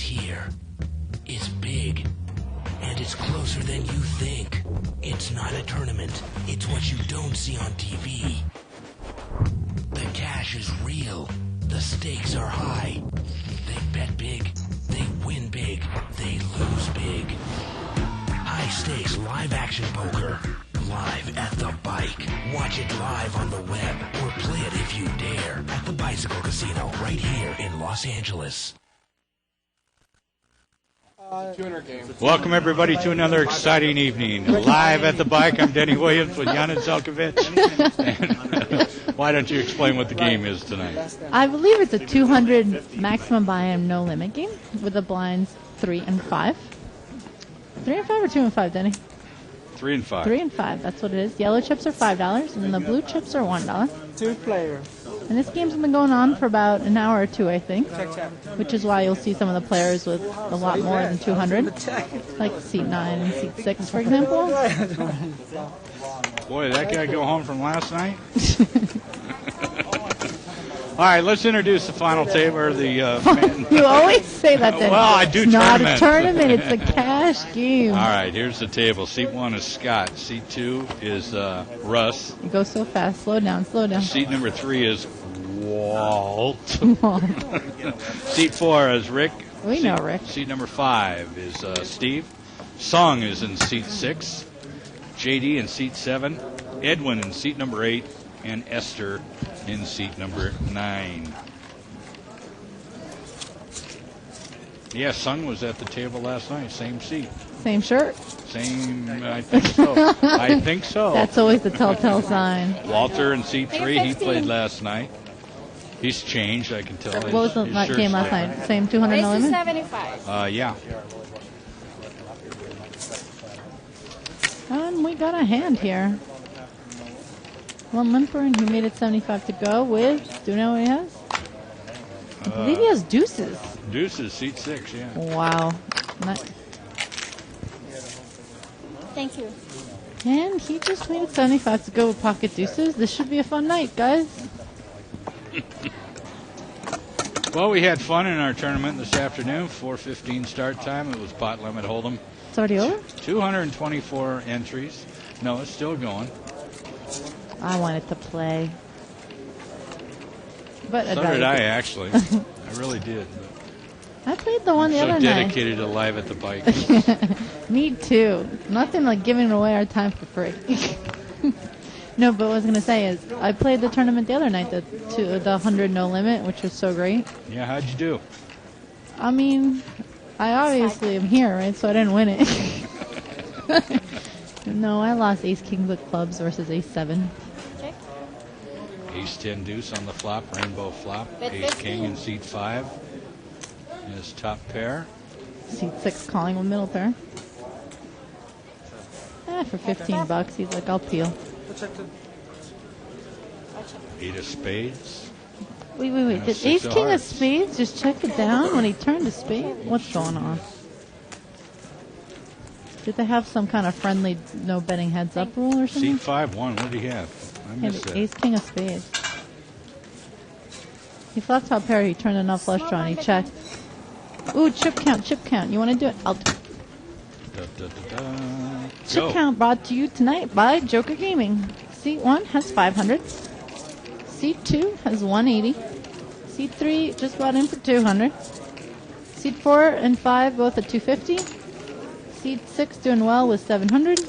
here. It's big. And it's closer than you think. It's not a tournament. It's what you don't see on TV. The cash is real. The stakes are high. They bet big. They win big. They lose big. High stakes live action poker. Live at the bike. Watch it live on the web. Or play it if you dare. At the Bicycle Casino right here in Los Angeles. Welcome, everybody, to another exciting evening. Live at the bike, I'm Denny Williams with Janet Zelkovich. Why don't you explain what the game is tonight? I believe it's a 200 maximum buy-in, no limit game with the blinds 3 and 5. 3 and 5 or 2 and 5, Denny? 3 and 5. 3 and 5, that's what it is. Yellow chips are $5, and the blue chips are $1. 2 players. And this game's been going on for about an hour or two, I think, which is why you'll see some of the players with a lot more than 200, like seat 9 and seat 6, for example. Boy, did that guy go home from last night? All right, let's introduce the final table. Or the You always say that, then. Well, I do It's not tournament. a tournament, it's a cash game. All right, here's the table. Seat 1 is Scott. Seat 2 is Russ. You go so fast. Slow down, slow down. Seat number 3 is Walt. Seat 4 is Rick. We know Rick. Seat number 5 is Steve. Song is in seat 6. JD in seat 7. Edwin in seat number 8. And Esther in seat number 9. Yeah, Sung was at the table last night. Same seat. Same shirt. Same, I think so. I think so. That's always the telltale sign. Walter in seat 3, he played last night. He's changed, I can tell. What was the game last night? Same 200 no limit? 75. Yeah. And we got a hand here. One limper, and he made it 75 to go with, do you know what he has? I believe he has deuces. Deuces, seat 6, yeah. Wow. Thank you. And he just made it 75 to go with pocket deuces. This should be a fun night, guys. Well, we had fun in our tournament this afternoon. 4:15 start time. It was pot limit hold'em. It's already over? 224 entries. No, it's still going. I wanted to play. But So did I, actually. I really did. I played the one the other So night. dedicated to Live at the Bike. Me too. Nothing like giving away our time for free. No, but what I was going to say is I played the tournament the other night, the 100 no limit, which was so great. Yeah, how'd you do? I mean, I obviously am here, right? So I didn't win it. No, I lost ace king with clubs versus ace 7. Check. Ace 10 deuce on the flop, rainbow flop. Bet Ace 15. king in seat 5. His top pair. Seat 6 calling with middle pair. For $15, he's like, I'll peel. Eight of spades. Wait. Yeah, Did six ace of king of hearts. spades just check it down when he turned to spade? What's going on? Did they have some kind of friendly no betting heads up rule or something? Seat 5 1. What did he have? I He had missed that. ace king of spades. He flopped top pair. He turned enough flush draw and he checked. Ooh, chip count. You want to do it? I'll do it. Da, da, da, da. Chip Go. count brought to you tonight by Joker Gaming. Seat 1 has 500. Seat 2 has 180. Seat 3 just brought in for 200. Seat 4 and 5 both at 250. Seat 6 doing well with 700.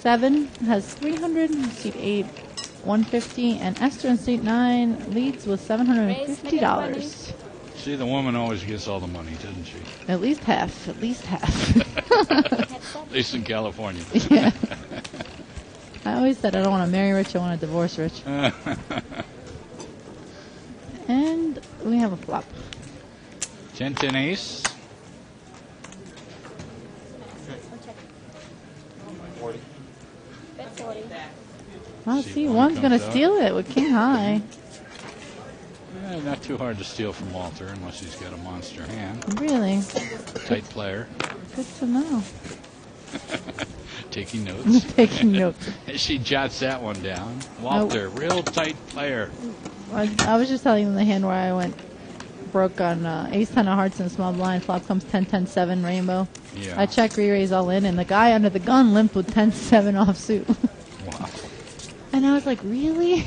7 has 300. Seat 8, 150. And Esther in seat 9 leads with $750. See, the woman always gets all the money, doesn't she? At least half. At least half. At least in California. Yeah. I always said I don't want to marry rich, I want to divorce rich. And we have a flop. 10-10 ace. Bet 40. Well, See see, if one one's going to comes out. steal it with king high. Not too hard to steal from Walter unless he's got a monster hand. Really? Tight player. Good to know. Taking notes. Taking notes. She jots that one down. Walter, real tight player. I was just telling them the hand where I went broke on Ace 10 of Hearts and small blind. Flop comes 10-10-7 rainbow. Yeah. I check, re-raise all in, and the guy under the gun limped with 10-7 offsuit. Wow. And I was like, really?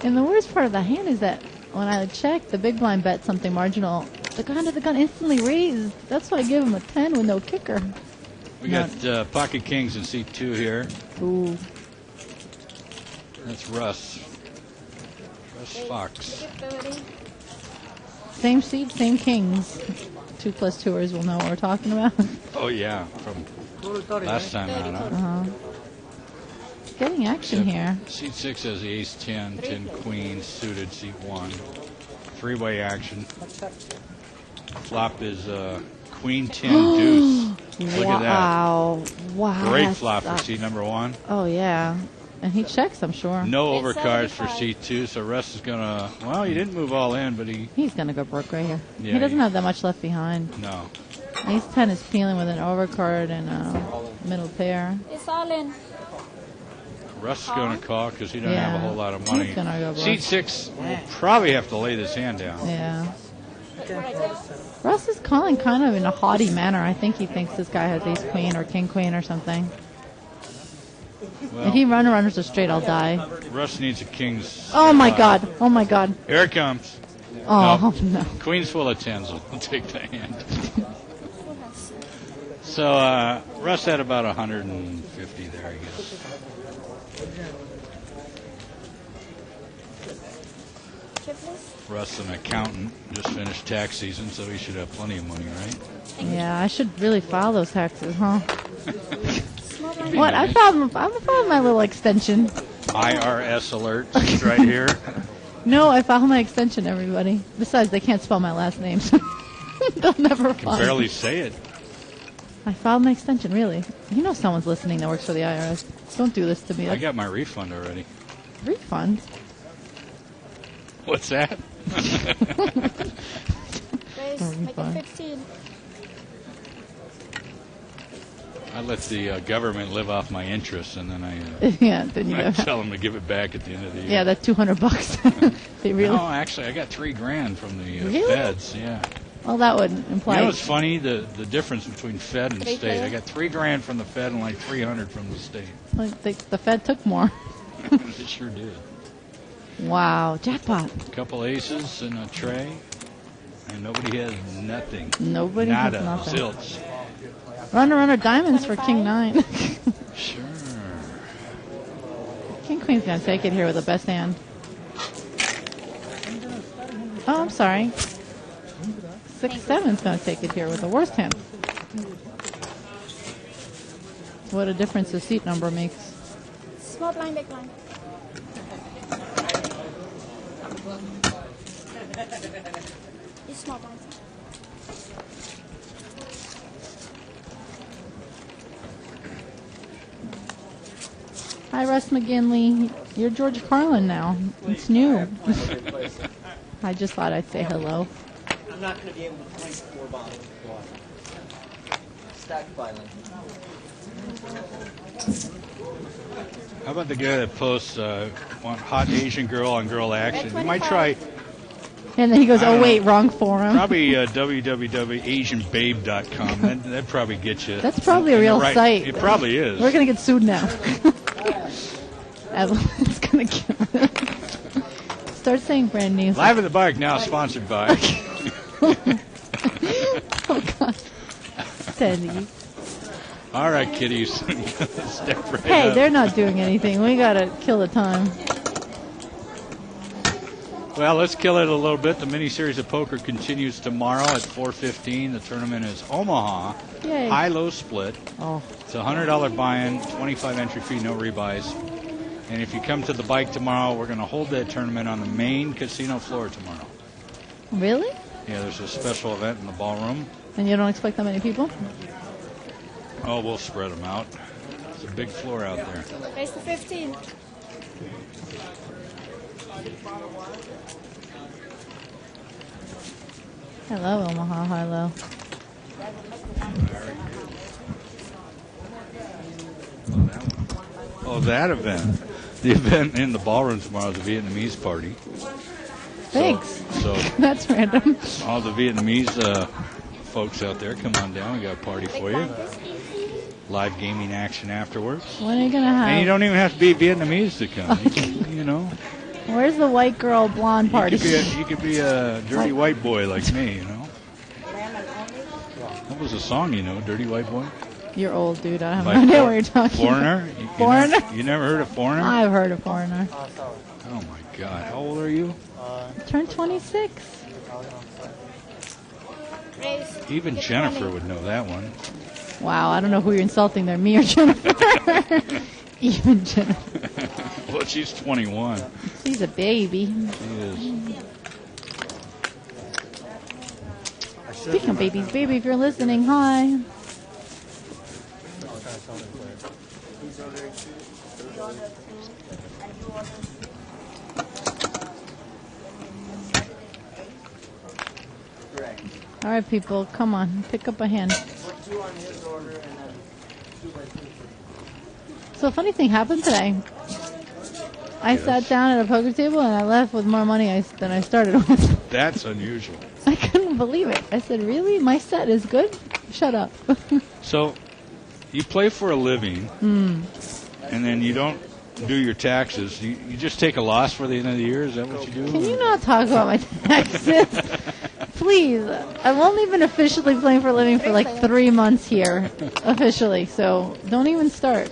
And the worst part of the hand is that when I checked, the big blind bet something marginal. The guy under the gun instantly raised. That's why I gave him a 10 with no kicker. We got pocket kings in seat 2 here. Ooh. That's Russ. Russ Fox. Same seat, same kings. 2 plus 2ers will know what we're talking about. Oh, yeah. From last time out, huh? Uh-huh. Getting action here. Seat 6 has the ace 10, 10 queen, suited seat 1. Three-way action. Flop is queen 10 deuce. Look at Wow. Great that flop for sucks. seat number 1. Oh, yeah. And he checks, I'm sure. No It's overcards for 75. seat 2, so Russ is going to, well, he didn't move all in, but He's going to go broke right here. Yeah, he doesn't he- have that much left behind. no. Ace 10 is peeling with an overcard and a middle pair. It's all in. Russ is going to call because he doesn't have a whole lot of money. He's gonna go broke. Seat 6 will probably have to lay this hand down. Yeah. Russ is calling kind of in a haughty manner. I think he thinks this guy has ace queen or king queen or something. Well, If he runners a straight, I'll die. Russ needs a king's. Oh my five. god. Oh my god. Here it comes. Oh no. Queen's full of 10s will take the hand. So Russ had about 150 there, I guess. Chip, please. Russ, an accountant, just finished tax season, so he should have plenty of money, right? Yeah, I should really file those taxes, huh? Small blind. What? I filed my little extension. IRS alert is right here. No, I filed my extension, everybody. Besides, they can't spell my last name. So they'll never Can find barely say it. I filed my extension, really. You know someone's listening that works for the IRS. Don't do this to me. I got my refund already. Refund. What's that? Raise. Make fine. it 15. I let the government live off my interest, and then I Yeah, then you go. tell them to give it back at the end of the year. Yeah, that $200. They really. No, actually, I got $3,000 from the Really? feds. Yeah. Well, that would You imply. know what's funny? The difference between Fed and Three state. player? I got $3,000 from the Fed and like $300 from the state. like the Fed took more. It sure did. Wow, jackpot. A couple aces and a tray, and nobody has nothing. Nobody Nada. has nothing. Zilch. Runner, diamonds for King 9. Sure. King Queen's gonna take it here with the best hand. Oh, I'm sorry. 6-7's gonna take it here with the worst hand. What a difference the seat number makes. Small blind, big blind. It's small blind. Hi, Russ McGinley. You're George Carlin now. It's new. I just thought I'd say hello. I'm not going to be able to drink 4 bottles of water. Stack filing. How about the guy that posts want hot Asian girl on girl action? You might try And then he goes, I oh, don't wait, know. wrong forum. probably www.asianbabe.com. That'd probably get you. That's probably a in the real right- site. It probably is. We're going to get sued now. Evelyn's going to kill it. Start saying brand new. Live at the Bike now sponsored by. Oh, God. Sandy. All right, kiddies. Step right Hey, up. they're not doing anything. We got to kill the time. Well, let's kill it a little bit. The mini-series of poker continues tomorrow at 4:15. The tournament is Omaha. Yay. High-low split. Oh, It's a $100 buy-in, 25 entry fee, no rebuys. And if you come to the bike tomorrow, we're going to hold that tournament on the main casino floor tomorrow. really? Yeah, there's a special event in the ballroom. And you don't expect that many people? Oh, we'll spread them out. It's a big floor out there. Raise to 15. Hello, Omaha. Hello. Oh, that event. The event in the ballroom tomorrow is a Vietnamese party. Thanks. So That's random. all the Vietnamese folks out there, come on down. We got a party for you. Live gaming action afterwards. When are you gonna have? And you don't even have to be Vietnamese to come. You know, Where's the white girl blonde party? you could be a dirty white boy like me. You know. What was the song? You know, Dirty White Boy. You're old, dude. I have By no idea what you're talking Foreigner. about. Foreigner? You never heard of Foreigner? I've heard of Foreigner. Oh my God! How old are you? Turned 26. Raise. Even Get Jennifer 20. would know that one. Wow, I don't know who you're insulting there, me or Jennifer. Even Jennifer. Well, she's 21. She's a baby. She is. Speaking of babies, baby, if you're listening, hi. All right, people, come on, pick up a hand. Put 2 on his order and then 2 by 2. So a funny thing happened today. I Yes. sat down at a poker table and I left with more money than I started with. That's unusual. I couldn't believe it. I said, really? My set is good? Shut up. So, you play for a living, and then you don't do your taxes. You just take a loss for the end of the year? Is that what you do? Can you not talk about my taxes? Please. I've only been officially playing for a living for like 3 months here, officially. So don't even start.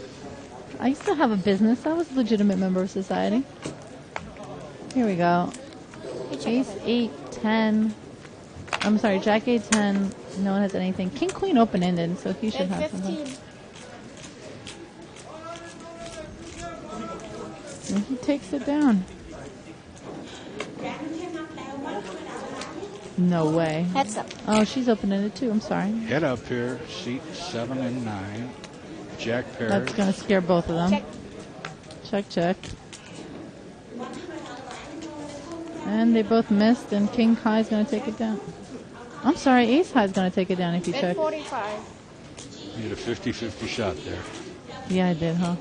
I used to have a business. I was a legitimate member of society. Here we go. Ace 8, 10. I'm sorry, Jack 8, 10. No one has anything. King Queen open-ended, so he should Raise have something. 15. And he takes it down. No way. Heads up. Oh, she's open-ended too. I'm sorry. Head up here, seat 7 and 9. Jack pair. That's going to scare both of them. Check. Check, check. And they both missed, and King High's going to take it down. I'm sorry, Ace High's going to take it down if you Bet check. 45. You had a 50-50 shot there. Yeah, I did, huh?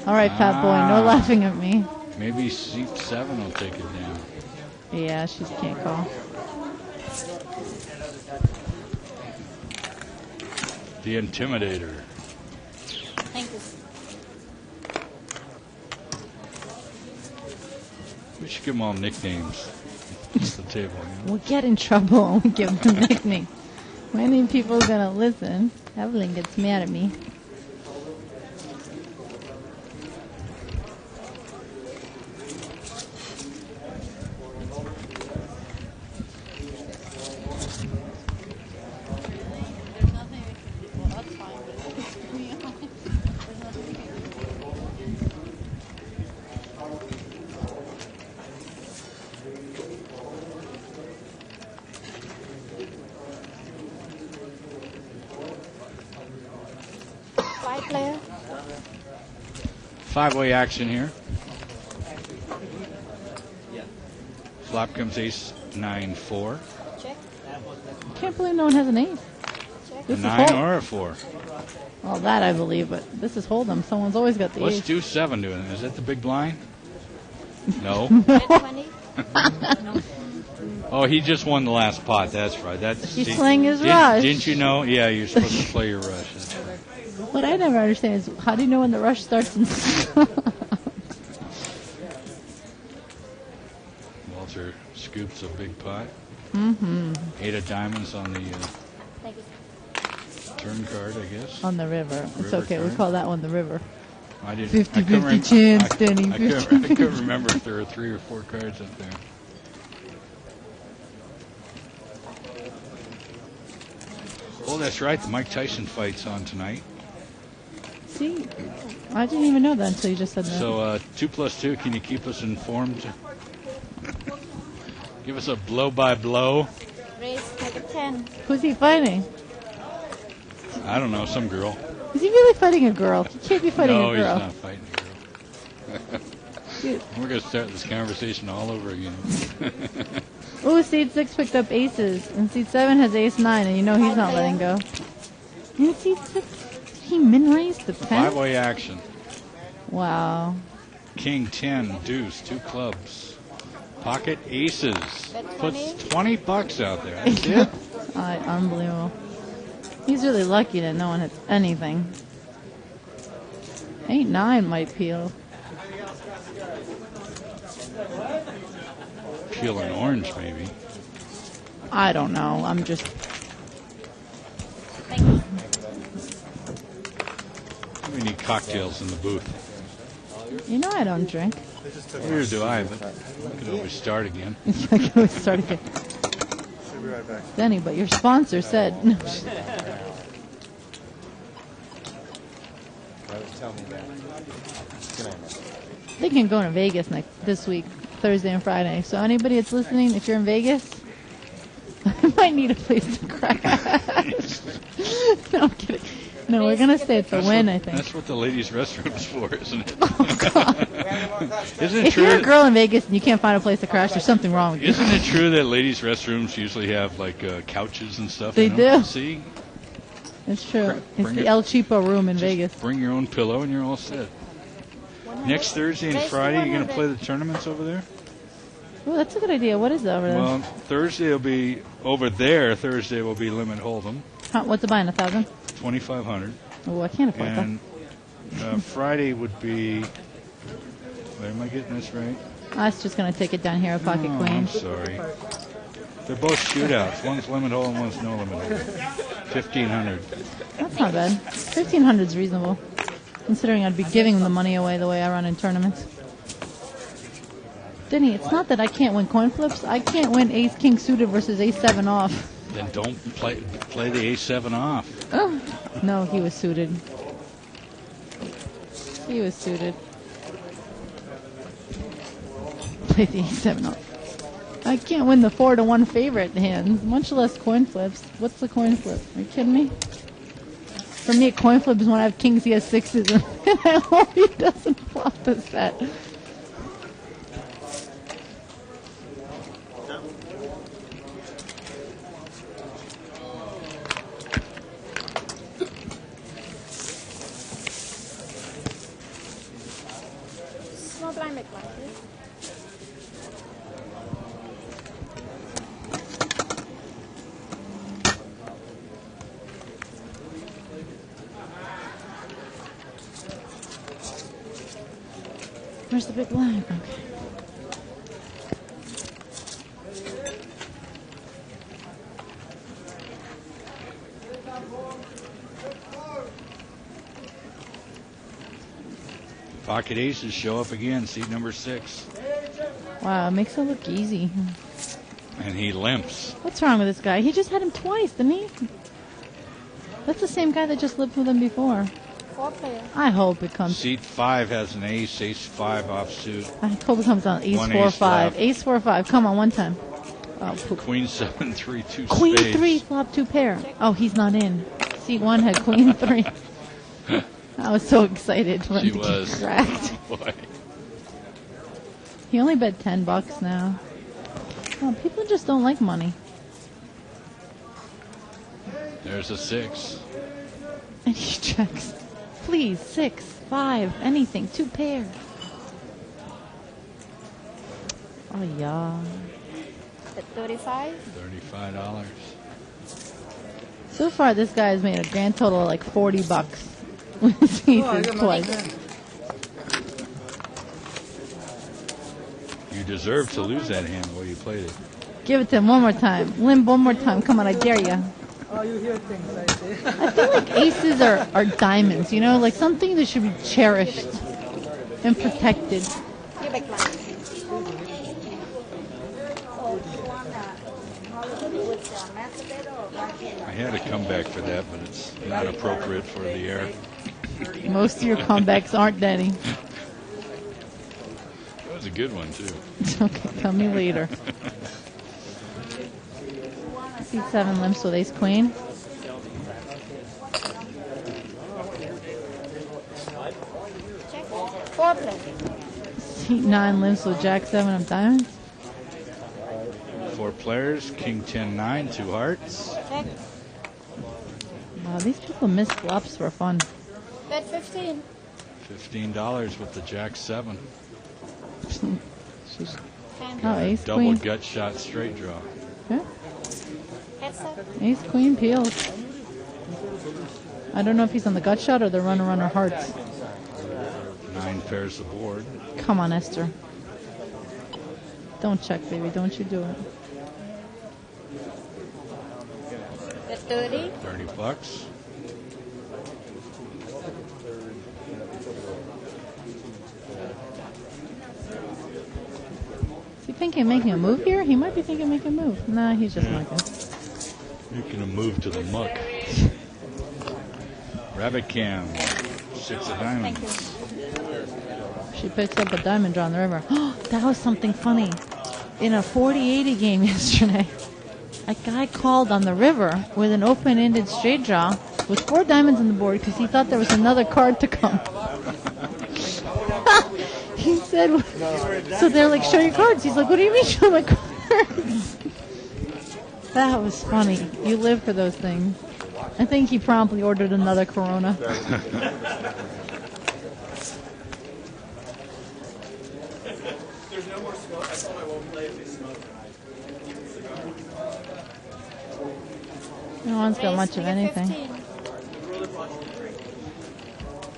All right, Fat Boy, no laughing at me. Maybe seat 7 will take it down. Yeah, she can't call. The Intimidator. Thank you. We should give them all nicknames. It's the table. You know? We'll get in trouble when we give them a nickname. Many people are going to listen. Evelyn gets mad at me. Five player. 5-way action here. Yeah. Flop comes ace 9-4. Check. Can't believe no one has an ace. Check. This is 9 hold. or a 4. Well, that I believe, but this is Hold'em. Someone's always got the What's ace. 2-7 doing? Is that the big blind? No. Bet 20. Oh, he just won the last pot. That's right. That's He's playing his rush. Didn't you know? Yeah, you're supposed to play your rush. That's right. What I never understand is how do you know when the rush starts and Walter scoops a big pot. Mm-hmm. 8 of diamonds on the Thank you. turn card, I guess. On the river. It's River okay. We card. call that one the river. I didn't. 50-50 chance, Danny, I couldn't remember if there were 3 or 4 cards up there. Oh, that's right. The Mike Tyson fight's on tonight. See, I didn't even know that until you just said that. So 2 + 2. Can you keep us informed? Give us a blow by blow. Raise. Make it 10. Who's he fighting? I don't know, some girl. Is he really fighting a girl? He can't be fighting No, a he's girl. not fighting a girl. Dude. We're going to start this conversation all over again. Ooh, seed 6 picked up aces, and seed 7 has ace 9, and you know he's not letting go. And seed 6, he min-raised the 10? 5-way action. Wow. King 10, deuce, 2 clubs. Pocket Aces. Bet Puts 20. $20 out there. That's it. Unbelievable. He's really lucky that no one hits anything. 8-9 might peel. Peel an orange, maybe. I don't know. I'm just. Thank you. We need cocktails in the booth. You know I don't drink. Neither do I, but we could always start again. I can always start again. Denny, but your sponsor said. No. They can go to Vegas this week, Thursday and Friday. So anybody that's listening, if you're in Vegas, I might need a place to crash. No, I'm kidding. No, we're gonna stay at the Win, I think. That's what the ladies' restroom's for, isn't it? Oh, God. Isn't it If true? you're a girl in Vegas and you can't find a place to crash, there's something wrong with you. Isn't it true that ladies' restrooms usually have like couches and stuff? They in them? do. See, It's true. It's Bring the it- El Cheapo room in just Vegas. bring your own pillow and you're all set. Next Thursday and Raise to Friday, you're going to 100. play the tournaments over there? Oh, that's a good idea. What is it over there? Well, Thursday will be over there. Thursday will be Limit Hold'em, What's it buying? 1,000? 2,500, Oh, I can't afford and Friday would be. Wait, am I getting this right? that. I was just gonna take it down here at Pocket Oh, Queen. I'm sorry. They're both shootouts. One's Limit Hold'em, one's no Limit Hold'em. 1,500. That's not bad. 1,500 is reasonable, considering I'd be giving the money away the way I run in tournaments. Denny, it's not that I can't win coin flips. I can't win Ace King suited versus Ace 7 off. Then don't play the A7 off. No, he was suited. He was suited. Play the A7 off. I can't win the 4-1 favorite hand, much less coin flips. What's the coin flip? Are you kidding me? For me, a coin flip is when I have kings, he has sixes, and I hope he doesn't flop the set. Small blind big blind, please. Where's the big blind? Okay. Pocket Aces show up again, seat number 6. Wow, it makes it look easy. And he limps. What's wrong with this guy? He just had him twice, didn't he? That's the same guy that just lived with him before. 4 player. I hope it comes. Seat 5 has an ace, ace 5 offsuit. I hope it comes on Ace One 4 ace 5. left. Ace 4 5. Come on, one time. Oh, poop. Queen 7, 3, 2 Queen spades. 3 flop 2 pair. Oh, he's not in. Seat 1 had Queen 3. I was so excited when She it was. cracked. Boy. He only bet $10 now. Oh, people just don't like money. There's a 6. And he checks. Please, 6, 5, anything, 2 pair. Oh, yeah. At 35. $35. So far, this guy has made a grand total of like $40 with his aces twice. You deserve to lose that hand the way you played it. Give it to him one more time. Limb one more time. Come on, I dare you. Oh, you hear things, I see. I feel like aces are diamonds, you know, like something that should be cherished and protected. You big blind. I had a comeback for that, but it's not appropriate for the air. Most of your comebacks aren't, Denny. That was a good one, too. Okay, tell me later. C7 limps with ace queen. Check. 4 player. C9 limps with jack 7 of diamonds. 4 players, king 10, 9, 2 hearts. Check. Wow, these people miss flops for fun. Bet 15. $15 with the jack 7. She's 10. Oh, ace, Double queen. gut shot straight draw. Okay. Heads up. Ace, queen, peels. I don't know if he's on the gut shot or the runner hearts. 9 pairs the board. Come on, Esther. Don't check, baby. Don't you do it. The 30. 30 bucks. Is he thinking of making a move here? He might be thinking of making a move. Nah, he's just not good. Making a move to the muck. Rabbit Cam. 6 of diamonds. She picks up a diamond draw on the river. Oh, that was something funny. In a 40-80 game yesterday, a guy called on the river with an open-ended straight draw with 4 diamonds on the board because he thought there was another card to come. He said, so they're like, show your cards. He's like, what do you mean show my cards? That was funny. You live for those things. I think he promptly ordered another Corona. No one's got much of anything. 15.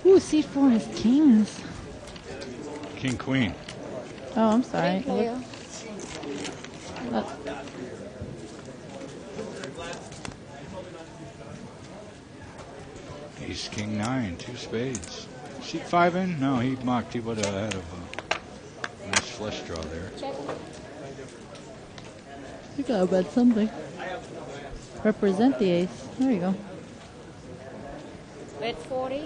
Ooh, C4 is kings. King Queen. Oh, I'm sorry. Green player. Ace King 9. 2 spades. Seat 5 in? No, he mocked. He would have had a nice flush draw there. Check. You gotta bet something. Represent the ace. There you go. Red 40.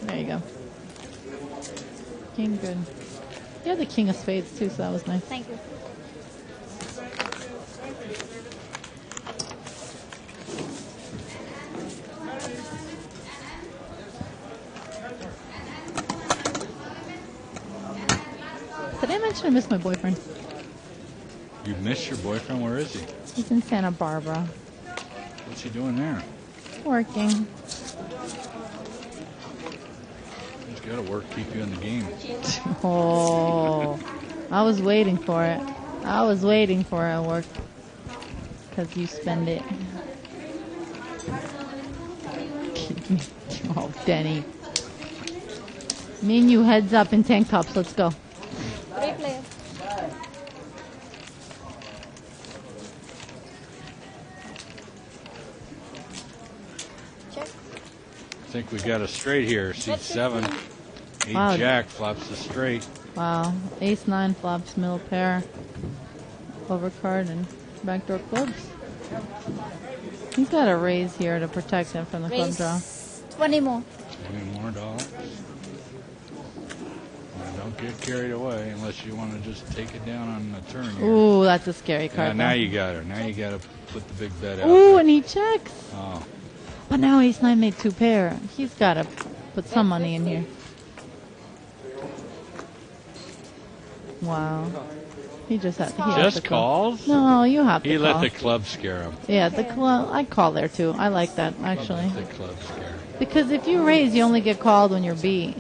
There you go. King good. You had the king of spades too, so that was nice. Thank you. Did I mention I miss my boyfriend? You missed your boyfriend? Where is he? He's in Santa Barbara. What's he doing there? Working. He's got to work, keep you in the game. Oh, I was waiting for it. I was waiting for it at work. Because you spend it. Oh, Denny. Me and you heads up in tank tops. Let's go. 3 players. Check. I think we got a straight here. Seat 7. 8 Wow. Jack flops the straight. Wow. Ace 9 flops, middle pair. Overcard and backdoor clubs. He's got a raise here to protect him from the club Raise draw. 20 more. Any more dollars? Now, don't get carried away unless you want to just take it down on the turn here. Ooh, that's a scary Yeah, card. now though. you got her. Now you got to put the big bet out. Ooh, there. and he checks. Oh, But now Ace 9 made 2 pair. He's got to put some money in here. Wow. He just had to just calls? No, you have to He call. let the club scare him. Yeah, the club. I call there too. I like that actually. Let the club scare him. Because if you raise, you only get called when you're B.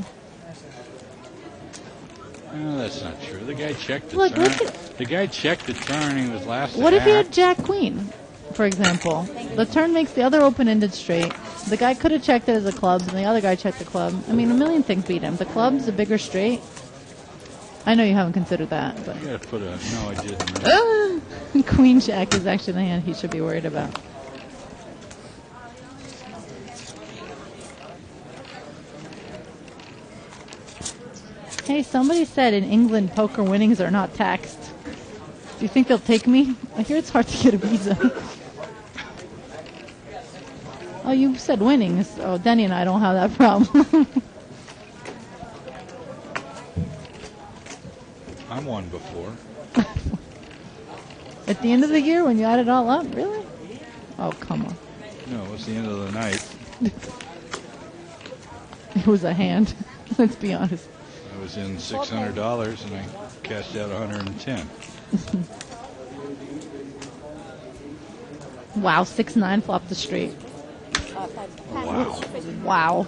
No, that's not true. The guy checked the Look, turn. look at- The guy checked the turn. He was last. What to if he had act. Jack Queen, for example? The turn makes the other open-ended straight. The guy could have checked it as a club, and the other guy checked the club. I mean, a million things beat him. The club's a bigger straight. I know you haven't considered that, but You got to put a. No, I didn't. Queen Jack is actually the hand he should be worried about. Hey, somebody said in England poker winnings are not taxed. Do you think they'll take me? I hear it's hard to get a visa. Oh, you said winnings. Oh, Denny and I don't have that problem. I'm one before. At the end of the year when you add it all up? Really? Oh, come on. No, it was the end of the night. It was a hand. Let's be honest. I was in $600 and I cashed out 110. Wow, 6-9 flopped the straight. Wow. Wow.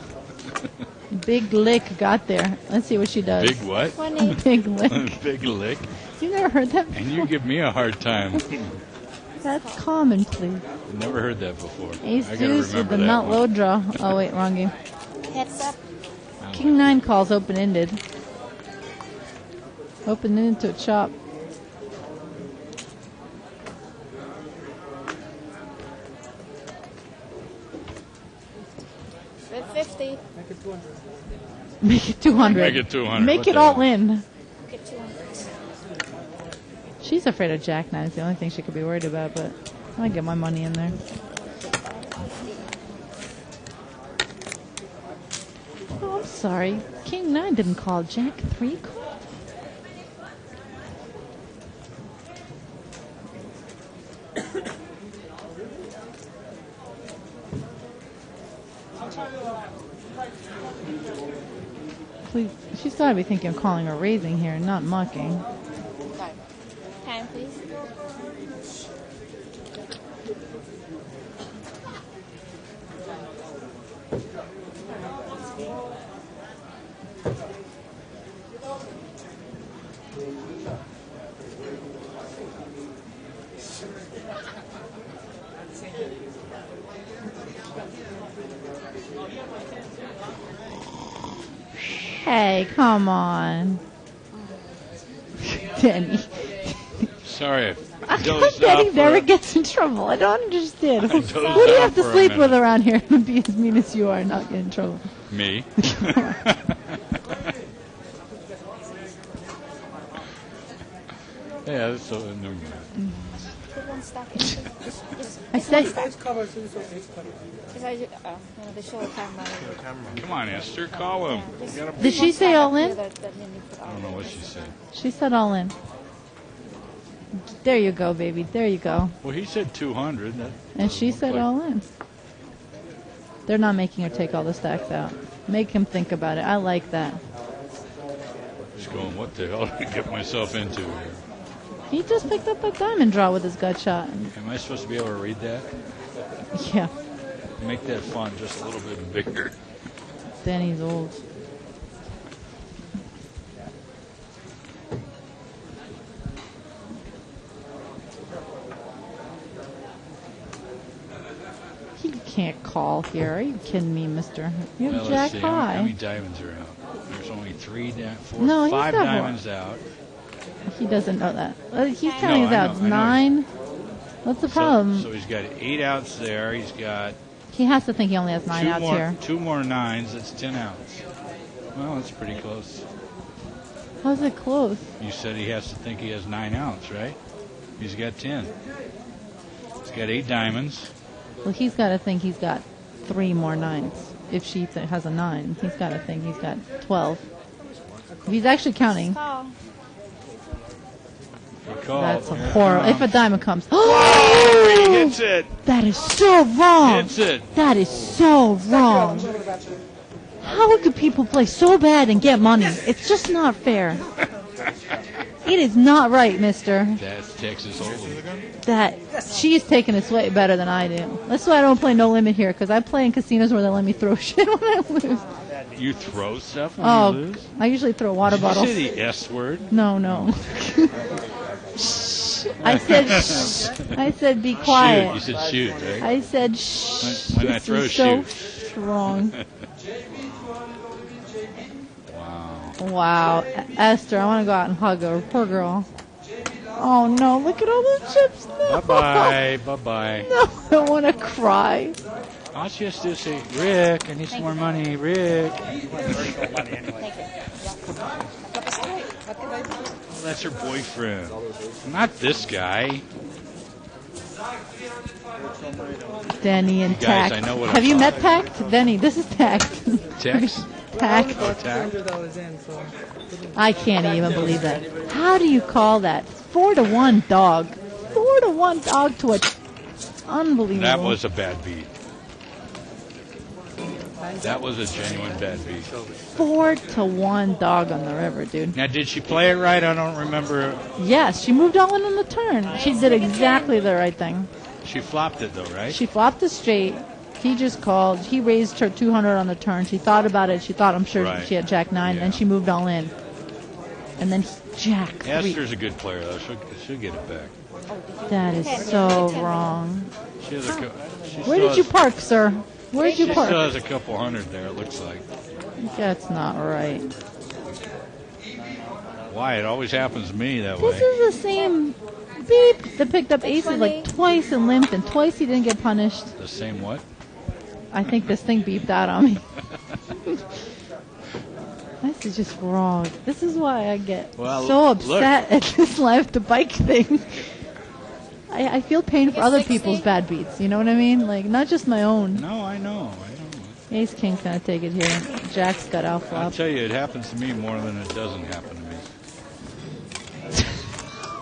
Big Lick got there. Let's see what she does. Big what? 20. Big Lick. Big lick. You never heard that And before? you give me a hard time. That's commonplace. Never heard that before. Ace I gotta deuce with remember the that not one. low draw. Oh wait, wrong game. Heads up. King 9 calls open-ended. Open-ended to a chop. With 50. Make it 200. Make it 200. Make it 200. Make What it the all hell? in. Get 200. She's afraid of Jack 9. It's the only thing she could be worried about, but I get my money in there. Oh, I'm sorry. King 9 didn't call. Jack 3 called? Please, she's got to be thinking of calling or raising here, not mucking. Time, please. Hey, come on. Denny. Sorry. How I come dozed Denny off never for- gets in trouble? I don't understand. Who dozed do you have off to for a sleep with minute. around here and be as mean as you are and not get in trouble? Me. Yeah, that's so. No, Put one stack in. Just I said, It's covered, so it's okay. It's covered. the show camera. come on, Esther, call him. Yeah, just You gotta- did she say all in? That then you put I out. don't know what she said. She said all in. There you go, baby. There you go. Well, he said 200. That And she doesn't said look like- all in. They're not making her take all the stacks out. Make him think about it. I like that. He's going, what the hell did I get myself into here? He just picked up a diamond draw with his gut shot. Am I supposed to be able to read that? Yeah, Make that font just a little bit bigger. Danny's old. He can't call here. Are you kidding me, mister? You have Well, Jack let's see. How high. many diamonds are out? There's only No, he's five got more. diamonds out. He doesn't know that. He's No, counting his I outs. know. 9. What's the problem? So he's got 8 outs there. He's got He has to think he only has 9 outs here. two more 9s. That's 10 outs. Well, that's pretty close. How's it close? You said he has to think he has 9 outs, right? He's got 10. He's got 8 diamonds. Well, he's got to think he's got 3 more 9s. If she has a 9, he's got to think he's got 12. If he's actually counting, Call. He called. that's a Here it horrible. If a comes. diamond comes, Oh, he hits it. that is so wrong. Hits it. That is so wrong. How do people play so bad and get money? It's just not fair. It is not right, mister. That's Texas Hold'em. That she's taking it way better than I do. That's why I don't play no limit here, because I play in casinos where they let me throw shit when I lose. You throw stuff when Oh, you lose? I usually throw water Did you bottles. say the S word? No, no. Shh. I said shh. I said be Shoot. You quiet. said shoot, right? I said shh. When I This throw, is so shoot. strong. Wow. Wow. Esther, I want to go out and hug her. Poor girl. Oh, no. Look at all those chips. No. Bye-bye. Bye-bye. No, I don't want to cry. All she has to do is say, Rick, I need some more money. Rick. Well, that's her boyfriend. Not this guy. Denny and Guys, Tact. I know what I'm Have you met talking Tact? Denny, this is Tact. Tex? Tact. Oh, Tack. $200 in, so I can't even believe that. How do you call that? 4-1 dog. 4-1 dog to a... Unbelievable. That was a bad beat. That was a genuine bad beat. 4-1 dog on the river, dude. Now, did she play it right? I don't remember. Yes, she moved all in on the turn. She did exactly the right thing. She flopped it, though, right? She flopped the straight. He just called. He raised her 200 on the turn. She thought about it. She thought, I'm sure Right. she had Jack 9. Yeah. Then she moved all in. And then Jack 3. Esther's a good player, though. She'll get it back. That is so wrong. She has a Where did you park, sir? Where did you She park? still has a couple hundred there, it looks like. That's not right. Why? It always happens to me that This way. is the same beep that picked up aces like twice and limped, and twice he didn't get punished. The same what? I think this thing beeped out on me. This is just wrong. This is why I get Well, so look. upset at this live to bike thing. I feel pain for Get other 60? people's bad beats. You know what I mean? Like, not just my own. No, I know. Ace King's gonna take it here. Jack's got out I'll flop. tell you, it happens to me more than it doesn't happen to me.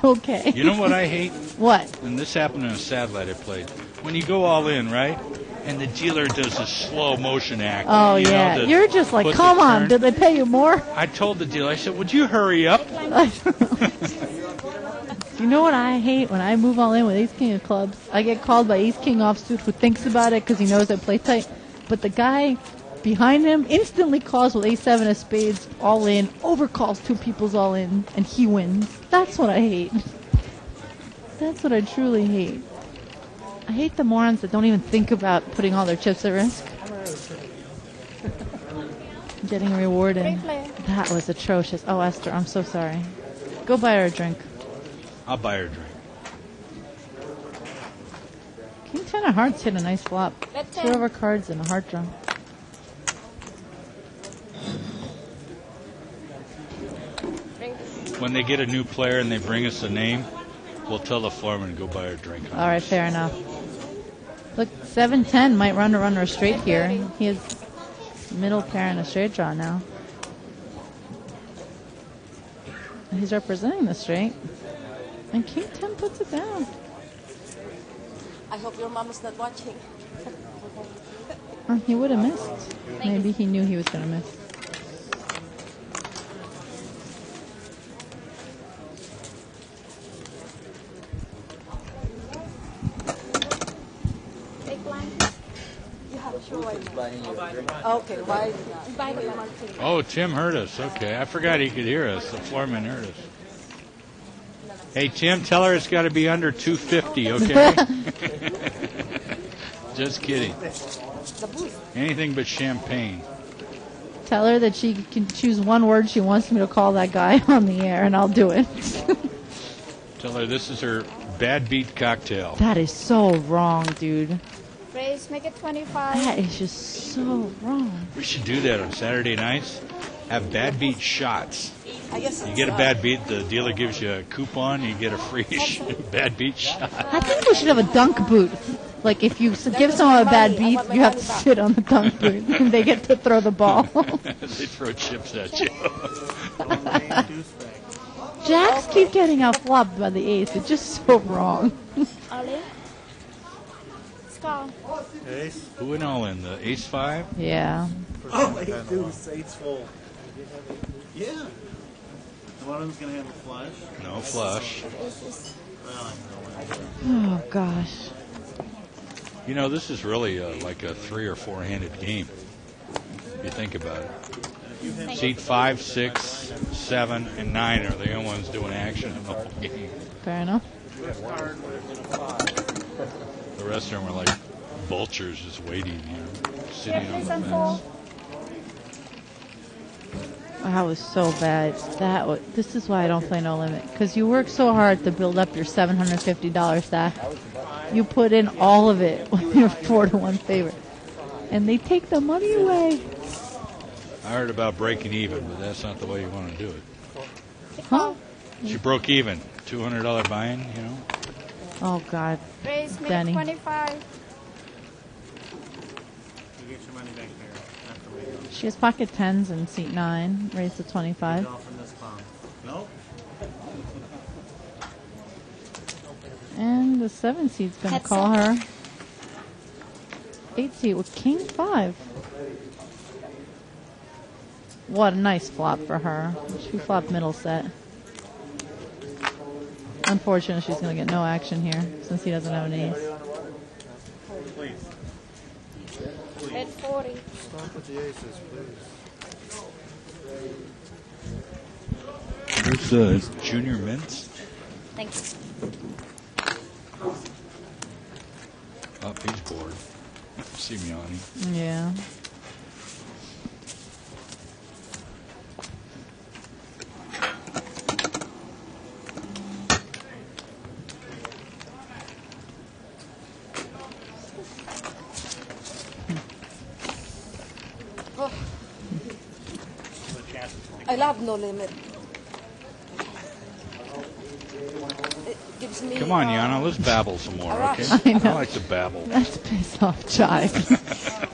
Okay. You know what I hate? What? And this happened in a satellite I played. When you go all in, right? And the dealer does a slow motion act. Oh you know, yeah. to You're just like, put the come on. turn. Did they pay you more? I told the dealer, I said, would you hurry up? You know what I hate when I move all in with Ace King of clubs? I get called by Ace King offsuit who thinks about it because he knows I play tight. But the guy behind him instantly calls with Ace7 of spades all in, overcalls two people's all in, and he wins. That's what I hate. That's what I truly hate. I hate the morons that don't even think about putting all their chips at risk. Getting rewarded. Great player. That was atrocious. Oh, Esther, I'm so sorry. Go buy her a drink. I'll buy her a drink. King 10 of hearts hit a nice flop. Red 2 10. over cards and a heart draw. Drink. When they get a new player and they bring us a name, we'll tell the foreman to go buy her a drink. All right, fair enough. Look, 7-10 might run a straight here. He has middle pair and a straight draw now. He's representing the straight. And King 10 puts it down. I hope your mom is not watching. He would have missed. Maybe he knew he was going to miss. Take blind. You have a sure Who's buying you a drink? Okay, why? Buy the blind. Oh, Tim heard us. Okay. I forgot he could hear us. The foreman heard us. Hey, Tim, tell her it's got to be under 250, okay? Just kidding. Anything but champagne. Tell her that she can choose one word she wants me to call that guy on the air, and I'll do it. Tell her this is her bad beat cocktail. That is so wrong, dude. Raise, make it 25. That is just so wrong. We should do that on Saturday nights. Have bad beat shots. I guess You get a bad beat, the dealer gives you a coupon, you get a free bad beat shot. I think we should have a dunk booth. Like, if you give someone a bad beat, you have to sit on the dunk booth, and they get to throw the ball. They throw chips at you. Jacks keep getting outflopped by the ace. It's just so wrong. Ollie. Scar. Who went all in? The ace five? Yeah. Oh, eight deuce, eight's full. Yeah. One of them's gonna have a flush. No flush. Well, Oh, gosh. You know, this is really like a 3 or 4 handed game. If you think about it. Seat 5, 6, 7, and 9 are the only ones doing action in the whole game. Fair enough. The rest of them are like vultures just waiting, sitting on the Please and fence. 4. That was so bad. This is why I don't play No Limit. Because you work so hard to build up your $750 stack. You put in all of it when you're 4-1 favorite. And they take the money away. I heard about breaking even, but that's not the way you want to do it. Huh? She broke even. $200 buy-in, you know? Oh, God. Raise, make Danny. it 25. you get your money back there after we go. She has pocket 10s in seat 9. Raised to 25. Off from this bomb. Nope. And the 7 seat's going to Heads call up. her. 8 seat with king 5. What a nice flop for her. She flopped middle set. Unfortunately, she's going to get no action here since he doesn't have an ace. Please. Stop with the aces, please. Here's Junior Mints. Thank you. Oh, he's bored. Simeone. Yeah. I love No Limit. It gives me. Come on, Yana, let's babble some more, okay? I know. I like to babble. That's piss off Jive.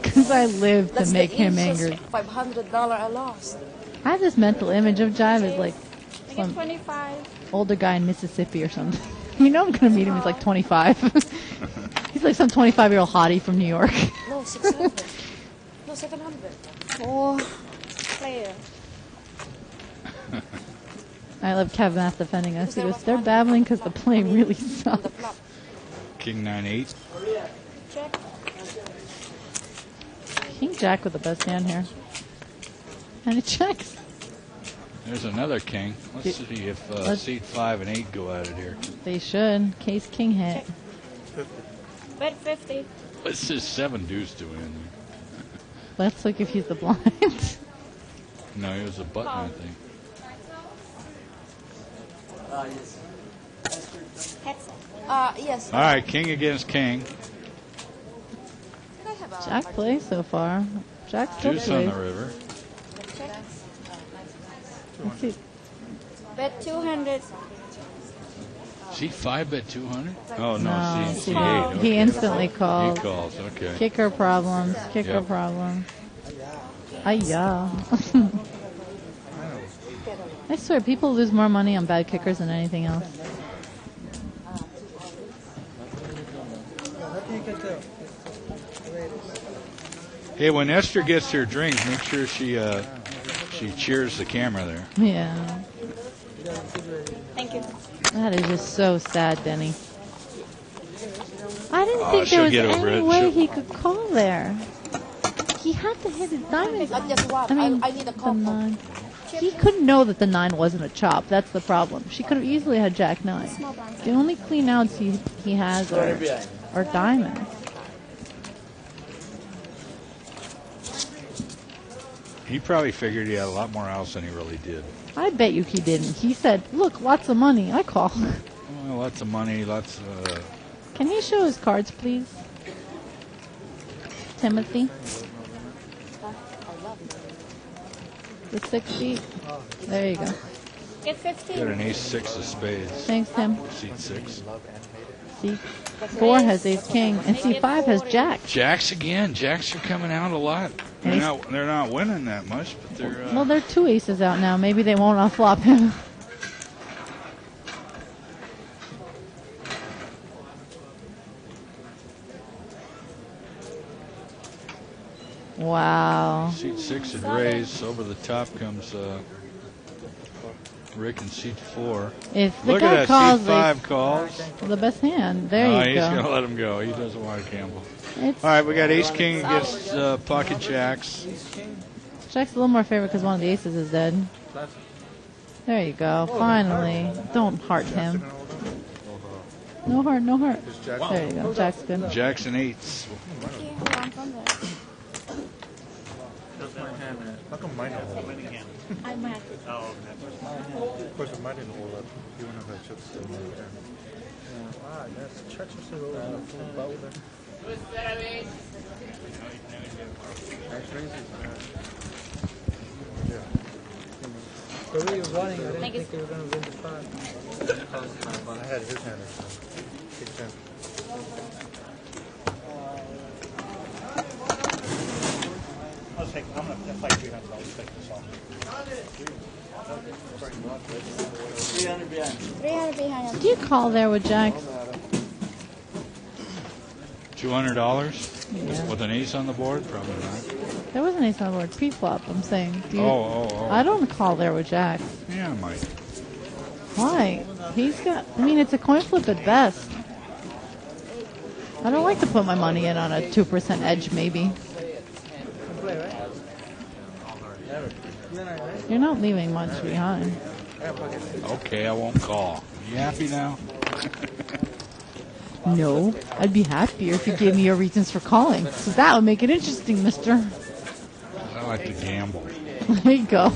Because I live to That's make the him easiest angry. $500 I lost. I have this mental image of Jive as like Make it some 25. older guy in Mississippi or something. You know I'm going to meet him, he's like 25. He's like some 25-year-old hottie from New York. No, 600. No, 700. Oh, player. I love Kevin Math defending us. He goes, they're babbling because the play really On the sucks. flop. King 9-8. Check. King Jack with the best hand here. And it checks. There's another king. Let's see if seat 5 and 8 go at it here. They should. Case King hit. Bet 50. What's this 7 deuce doing? Let's look if he's the blind. No, it was a button, I think. Yes. Heads. Yes. All right, king against king. Can I have a Jack plays so far. Jack still Deuce on plays. the river. Let's see. Bet 200. Seat 5 bet 200? Oh, no, No, seat see, 8. Okay. he instantly called. He calls, okay. Kicker problems. Kicker Yep. problem. Ay-ya. I swear, people lose more money on bad kickers than anything else. How do you get the Hey, when Esther gets her drink, make sure she cheers the camera there. Yeah. Thank you. That is just so sad, Denny. I didn't Oh, think there she'll was get over any it. way She'll- he could call there. He had to hit his diamonds. Just one. I mean, I need a the couple. 9. He couldn't know that the 9 wasn't a chop. That's the problem. She could have easily had Jack 9. Small blinds. The only clean outs he has are diamonds. He probably figured he had a lot more outs than he really did. I bet you he didn't. He said, look, lots of money. I call. Well, lots of money, lots of... Can he show his cards, please? Timothy? The 60. There you go. Get 50. Got an ace-6 of spades. Thanks, Tim. Seat 6. C4 has ace king, and C5 has jack. Jacks again. Jacks are coming out a lot. They're not winning that much, but they're... Well, there are 2 aces out now. Maybe they won't off-flop him. Wow. Seat 6 had raised. Over the top comes Rick in seat 4. If the Look guy at that. calls, Seat 5 calls. the best hand. There No, you he's go. going to let him go. He doesn't want to gamble. It's, All right, we got ace king against pocket jacks. Jack's a little more favorite because one of the aces is dead. There you go. Finally. Don't heart him. No heart, no heart. There you go. Jack's good. Jacks and 8s. Okay, hold on from there. That's my hand, man. How come mine don't hold up? I might. Of course, mine didn't hold up. Even if I chipped still my hand. Ah, that's church is still over the full bowl there. Nice raises, man. Yeah. The way you're running, I didn't Thank you. think you were going to win the spot. I had his hand. Big 10. I'm going to fight $300 take this off. 300 behind. 300 behind. Do you call there with jacks? $200 Yeah. with an ace on the board? Probably not. There was an ace on the board. Pre-flop, I'm saying. Do you, Oh. I don't call there with jacks. Yeah, I might. Why? He's got, I mean, it's a coin flip at best. I don't like to put my money in on a 2% edge, maybe. Play, right? You're not leaving much behind. Okay, I won't call. You happy now? No, I'd be happier if you gave me your reasons for calling. So that would make it interesting, mister. I like to gamble. There you go.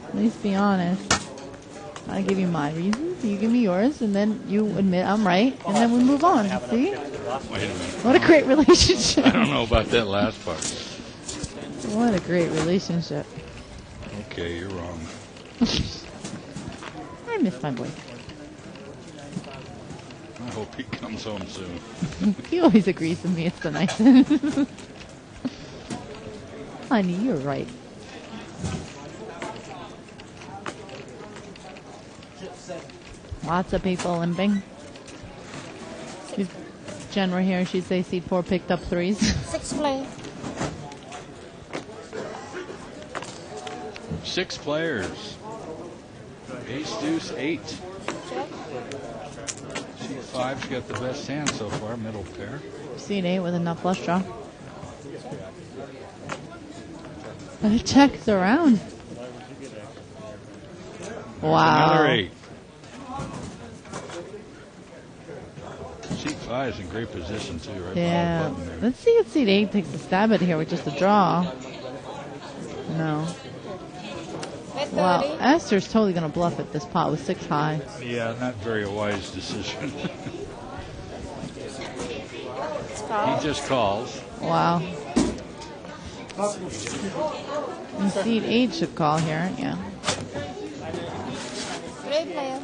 At least be honest. I give you my reasons, you give me yours, and then you admit I'm right, and then we move on. See? Wait a minute. What a great relationship. I don't know about that last part. What a great relationship. Okay, you're wrong. I miss my boy. I hope he comes home soon. He always agrees with me. It's the nicest. Honey, you're right. Lots of people limping. If Jen were here, she'd say seed 4 picked up 3s. 6 play. 6 players. Ace, deuce, 8. Check. Seat 5's got the best hand so far, middle pair. Seed 8 with a nut flush draw. But it checks around. Wow. Another 8. Seat 5's in great position too, right Yeah. behind the button there. Let's see if seed 8 takes a stab at it here with just a draw. No. Bet Well, 30. Esther's totally going to bluff at this pot with 6 high. Yeah, not very wise decision. It's called. He just calls. Wow. And seed 8 should call here, yeah. 3 player.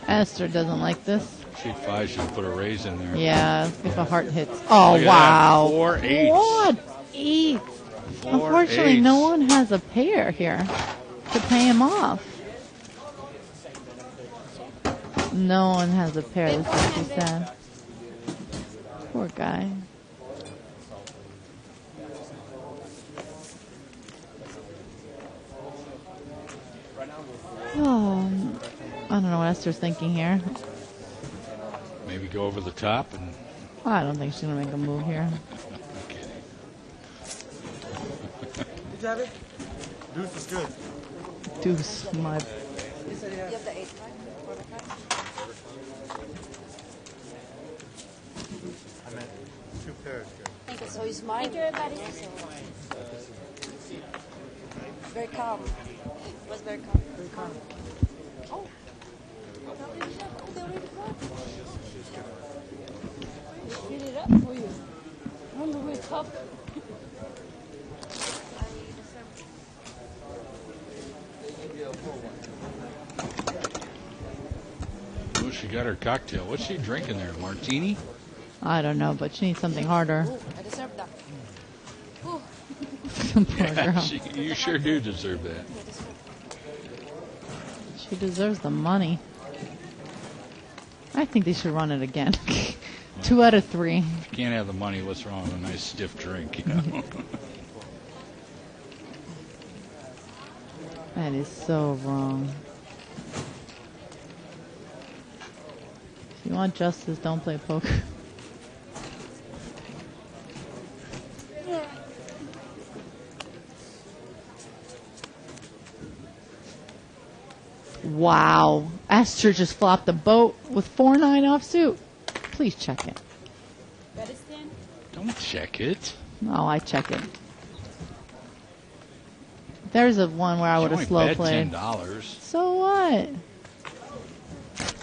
Esther doesn't like this. Seat 5 should put a raise in there. Yeah, if a heart hits. Oh, Look at wow. that, 4 8s. What? 8. 4 Unfortunately, no 8s. one has a pair here to pay him off. No one has a pair. This is too sad. Poor guy. Oh, I don't know what Esther's thinking here. Maybe go over the top and I don't think she's going to make a move here. Did you have it? Deuce is good. Deuce, my... You have the 8 card for the card? I meant 2 pairs good. Thank you. So it's mine. Thank you, everybody. Very calm. It was very calm. Oh. They already got. Fill it up for you. On the way up. oh, she got her cocktail. What's she drinking there? Martini? I don't know, but she needs something harder. Ooh, I deserve that. Ooh, Poor girl. You sure do deserve that. She deserves the money. I think they should run it again. 2 out of 3. If you can't have the money, what's wrong with a nice stiff drink? You know? That is so wrong. If you want justice, don't play poker. Wow. Esther just flopped the boat with 4-9 offsuit. Please check it. Better stand. Don't check it. No, I check it. There's a one where I would have She slow only bet played. $10. So what?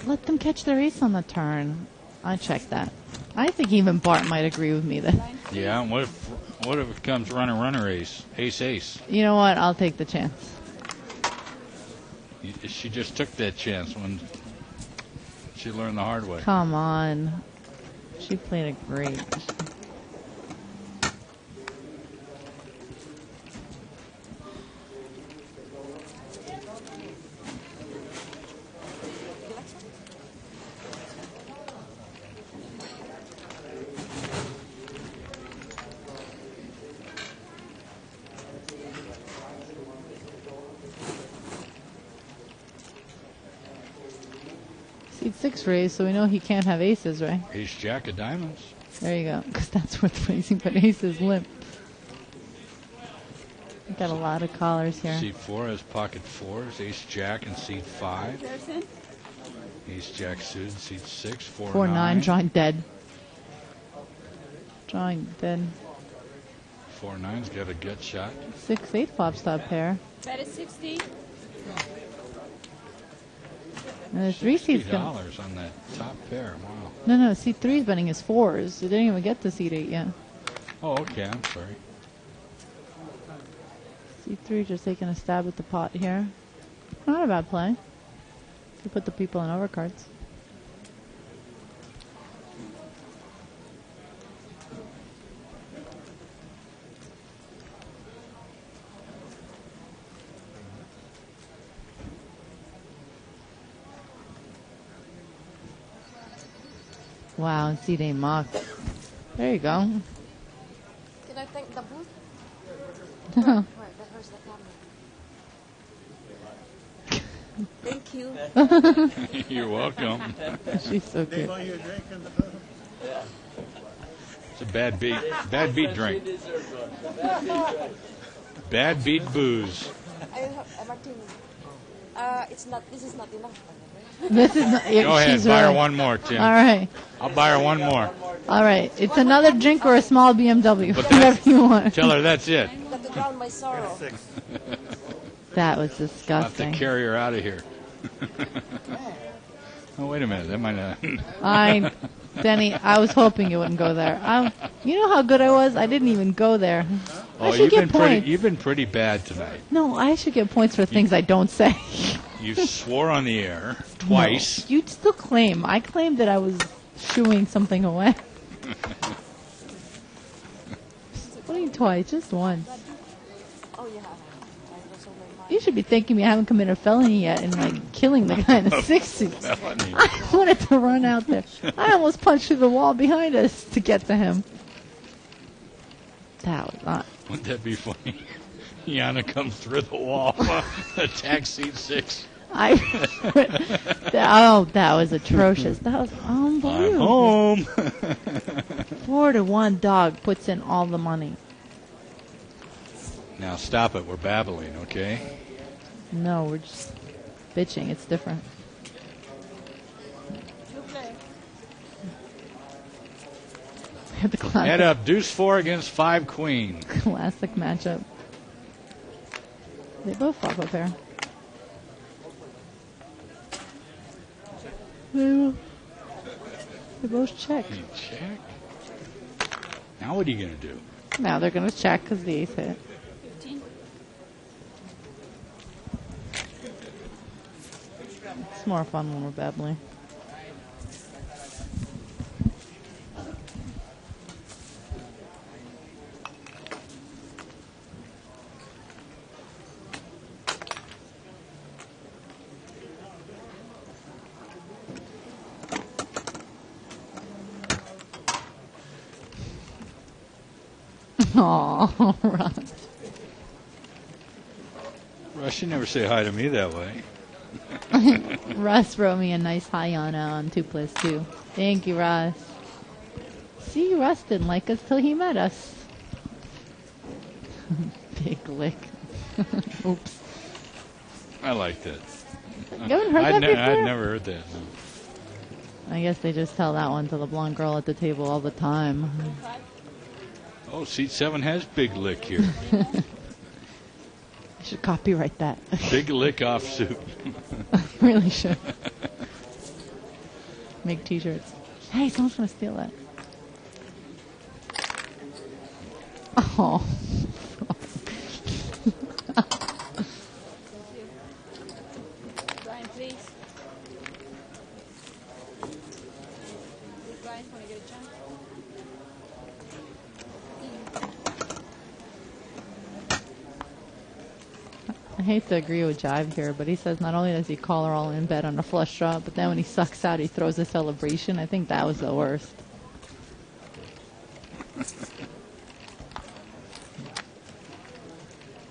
Let them catch their ace on the turn. I check that. I think even Bart might agree with me that. Yeah, and what if it comes runner ace, ace? You know what? I'll take the chance. She just took that chance when she learned the hard way. Come on. She played it great. Seed 6 raise, so we know he can't have aces, right? Ace jack of diamonds. There you go, because that's worth raising, but aces limp. Got a lot of callers here. Seat 4 has pocket 4s, Ace Jack in seat 5. Ace Jack suited, seat 6, 4 4-9, drawing dead. Drawing dead. 4-9's got a gut shot. 6-8 flop stop pair. Bet is 60. And there's 3 seats. $60 on that top pair. Wow. No, seat 3 is betting his 4s. It didn't even get to seat 8 yet. Oh, okay. I'm sorry. Seat 3 just taking a stab at the pot here. Not a bad play. To put the people in overcards. Wow, and seat 8 mock. There you go. Can I thank the booth? No. Where? Where's the camera? Thank you. You're welcome. She's so They cute. buy you a drink in the booth? It's a bad beat. Bad beat drink. Bad beat booze. I have a martini. It's not. This is not enough. This is not, Go ahead, she's buy her really- one more, Tim. All right. I'll buy her one more. All right. It's another drink or a small BMW. But Whatever you want. Tell her that's it. Got to drown my sorrow. That was I'll have to disgusting. carry her out of here. Oh, wait a minute. That might not. Denny, I was hoping you wouldn't go there. You know how good I was? I didn't even go there. I Oh, should get points. you've been pretty bad tonight. No, I should get points for things I don't say. You swore on the air twice. No, you'd still claim. I claimed that I was shooing something away. What do you mean twice? Just once. Oh yeah. I was over my You should be thanking me I haven't committed a felony yet and like killing the guy in the 60s. Felony. I wanted to run out there. I almost punched through the wall behind us to get to him. That was not. Wouldn't that be funny? Yana comes through the wall, attacks seat 6. That was atrocious. That was I'm unbelievable. home. 4-1 dog puts in all the money. Now stop it. We're babbling, okay? No, we're just bitching. It's different. You play. The classic, Head up. Deuce 4 against 5 queen. classic matchup. They both flop up there. They both check. You check. Now what are you going to do? Now they're going to check because the ace hit. 15. It's more fun when we're babbling. Oh, Russ. Russ, you never say hi to me that way. Russ wrote me a nice hi on 2+2. Thank you, Russ. See, Russ didn't like us till he met us. Big lick. Oops. I like that. You haven't heard that before? I'd never heard that. No. I guess they just tell that one to the blonde girl at the table all the time. Oh, seat 7 has big lick here. I should copyright that. Big lick offsuit. Really should. Make t-shirts. Hey, someone's going to steal that. Oh. Brian, please. Brian, want to get a chance? I hate to agree with Jive here, but he says not only does he call her all in bed on a flush draw, but then when he sucks out, he throws a celebration. I think that was the worst.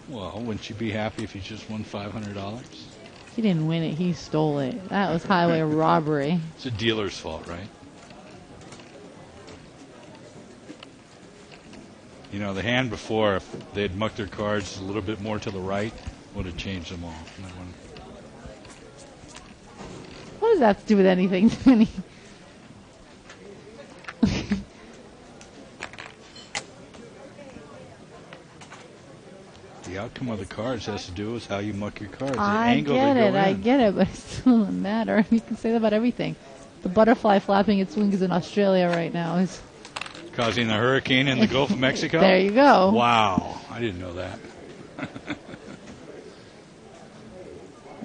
Well, wouldn't you be happy if you just won $500? He didn't win it, he stole it. That was highway robbery. It's a dealer's fault, right? You know, the hand before, if they'd mucked their cards a little bit more to the right, would have changed them all. That one. What does that have to do with anything, Vinny? The outcome of the cards has to do with how you muck your cards. The I angle get they it, go I in. get it, but it still doesn't matter. You can say that about everything. The butterfly flapping its wings in Australia right now is... Causing a hurricane in the Gulf of Mexico? There you go. Wow. I didn't know that.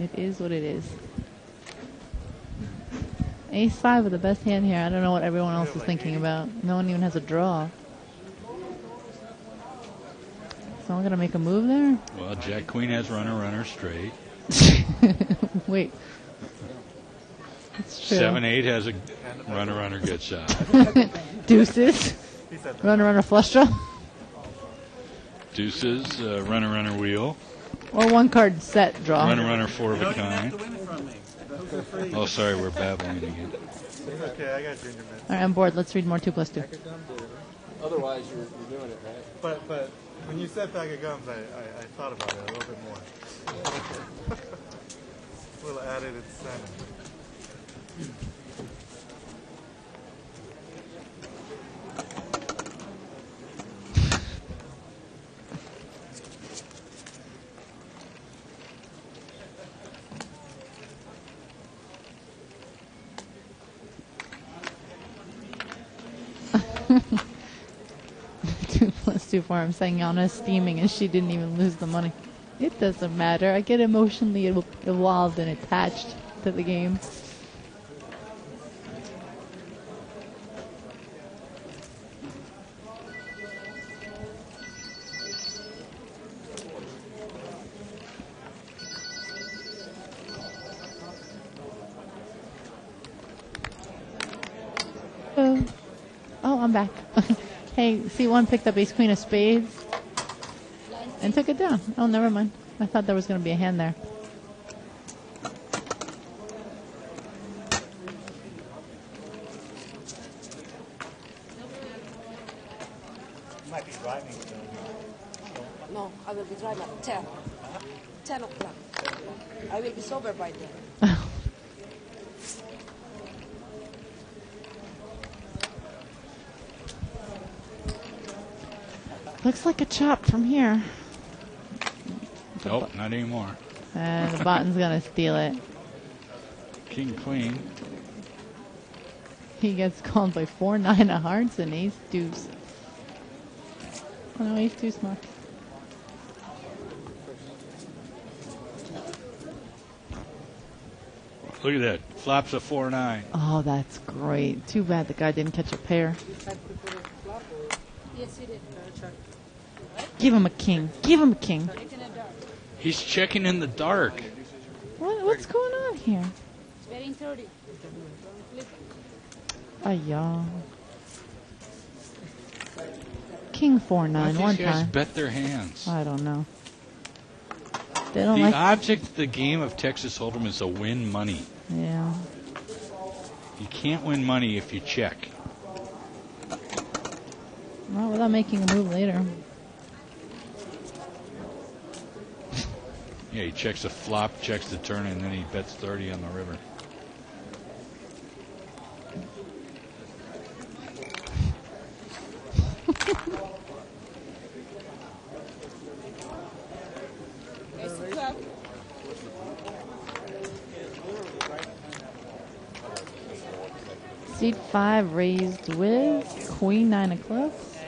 It is what it is. Ace-5 with the best hand here. I don't know what everyone else is thinking about. No one even has a draw. Someone gonna make a move there? Well, Jack Queen has runner straight. Wait. It's true. 7-8 has a runner good shot. Deuces. Runner flush draw. Deuces, runner wheel. Or one card set draw. Runner four of a kind. Oh, sorry, we're babbling again. It's okay, I got Junior Mints. Alright, I'm bored. Let's read more 2+2. Otherwise, you're doing it, right? But when you said pack of gums, I thought about it a little bit more. A little added incentive. Two plus two for him, saying Yana is steaming and she didn't even lose the money. It doesn't matter. I get emotionally involved and attached to the game. Oh, I'm back. Hey, C1 picked up ace queen of spades and took it down. Oh, never mind. I thought there was going to be a hand there. You might be driving still. No, I will be driving at 10. 10 o'clock. I will be sober by then. Looks like a chop from here. Nope, not anymore. And the button's going to steal it. King, queen. He gets called by 4-9 of hearts and ace deuce. Oh no, ace deuce smart. Look at that. Flops a 4-9. Oh, that's great. Too bad the guy didn't catch a pair. Yes, you did. Give him a king. Give him a king. It's in the dark. He's checking in the dark. What's going on here? It's very 30. Flip. Ayah. King 4-9 one These guys time. bet their hands. I don't know. They don't The like. object of the game of Texas Hold'em is to win money. Yeah. You can't win money if you check. Well, without making a move later. Yeah, he checks the flop, checks the turn, and then he bets 30 on the river. Ace 12. Seat 5 raised with Queen 9 of clubs.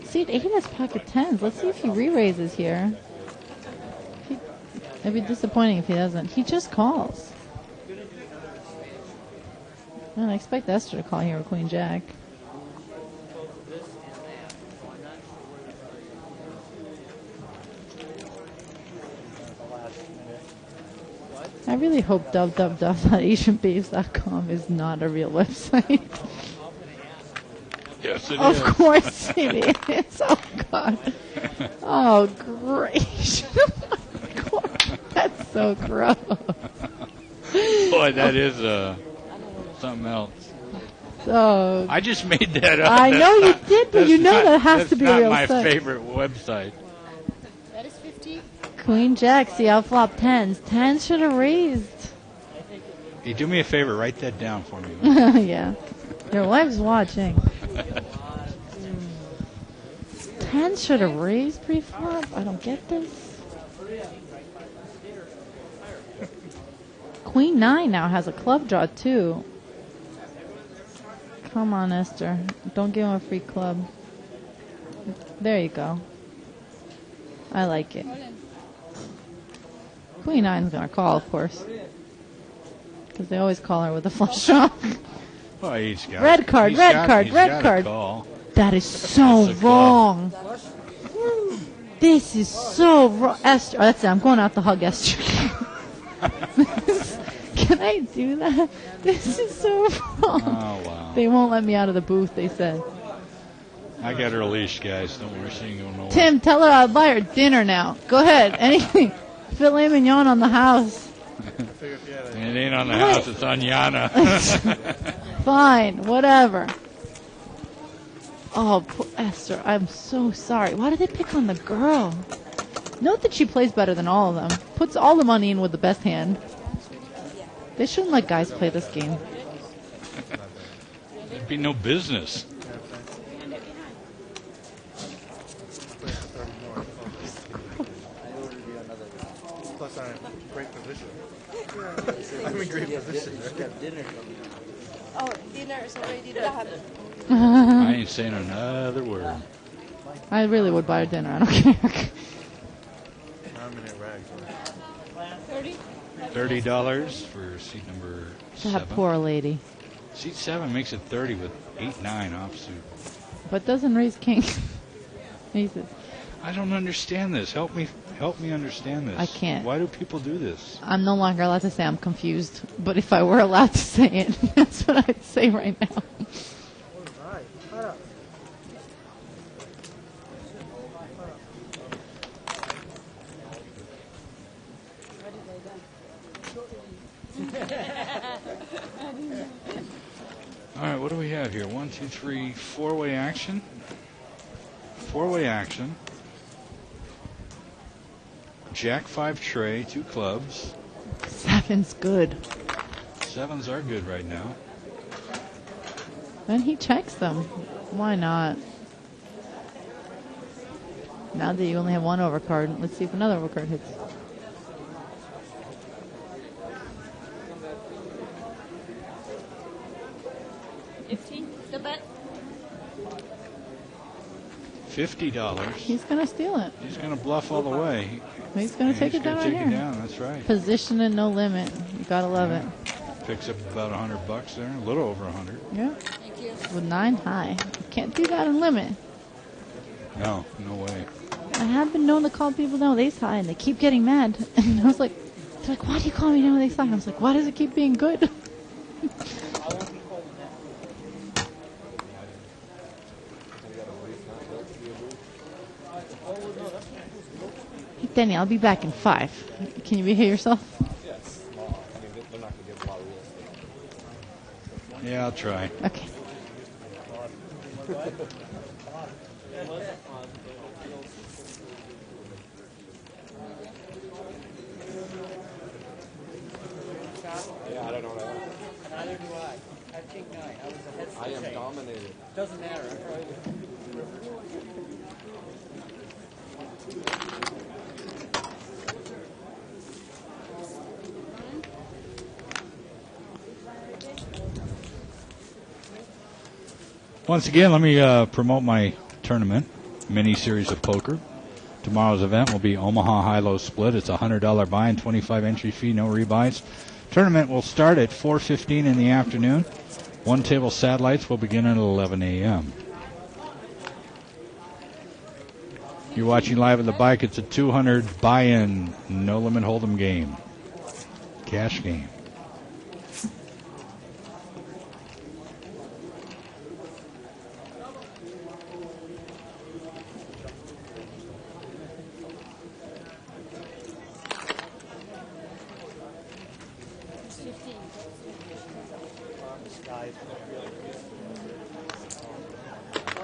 Seat 8 has pocket 10s. Let's see if he re-raises here. It'd be disappointing if he doesn't. He just calls. And I expect Esther to call here with Queen Jack. I really hope www.asianbabes.com is not a real website. Yes, it Of is. course it is. Oh, God. Oh, great. That's so gross. Boy, that is something else. Oh, I just made that up. I know you did, but That's you know not- that has that's to be a not real my set. favorite website. That is 50. Queen Jack, see how flop tens. Tens should have raised. Hey, do me a favor, write that down for me. Yeah. Your wife's watching. Tens should have raised pre-flop. I don't get this. Queen 9 now has a club draw too. Come on, Esther. Don't give him a free club. There you go. I like it. Queen 9's going to call, of course. Because they always call her with a flush draw. Well, he's got Red card, he's red got- card, he's red got a card. call. That is so That's a wrong. This is so wrong. Esther, that's it. I'm going out to hug Esther. Can I do that? This is so wrong. Oh, wow. They won't let me out of the booth, they said. I got her leashed, guys. Don't worry, she ain't going nowhere. Tim, tell her I'll buy her dinner now. Go ahead. Anything. Filet mignon on the house. It ain't on the house, it's on Yana. Fine, whatever. Oh, poor Esther, I'm so sorry. Why did they pick on the girl? Note that she plays better than all of them. Puts all the money in with the best hand. They shouldn't let guys play this game. There'd be no business. Plus, I'm in great position. I'm in great position. Got dinner. Oh, dinner is already done. I ain't saying another word. I really would buy her dinner. I don't care. I'm in a rags. 30. $30 for seat number That 7. poor lady. Seat 7 makes it 30 with 8-9 offsuit. But doesn't raise king. Jesus. I don't understand this. Help me understand this. I can't. Why do people do this? I'm no longer allowed to say I'm confused. But if I were allowed to say it, that's what I'd say right now. All right, what do we have here? 1, 2, 3, 4-way action. 4-way action. Jack 5 tray, 2 clubs. Seven's good. 7s are good right now. Then he checks them. Why not? Now that you only have one overcard, let's see if another overcard hits. The bet. $50. He's going to steal it. He's going to bluff all the way. He's going to take He's it down gonna right take here. it down. That's right. Position and no limit. You got to love it. Picks up about $100 there, a little over 100. Yeah. Thank you. With 9 high. You can't do that in limit. No, no way. I have been known to call people down with ace high, and they keep getting mad. And I was like, they're like, why do you call me down with ace high? And I was like, why does it keep being good? Hey, Danny, I'll be back in 5. Can you behave yourself? Yeah, I'll try. Okay. Yeah, I don't know that. Neither do I. I have king 9. I was ahead I am dominated. Doesn't matter. Once again, let me promote my tournament, mini series of poker. Tomorrow's event will be Omaha High-Low Split. It's a $100 buy and 25 entry fee, no rebuys. Tournament will start at 4:15 in the afternoon. One table satellites will begin at 11 a.m. You're watching live at the bike. It's a 200 buy-in, no limit hold'em game, cash game.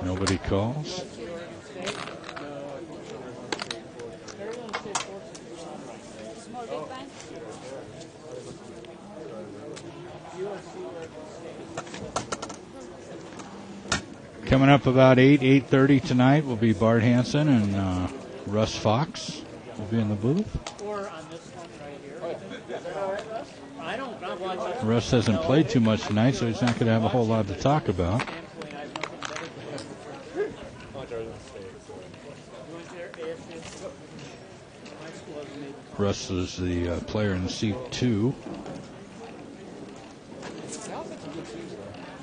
Nobody calls. Coming up about 8:30 tonight will be Bart Hansen and Russ Fox will be in the booth. Russ hasn't played too much tonight, so he's not going to have a whole lot to talk about. Russ is the player in seat 2.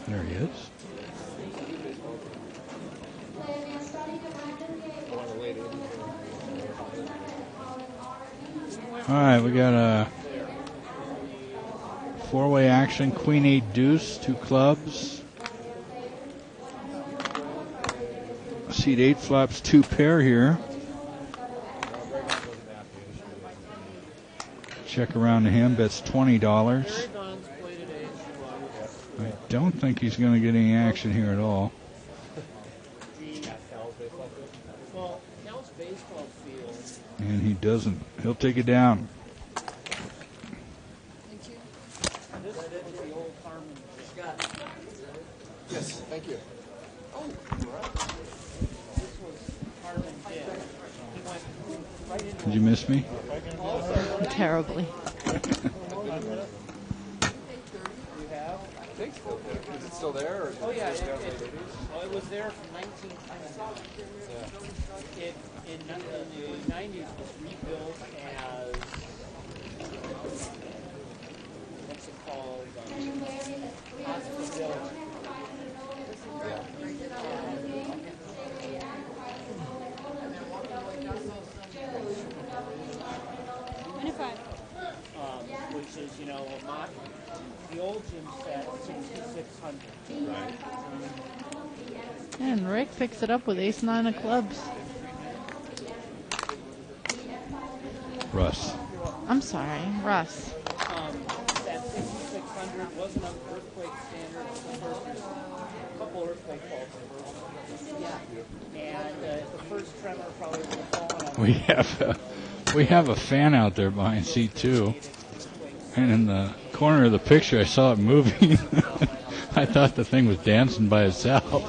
There he is. All right, we got a 4-way action. Queen 8 deuce, 2 clubs. Seat 8 flops 2 pair here. Check around to him, bets $20. I don't think he's going to get any action here at all. And he doesn't. He'll take it down. Yes, thank you. Did you miss me? Terribly. Is it still there? Or Oh yeah, it was there from 1927. It in the 90s was rebuilt as what's it called? Hospital. Which is, the old gym set 6,600. Right. And Rick picks it up with ace-9 of clubs. Russ. I'm sorry, Russ. That 6,600 wasn't an earthquake standard. A couple earthquake faults. Yeah. And the first tremor probably would have fallen on We have a fan out there behind seat 2. And in the corner of the picture, I saw it moving. I thought the thing was dancing by itself.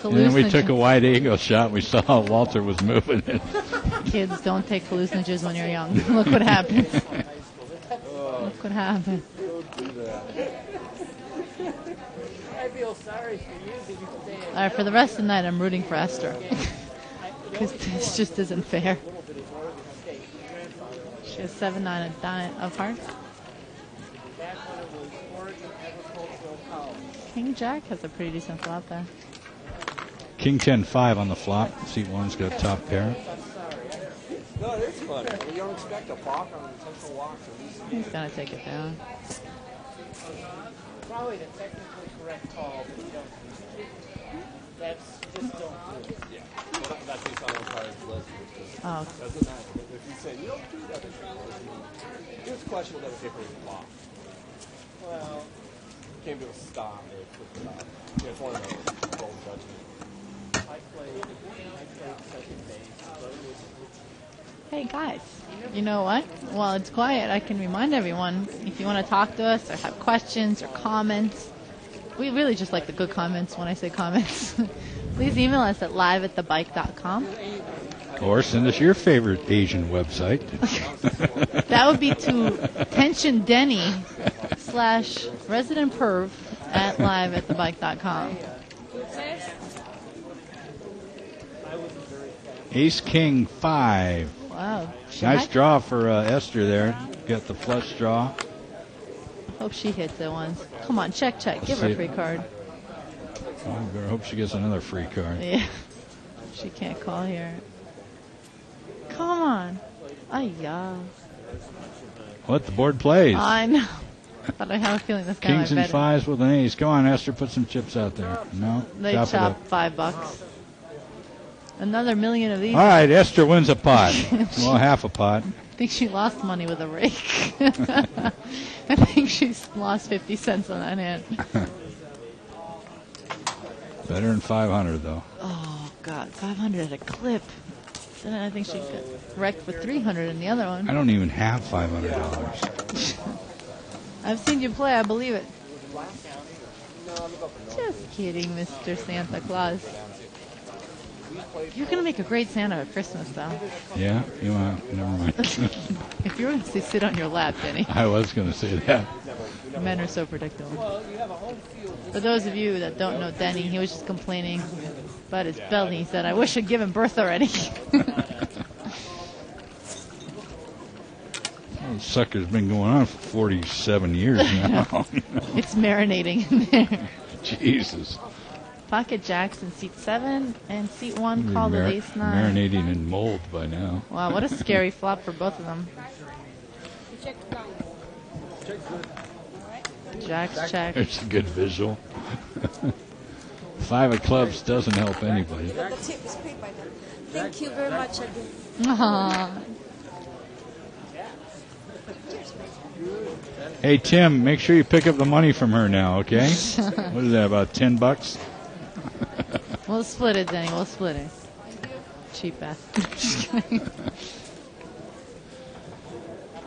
And then we took a wide angle shot. We saw Walter was moving it. Kids, don't take hallucinogens when you're young. Look what happened. Look what happened. I feel sorry for you. All right, for the rest of the night, I'm rooting for Esther. Because this just isn't fair. She has 7-9 of hearts. King Jack has a pretty decent flop there. King 10-5 on the flop. Seat 1's got top pair. No, it is funny. You don't expect a block on an intentional walk. He's going to take it down. Probably the technically correct call, but you don't. That's just don't do it. Yeah. That's based on umpire's list. Oh. Doesn't matter. If you say, you don't do that, it's questionable that it was block. Well, came to a stop. It's one of those bold judgment. I played second base, but it was. Hey guys, you know what? While it's quiet, I can remind everyone, if you want to talk to us or have questions or comments, we really just like the good comments when I say comments. Please email us at live@thebike.com. Or send us your favorite Asian website. That would be to tensiondenny/residentperv at live@thebike.com. Ace King 5. Wow. Nice draw for Esther there. Got the flush draw. Hope she hits it once. Come on, check. Give her a free card. I hope she gets another free card. Yeah. She can't call here. Come on. Ay-ya. What? The board plays. I know. But I have a feeling this guy Kings might and bet 5s with an ace. Come on, Esther, put some chips out there. No? They chop it chop up. $5. Another million of these. All right, Esther wins a pot. Well, half a pot. I think she lost money with a rake. I think she's lost 50 cents on that hand. Better than 500 though. Oh, God. 500 at a clip. Then I think she got wrecked for 300 in the other one. I don't even have $500. I've seen you play. I believe it. Just kidding, Mr. Santa Claus. You're going to make a great Santa at Christmas, though. Yeah? You want? Never mind. If you were going to say sit on your lap, Denny. I was going to say that. Men are so predictable. For those of you that don't know Denny, he was just complaining about his belly. He said, I wish I'd given birth already. Well, sucker's been going on for 47 years now. It's marinating in there. Jesus. Pocket jacks in seat 7 and seat 1 called the ace 9. Marinating in mold by now. Wow, what a scary flop for both of them. Jacks check. There's a good visual. 5 of clubs doesn't help anybody. The tip is paid by them. Thank you very much again. Aww. Hey, Tim, make sure you pick up the money from her now, okay? What is that, about $10? We'll split it, Denny. We'll split it. Cheap ass. Just kidding.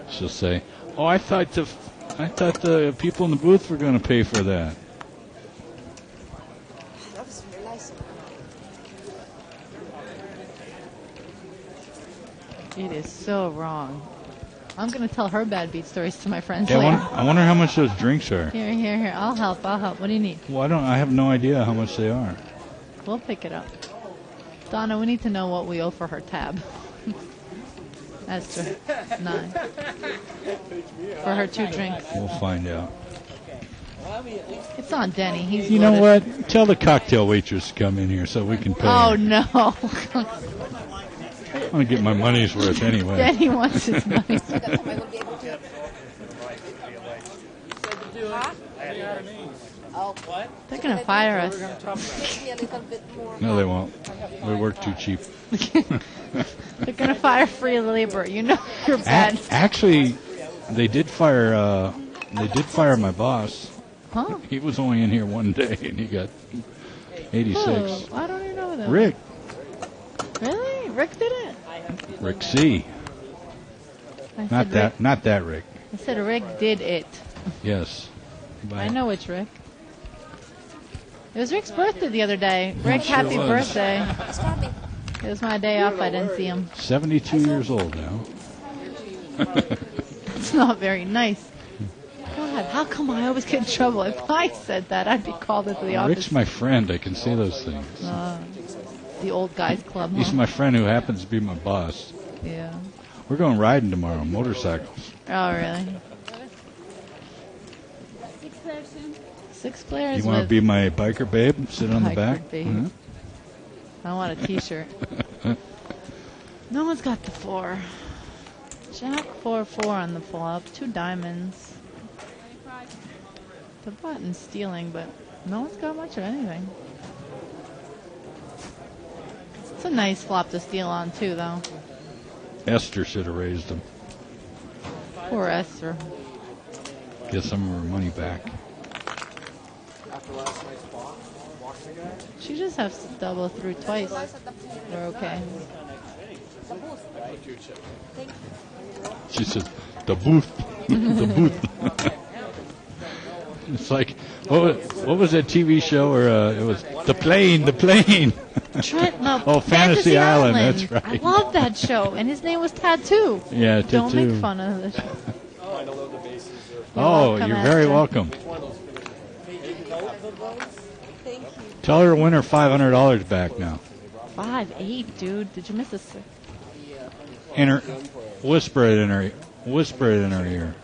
She'll say, "Oh, I thought the people in the booth were going to pay for that." That was very nice. It is so wrong. I'm going to tell her bad beat stories to my friends Yeah, later. I wonder how much those drinks are. Here. I'll help. What do you need? Well, I have no idea how much they are. We'll pick it up. Donna, we need to know what we owe for her tab. That's true. 9. For her 2 drinks. We'll find out. It's on Denny. He's You know loaded. what? Tell the cocktail waitress to come in here so we can pay Oh, her. no. I'm going to get my money's worth anyway. Denny wants his money. Oh, what? They're going to fire us. Give me a little bit more. No, they won't. We work too cheap. They're going to fire free labor. You know you're bad. Actually, they did fire my boss. Huh? He was only in here one day and he got 86. Oh, I don't even know that. Rick. Really? Rick did it? Rick C. Not that Rick. I said Rick did it. Yes. I know which Rick. It was Rick's birthday the other day. Rick, sure happy was. birthday. It was my day off. I didn't see him. 72 years old now. It's not very nice. God, how come I always get in trouble? If I said that, I'd be called into the office. Rick's my friend. I can say those things. The old guys club. He's Huh? my friend who happens to be my boss. Yeah. We're going riding tomorrow, motorcycles. Oh, really? 6 players. You want to with be my biker babe? Sit on the biker back? babe. Mhm. I want a T-shirt. No one's got the 4. Jack 4-4 on the flop. 2 diamonds. The button's stealing, but no one's got much of anything. It's a nice flop to steal on too, though. Esther should have raised him. Poor Esther. Get some of her money back. She just has to double through twice. We're okay. She says, the booth. The booth. It's like, what was that TV show where it was The Plane? Trent, no, Oh, Fantasy Island, that's right. I love that show, and his name was Tattoo. Yeah, Don't Tattoo. make fun of the show. Oh, welcome, you're very Esther. welcome. Tell her to win her $500 back now. 5-8, dude. Did you miss a 6? In her, whisper it in her ear.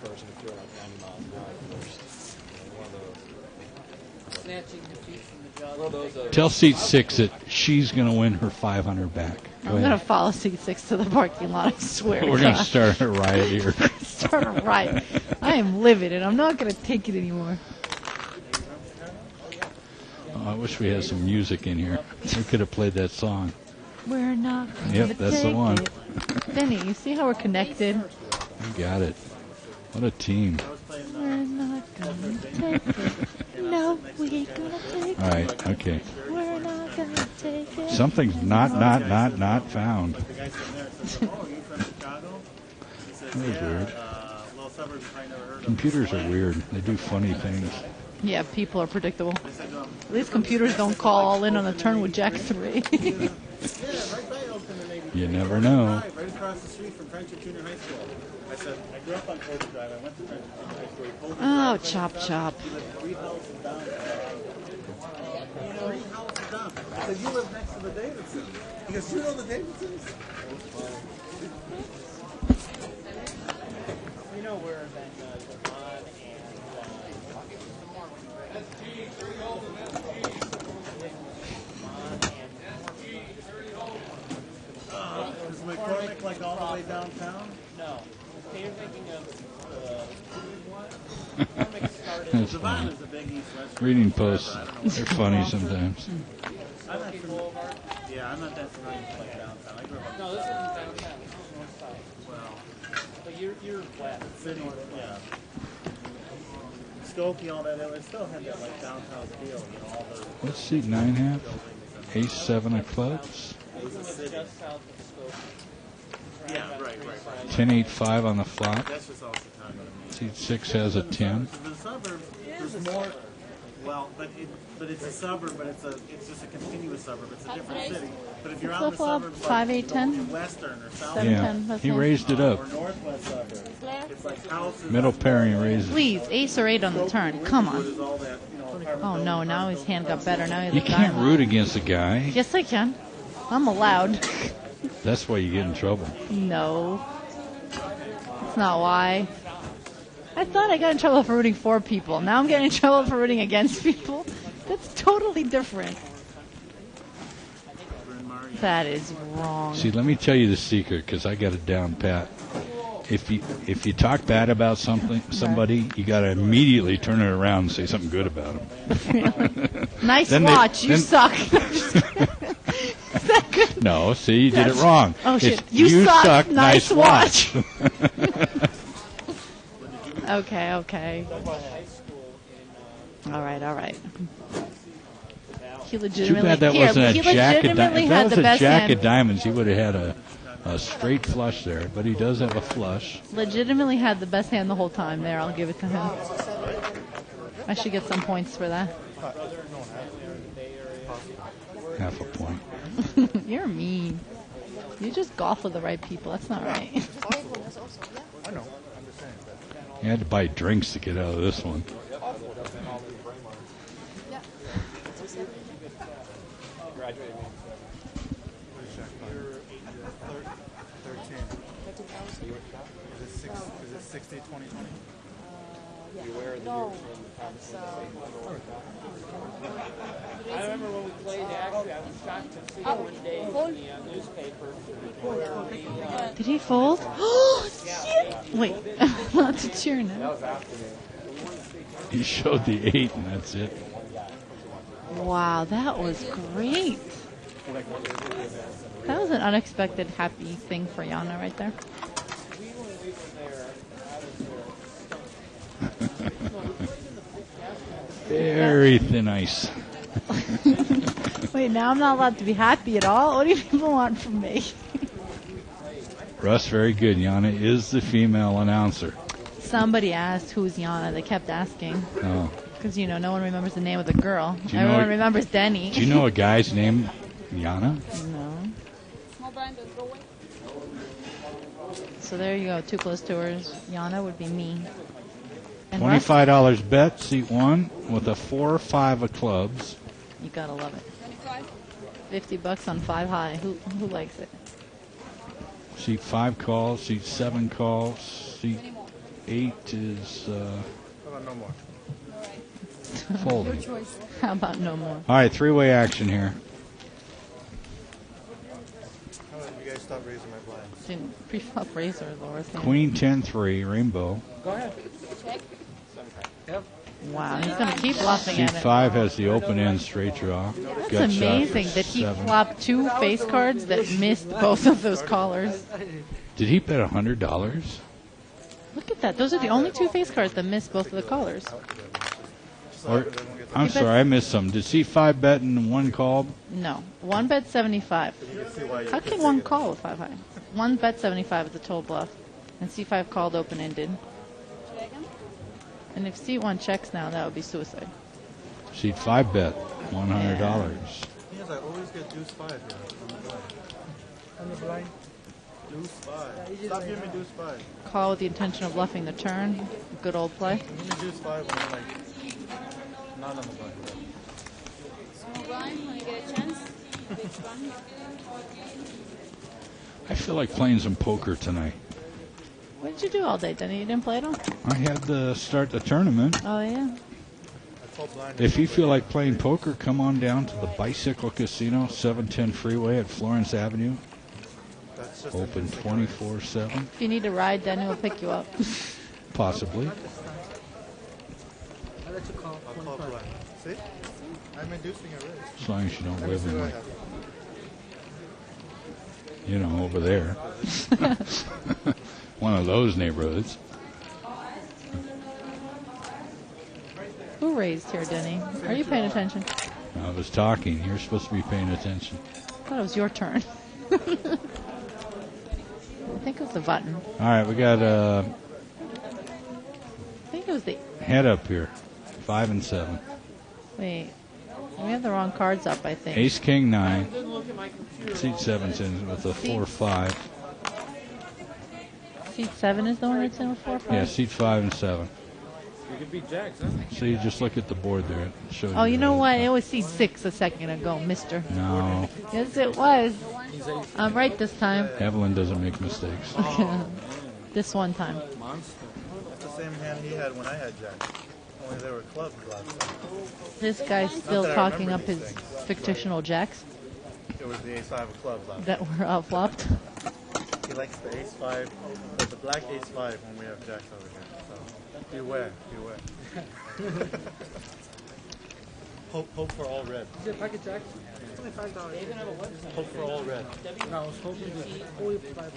Snatching defeat from the jaws. Tell seat 6 that she's going to win her $500 back. Go I'm ahead. going to follow seat 6 to the parking lot, I swear. We're going to start a riot here. Start a riot. I am livid, and I'm not going to take it anymore. Oh, I wish we had some music in here. We could have played that song. We're not going Yep, to that's the take one. it. Benny, you see how we're connected? You got it. What a team. We're take it. No, we ain't gonna take All right, okay. it. We're not gonna take it. Something's not found. The guy sitting there says, "Oh, you from Chicago?" He says, That was "Yeah, weird. little suburb you probably never heard of." Computers are weird. They do funny things. Yeah, people are predictable. They said, At least computers don't call all in on the turn with Jack 3. "Yeah, right by Oakland, maybe." You never know. Right across the street from Friendship Junior High School. I said, I grew up on Colby Drive. I went to Friendship Junior High School. He pulled me Oh, right chop, down. chop. He lived 3 houses down. 3 houses down. I said, you live next to the Davidsons. He goes, you know the Davidsons? You know where then Devon and Is McCormick like all the way downtown? no. Okay, you're thinking of McCormick started. That's Devon funny. is a big east-west. Reading posts, they're funny sometimes. I'm not Boulevard. Yeah, I'm not that familiar with like downtown. I grew up No, this isn't downtown. This is north side. well, But you're west. city, yeah. Skokie, all that, it still had that like downtown feel, you know, all the What's seat 9.5? Ace 7 of clubs. It's just south of Skokie. Yeah, right. 10-8-5 on the flop. That's just all Chicago to me. Seat 6 has a 10. The suburb, there's more. Well, but it's a suburb, but it's just a continuous suburb. It's a different city. But if you're out in the Flip-flop, suburbs, 5, 8, like 10. in western or south, 7, Yeah, 10. That's he fine. raised it up. or northwest suburbs, it's like houses. Middle pairing raises. Please, ace or 8 on the turn. Come on. There's all that, you know, apartment Oh, no, buildings, now his hand got better. Now he's You a can't diamond. root against a guy. Yes, I can. I'm allowed. That's why you get in trouble. No. That's not why. I thought I got in trouble for rooting for people. Now I'm getting in trouble for rooting against people. That's totally different. That is wrong. See, let me tell you the secret, because I got it down pat. If you talk bad about somebody, you got to immediately turn it around and say something good about them. Nice Then watch. You then- suck. Is that good? No, see, you did it wrong. Oh, shit. It's, You suck. Nice watch. Okay. All right. He legitimately. Too bad that here, wasn't he a jack of legitimately diamonds. If had that was the a best jack hand. of diamonds, he would have had a straight flush there. But he does have a flush. Legitimately had the best hand the whole time. There, I'll give it to him. I should get some points for that. Half a point. You're mean. You just golf with the right people. That's not right. I know. I'm just saying. He had to buy drinks to get out of this one. Is it 60, 20, 20? No. I remember when we played, actually, I was shocked to see one day in the newspaper. Did he fold? Oh, shit! Wait, I'm not to cheer now. He showed the 8, and that's it. Wow, that was great. That was an unexpected happy thing for Yana right there. Very thin ice. Wait, now I'm not allowed to be happy at all? What do you people want from me? Russ, very good. Yana is the female announcer. Somebody asked who's Yana. They kept asking. Oh. Because, no one remembers the name of the girl. Do you know- Everyone remembers Denny. Do you know a guy's name, Yana? No. Small blind and go away. So there you go. 2 closed tours. Yana would be me. And Russ, $25 bet, seat 1, with a 4 or 5 of clubs. you gotta love it. 25. $50 on 5 high. Who likes it? Seat 5 calls, seat 7 calls, seat 8 is How about no more? folding. How about no more? All right, 3-way action here. How about you guys stop raising my blinds? Didn't pre-flop razor, Laura's hand. Queen 10-3, rainbow. Go ahead. Check. Wow, he's gonna keep bluffing Seat at it. 5 has the open end straight draw. That's Gut shot amazing for that he 7. flopped 2 face cards that missed both of those callers. Did he bet $100? Look at that. Those are the only 2 face cards that missed both of the callers. sorry, Or, but I won't get I'm sorry, I missed some. Did C5 bet and one called? No. One bet 75. You can see why you How can one call with 5 high? One bet 75 is a total bluff. And C5 called open-ended. And if C1 checks now, that would be suicide. C5 bet, $100. Yes, I always get deuce 5 here. On the blind. Deuce 5. Stop giving me deuce 5. Call with the intention of bluffing the turn. Good old play. Give me deuce 5 when I'm like, not on the blind. Small blind when you get a chance. Which one? I feel like playing some poker tonight. What did you do all day, Denny? You didn't play at all? I had to start the tournament. Oh, yeah. I call blind. If you feel like playing poker, come on down to the Bicycle Casino, 710 Freeway at Florence Avenue. That's just Open 24/7, If you need a ride, Denny will pick you up. possibly. I'll call blind. See? I'm inducing already. As long as you don't Let me live see in, what I like, have. you know, over there. One of those neighborhoods. Who raised here, Denny? Are you paying attention? I was talking. You're supposed to be paying attention. I thought it was your turn. I think it was the button. All right, we got I think it was the... head up here, 5 and 7. Wait. We have the wrong cards up, I think. Ace, King, 9. Seat 7's in with a 4-5. Seat 7 is the one that's in with 4 5? Yeah, seat 5 and 7. You could beat Jacks, huh? So you just look at the board there. It shows Oh, you know where what? it's It was seat 6 a second ago, mister. at. No, Yes, it was. I'm right this time. Evelyn doesn't make mistakes. This one time. That's the same hand he had when I had Jack. Only they were clubs last time. This guy's still that I talking remember up his these things. fictional jacks It was the ace 5 of clubs last that were flopped. time. He likes the ace 5, or the black ace 5 when we have jacks over here. So beware, beware. hope for all red. Is it packet Jacks? Hope for all red. No, I was hoping to only $5.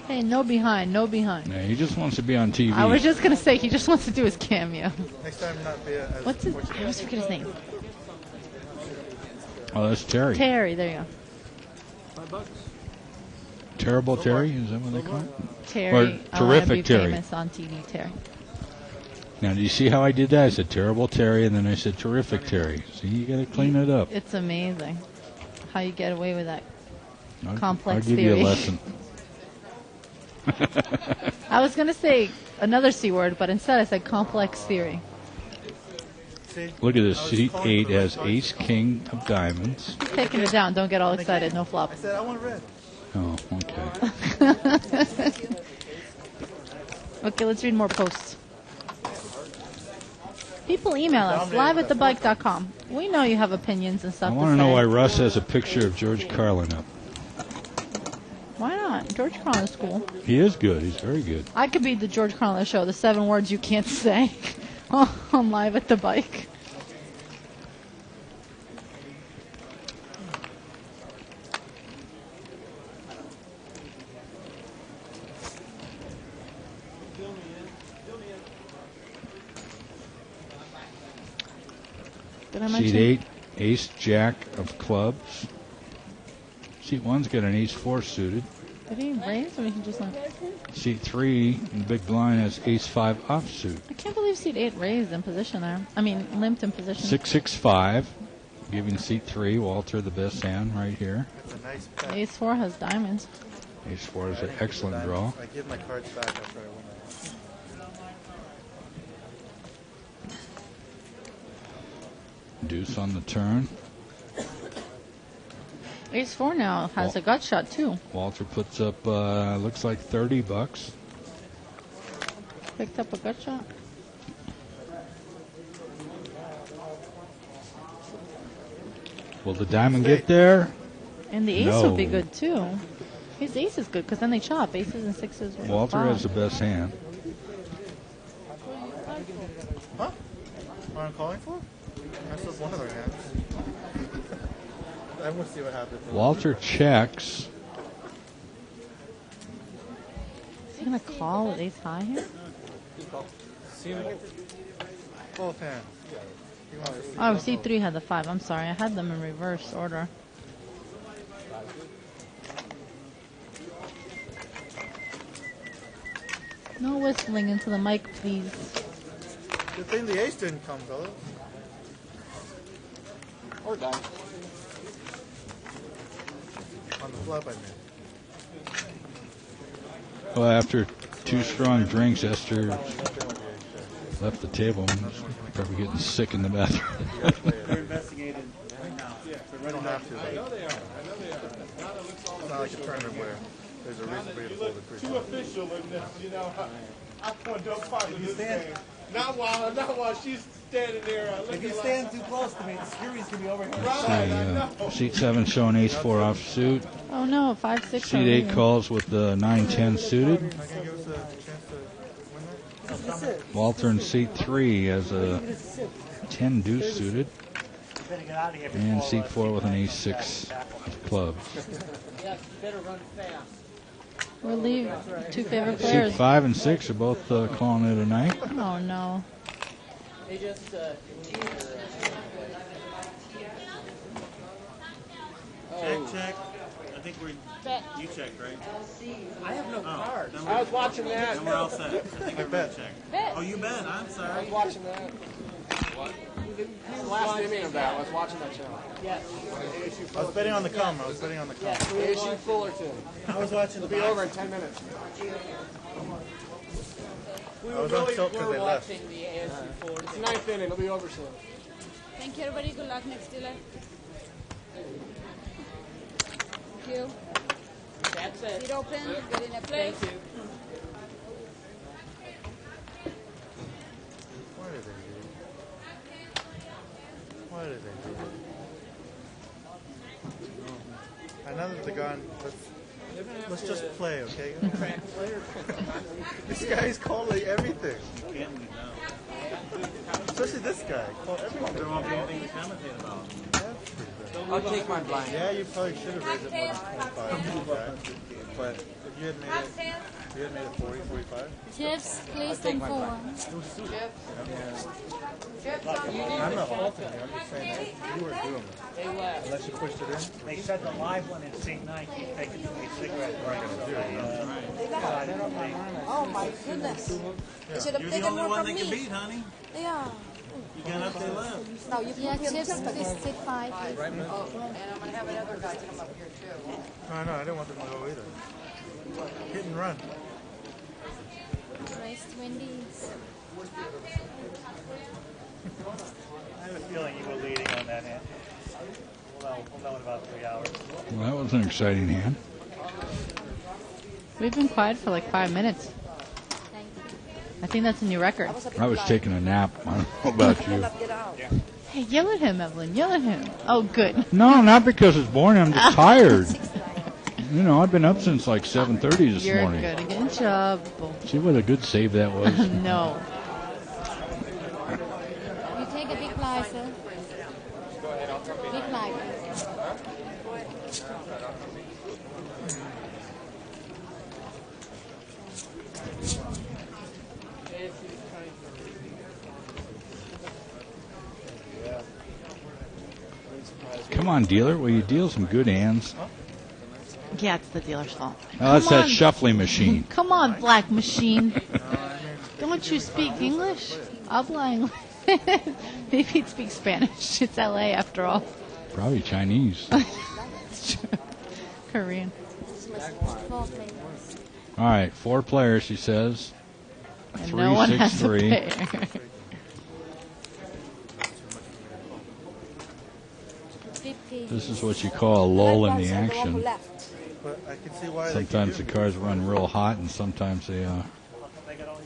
Hey, no behind, no behind. Yeah, he just wants to be on TV. I was just going to say, he just wants to do his cameo. Next time, not be as What's his... I fortunate. always forget his name. Oh, that's Terry. Terry, there you go. $5. Terrible Terry? Is that what they call it? Terry. Or Terrific I wanna be Terry. famous on TV, Terry. Now, do you see how I did that? I said terrible Terry, and then I said terrific Terry. See, you got to clean it up. It's amazing how you get away with that I'll complex give theory. you a lesson. I was going to say another C word, but instead I said complex theory. See? Look at this. I was Seat calling 8 for the red has cards. ace, king of diamonds. Taking it down. Don't get all excited. No flop. I said I want red. Oh, okay. Okay, let's read more posts. People email us, live@thebike.com. We know you have opinions and I stuff want to to know say. why Russ has a picture of George Carlin up. Why not? George Carlin's cool. He is good. He's very good. I could be the George Carlin show, the 7 words you can't say on Live at the Bike. Did I mention? Seat 8, ace, jack of clubs. Seat 1's got an ace 4 suited. Did he raise or he just like... Seat 3 in the big blind has ace 5 offsuit. I can't believe seat 8 raised in position there. I mean, limped in position. 6-6-5, giving seat 3 Walter the best hand right here. It's a nice bet. Ace 4 has diamonds. Ace 4 is an excellent draw. I give my cards back after I win. Deuce on the turn. Ace 4 now has a gut shot too. Walter puts up, looks like $30. Picked up a gut shot. Will the diamond get there? And the ace No. would be good too. His ace is good because then they chop. Aces and 6s. are Walter fine. has the best hand. Huh? What I'm calling for? That's just one of their hands. I want to see what happens. Walter checks. Is he going to call with ace high here? Both hands. Oh, C3 had the 5. I'm sorry. I had them in reverse order. No whistling into the mic, please. Good thing the ace didn't come, fellas. Or die. On the flop, I mean. Well, after 2 strong drinks, Esther left the table and was probably getting sick in the bathroom. They're investigated right now. We don't have to, though. It's not like a tournament where there's a reason for you to fold it pre-flop. Official in this, you know. I want no part of this game. Not while she's standing there looking If you like... stand too close to me, the security's gonna be over here. Right, I know. Seat 7 showing ace 4 offsuit. Oh no, 5, 6. Seat 8 calls with the 9-10 suited. Not gonna give us a chance to win that? Walter in seat 3 has a 10 deuce suited. And seat 4 with an ace 6 of clubs. Yes, you better run fast. We'll leave 2 favorite Seat players. 5 and 6 are both calling it a night. Oh no. They just Check. I think you checked, right? I have no cards. Then I was watching that. we're all set. I think everybody checked. Oh, you bet. I'm I sorry. was watching that. The last inning of that, I was watching that show. Yes. I was betting on the come. ASU Fullerton. I was watching It'll be over in 10 minutes. I was on tilt because We're they left. watching the ASU Florida. It's the 9th inning. It'll be over soon. Thank you, everybody. Good luck next dealer. Thank you. That's it. Seat open. Get in a place. Thank you. Why did they do it? Why did they do it? I know that they're gone. Let's just play, okay? This guy's calling everything. Getting it now. Especially this guy. Call everything. There won't be anything to commentate about. I'll take mine blind. Yeah, you probably should have raised it more than 25. Okay? But if you had made it 40, 45. Chips, please, and 4. I'm not faulting you. I'm just saying you were doing it. They left. Unless you pushed it in. They said the live one in St. 9 keep taking too many cigarettes. Oh my goodness. They should have You're the taken only more one from they can me. beat, honey. Yeah. You got up, they left. Now you Yeah, put him chips, just please, again. take 5. Oh, and I'm going to have another guy come up here, too. No, I didn't want them to go either. Hit and run. Nice 20s. I have a feeling you were leading on that hand. Well, we'll know in about 3 hours. Well, that was an exciting hand. We've been quiet for like 5 minutes. Thank you. I think that's a new record. I was taking a nap. I don't know about you. Get out. Hey, yell at him, Evelyn. Yell at him. Oh, good. No, not because it's boring. I'm just tired. You know, I've been up since like 7:30 this You're morning. good in trouble. See what a good save that was. No. You take a big fly, sir. Big fly, please. Come on, dealer. Will you deal some good hands? Yeah, it's the dealer's fault. Oh, that's Come that on. shuffling machine. Come on, Black Machine. Don't you speak English? Habla English. Maybe he'd speak Spanish. It's LA after all. Probably Chinese. Korean. 4 players. All right, 4 players, she says. And 3, no one 6, has 3. a pair. 50. This is what you call a lull in the action. But I can see why Sometimes the cars run real hot, and sometimes they run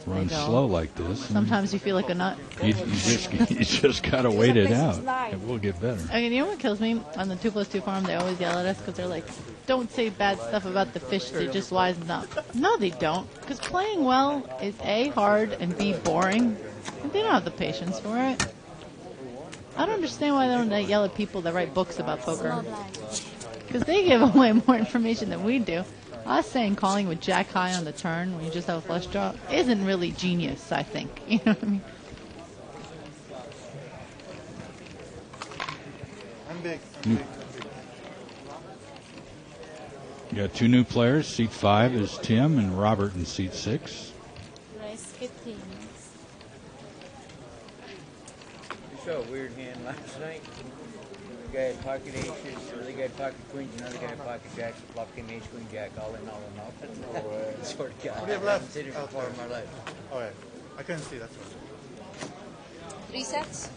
They don't. slow like this. And Sometimes you feel like a nut. you just gotta wait it out. It will get better. I mean, you know what kills me? On the 2+2 farm, they always yell at us because they're like, don't say bad stuff about the fish, they just wisen up. No, they don't. Because playing well is A, hard, and B, boring. And they don't have the patience for it. I don't understand why they don't yell at people that write books about Small poker. blind. Because they give away more information than we do. Us saying calling with jack high on the turn when you just have a flush draw isn't really genius, I think. You know what I mean? I'm big. You got two new players. Seat 5 is Tim and Robert in seat 6. Race 15. You saw a weird hand last night. The guy had pocket aces, the other guy had pocket queens, another guy had pocket jacks, the flop came ace, queen, jack, all in, all in, all. Sort of guy. What do you have left? I've seen it before in my life. Oh, yeah. I couldn't see, that's right. 3 sets?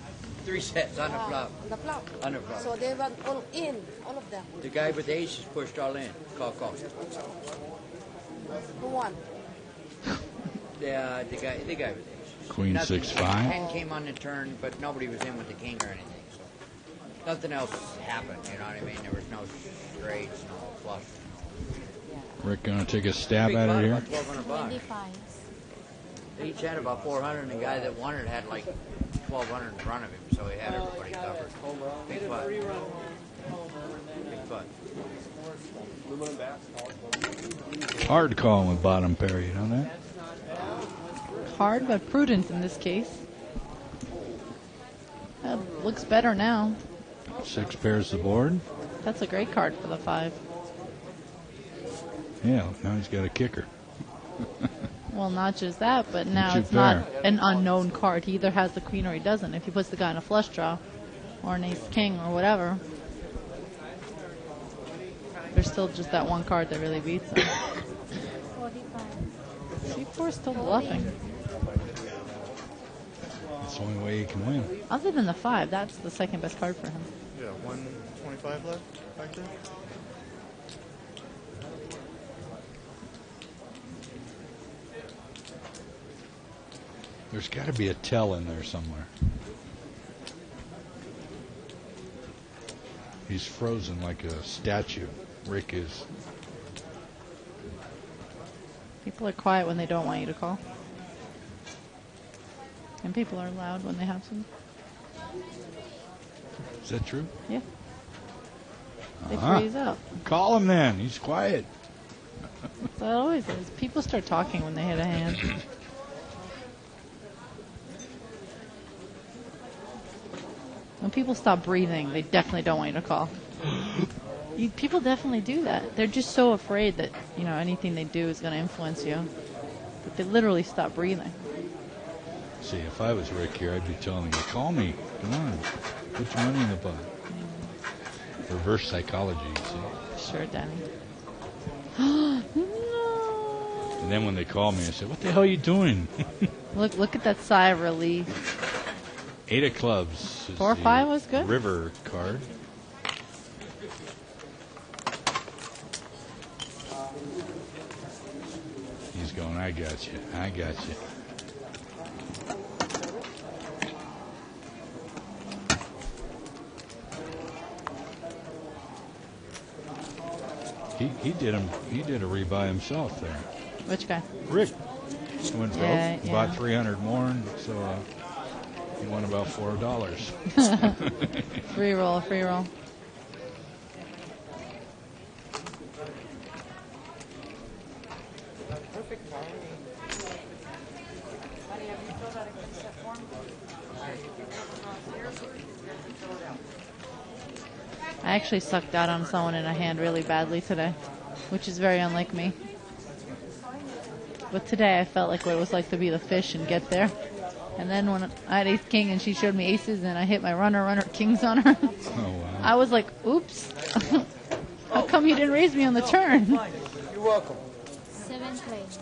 3 sets on the flop. On the flop. On the flop. So they went all in, all of them. The guy with the aces pushed all in. Call. Who won? The guy with the aces. Queen Nothing. 6-5. 10 came on the turn, but nobody was in with the king or anything. So nothing else happened, you know what I mean? There was no straights, no flush. Rick gonna take a stab Big at pot, it here. about 1,200 bucks. 25. They each had about 400, and the guy that won it had like 1,200 in front of him, so he had everybody covered. Big pot. Big pot. Hard call with bottom pair, you know that? Hard, but prudent in this case. That looks better now. 6 pairs the board. That's a great card for the 5. Yeah, now he's got a kicker. Well, not just that, but now Two it's not pair. an unknown card. He either has the queen or he doesn't. If he puts the guy in a flush draw or an ace king or whatever, there's still just that one card that really beats him. 45. C4 is still bluffing. That's the only way he can win. Other than the 5, that's the second best card for him. Yeah, 125 left back there. There's got to be a tell in there somewhere. He's frozen like a statue. Rick is. People are quiet when they don't want you to call. And people are loud when they have to. Is that true? Yeah. They Uh-huh. freeze up. Call him then. He's quiet. So it always is. People start talking when they hit a hand. When people stop breathing, they definitely don't want you to call. People definitely do that. They're just so afraid that, you know, anything they do is going to influence you. But they literally stop breathing. See, if I was Rick here, I'd be telling you, call me. Come on. Put your money in the pot. Reverse psychology, you see. Sure, Danny. And then when they call me, I say, what the hell are you doing? Look at that sigh of relief. 8 of clubs. Is 4 or the 5 was good. River card. He's going, I got you. I got you. He did a rebuy himself there. Which guy? Rick. He went broke. Yeah, He yeah. bought 300 more, and so he won about $4. Free roll, free roll. Perfect timing. Honey, have you filled out a consent form? I actually sucked out on someone in a hand really badly today, which is very unlike me. But today I felt like what it was like to be the fish and get there. And then when I had ace king and she showed me aces and I hit my runner kings on her, Oh, wow. I was like, oops. How come you didn't raise me on the turn? You're welcome. 7 plays.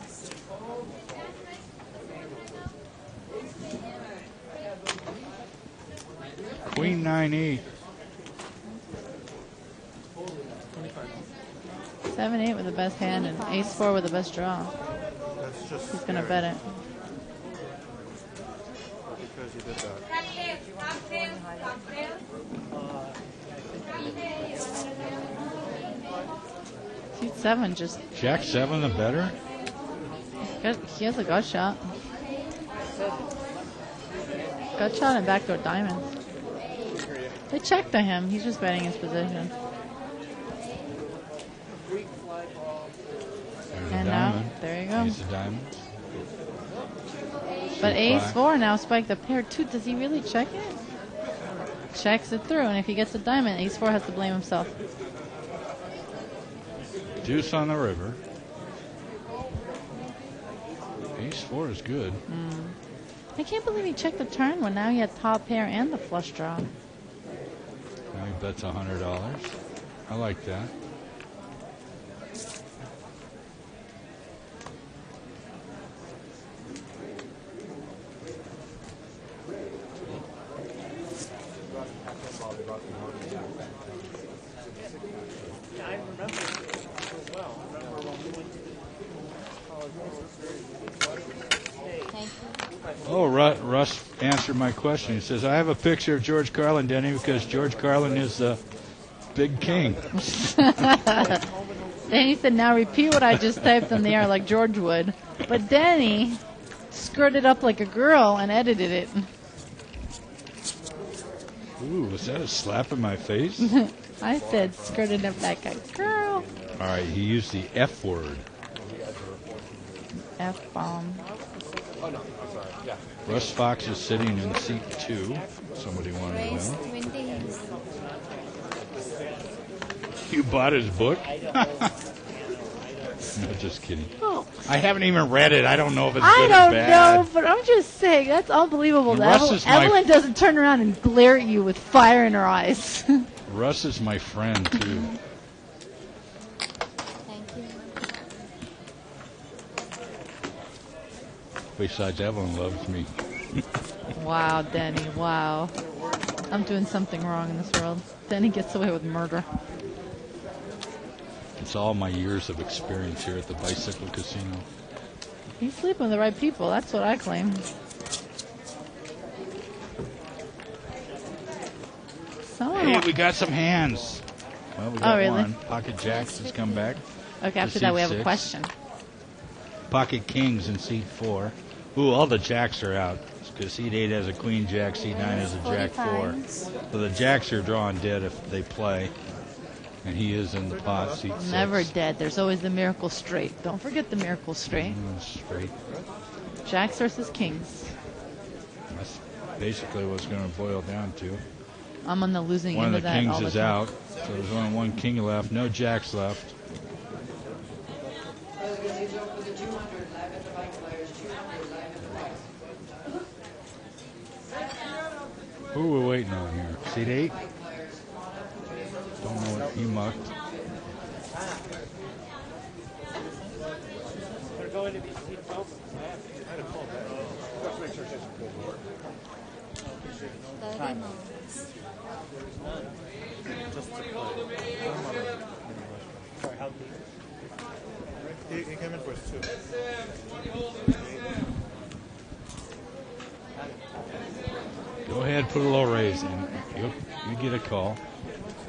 Queen 9-8. 7-8 with the best hand and ace 4 with the best draw. That's just He's gonna scary bet it. because you did that. Seat 7 just Jack 7 the better? he has a gut shot. Gut shot and backdoor diamonds. They checked to him. He's just betting his position. There's And a now, diamond. there you go. Ace of diamonds. But Suit ace 5. 4 now spiked the pair 2. Does he really check it? checks it through, and if he gets a diamond, ace 4 has to blame himself. Deuce on the river. Ace 4 is good. I can't believe he checked the turn when now he had top pair and the flush draw. Now he bets $100. I like that. Yeah, I remember as well. I remember when we went to Oh, Russ answered my question. He says, I have a picture of George Carlin, Denny, because George Carlin is the big king. Danny said, now repeat what I just typed in the air like George would. But Danny skirted up like a girl and edited it. Ooh, was that a slap in my face? I said skirted up like a girl. All right, he used the F word. F-bomb. Oh, no, I'm sorry. Yeah. Russ Fox is sitting in seat 2. Somebody wanted to Raise know. 20. You bought his book? No, just kidding. I haven't even read it. I don't know if it's I good or don't bad. know, but I'm just saying, that's unbelievable. And That Russ is my- Evelyn doesn't turn around and glare at you with fire in her eyes. Russ is my friend, too. Thank you. Besides, Evelyn loves me. Wow, Denny, wow. I'm doing something wrong in this world. Denny gets away with murder. It's all my years of experience here at the Bicycle Casino. He's sleeping with the right people. That's what I claim. Someone Hey, we got some hands. Well, we got really? one. Pocket Jacks has come back. Okay, to after that we seat have a 6. question. Pocket Kings in seat 4. Ooh, all the Jacks are out. Because seat 8 has a Queen Jack, seat 9 has a Jack 4. So the Jacks are drawing dead if they play. And he is in the pot, seat 6. Never dead. There's always the miracle straight. Don't forget the miracle straight. Straight. Jacks versus Kings. That's basically what it's going to boil down to. I'm on the losing One end of of the that all Kings the is time. out. So there's only one King left. No Jacks left. Who are we waiting on here? Seat 8? Don't know what he mucked. They're going to be seats open. I had a call back. Let's make sure she's good. 30 months. Just to play. Sorry, how deep? He came in for his 2. Go ahead, put a low raise in. You get a call.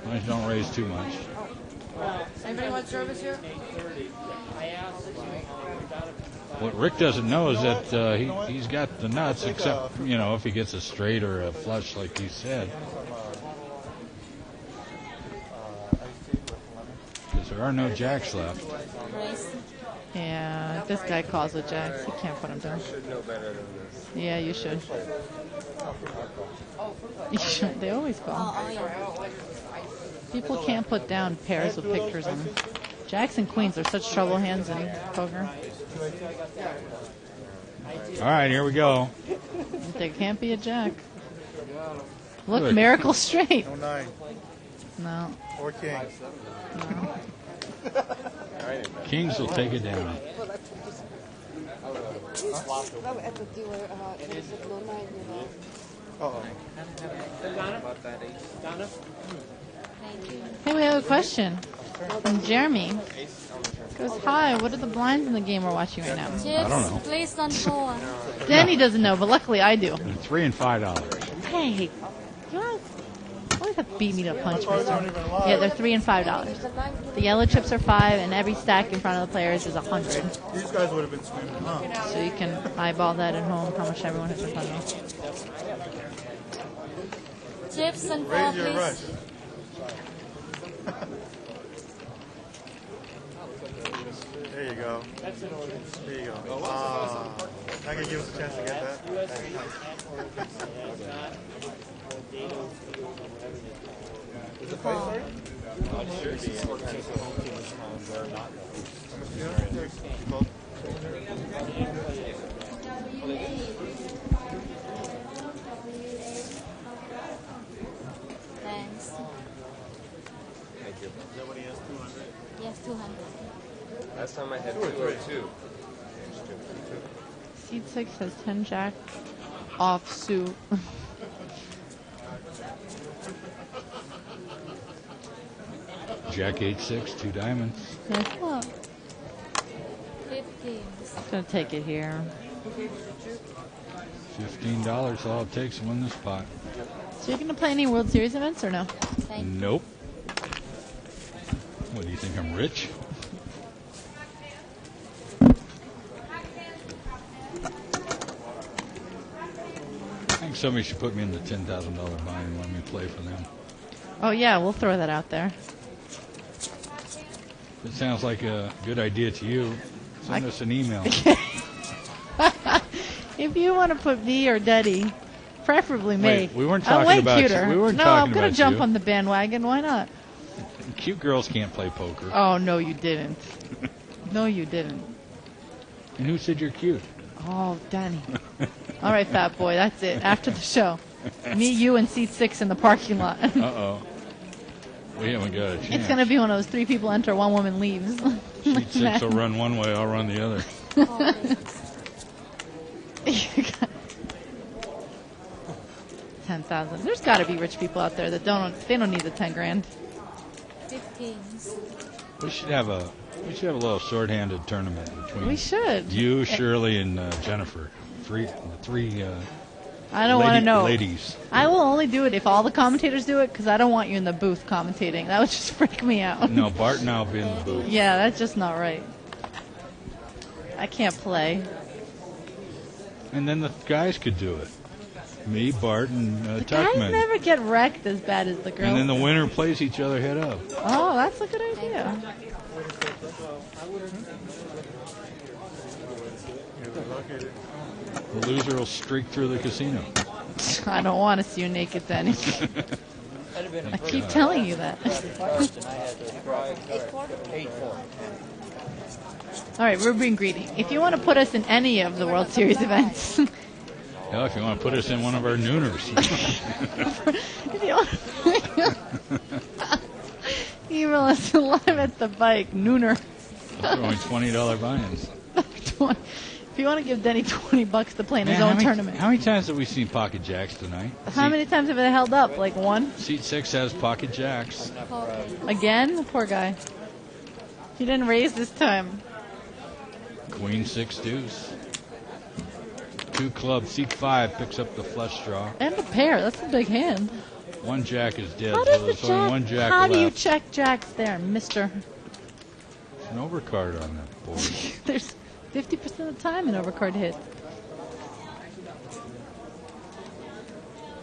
As long as you don't raise too much. Anybody want service here? I asked What Rick doesn't know is that he's got the nuts, except, you know, if he gets a straight or a flush like you said. Because there are no Jacks left. Raise. Yeah, this guy calls with Jacks. He can't put him down. should know better than this. Yeah, you should. You should. They always call. Oh, yeah. People can't put down pairs with pictures on them. Jacks and queens are such trouble hands in poker. All right, here we go. There can't be a jack. Look, Good. miracle straight. No 9. No. Or King. No. Kings will take it down. At the dealer, it was at no 9, you know. Uh-oh. Donna? Thank you. Hey, we have a question from Jeremy. Goes, hi, what are the blinds in the game we're watching right now? Chips, don't know. please don't pour. Danny doesn't know, but luckily I do. $3 and $5. Hey, you always have to beat me to a punch, mister. Yeah, they're $3 and $5. The yellow chips are 5, and every stack in front of the players is 100. These guys would have been screaming, huh? So you can eyeball that at home, how much everyone has in front of them. Chips and pour, Raise your please. rush. There you go. There you go. I can give us a chance to get that. Paul. Thanks. Thank you. Nobody has 200. Yes, 200. Last time I had 202. Seed 6 has 10 jack off suit. Jack 8-6, 2 diamonds. Yes, look. 15. I'm going to take it here. $15, all it takes to win this pot. So you're going to play any World Series events or no? Nope. What, do you think I'm rich? I think somebody should put me in the $10,000 bind and let me play for them. Oh, yeah, we'll throw that out there. If it sounds like a good idea to you, send us an email. If you want to put me or Daddy, preferably me. Wait, we weren't I'm talking way about cuter. you. We weren't no, talking I'm gonna about jump you. on the bandwagon. Why not? Cute girls can't play poker. Oh, no, you didn't. No, you didn't. And who said you're cute? Oh, Danny. All right, fat boy, that's it. After the show. Me, you, and seat 6 in the parking lot. Uh-oh. We haven't got a chance. It's going to be one of those 3 people enter, 1 woman leaves. Seat 6 will run one way, I'll run the other. 10,000. There's got to be rich people out there that they don't need the 10 grand. 15. We should have a little short-handed tournament between We should. you, Shirley, and Jennifer. Three I don't want to know. ladies. I will only do it if all the commentators do it because I don't want you in the booth commentating. That would just freak me out. No, Bart and I'll be in the booth. Yeah, that's just not right. I can't play. And then the guys could do it. Me, Bart, and The guys Tuckman. never get wrecked as bad as the girls. And then the winner plays each other head up. Oh, that's a good idea. The loser will streak through the casino. I don't want to see you naked, Danny. I keep telling you that. All right, we're being greedy. If you want to put us in any of the World Series events, Hell, if you want to put us in one of our nooners. if you want email us live at the bike, nooner. Throwing $20 buy-ins. If you want to give Denny $20 to play in his Man, own tournament. How many times have we seen Pocket Jacks tonight? How many times have it held up? Like one? Seat 6 has Pocket Jacks. Again? Poor guy. He didn't raise this time. Queen 6 deuce. 2 clubs. Seat 5 picks up the flush draw. And a pair. That's a big hand. 1 jack is dead, How so does there's the only jack? 1 jack How left. do you check jacks there, mister? There's an overcard on that board. There's 50% of the time an overcard hits.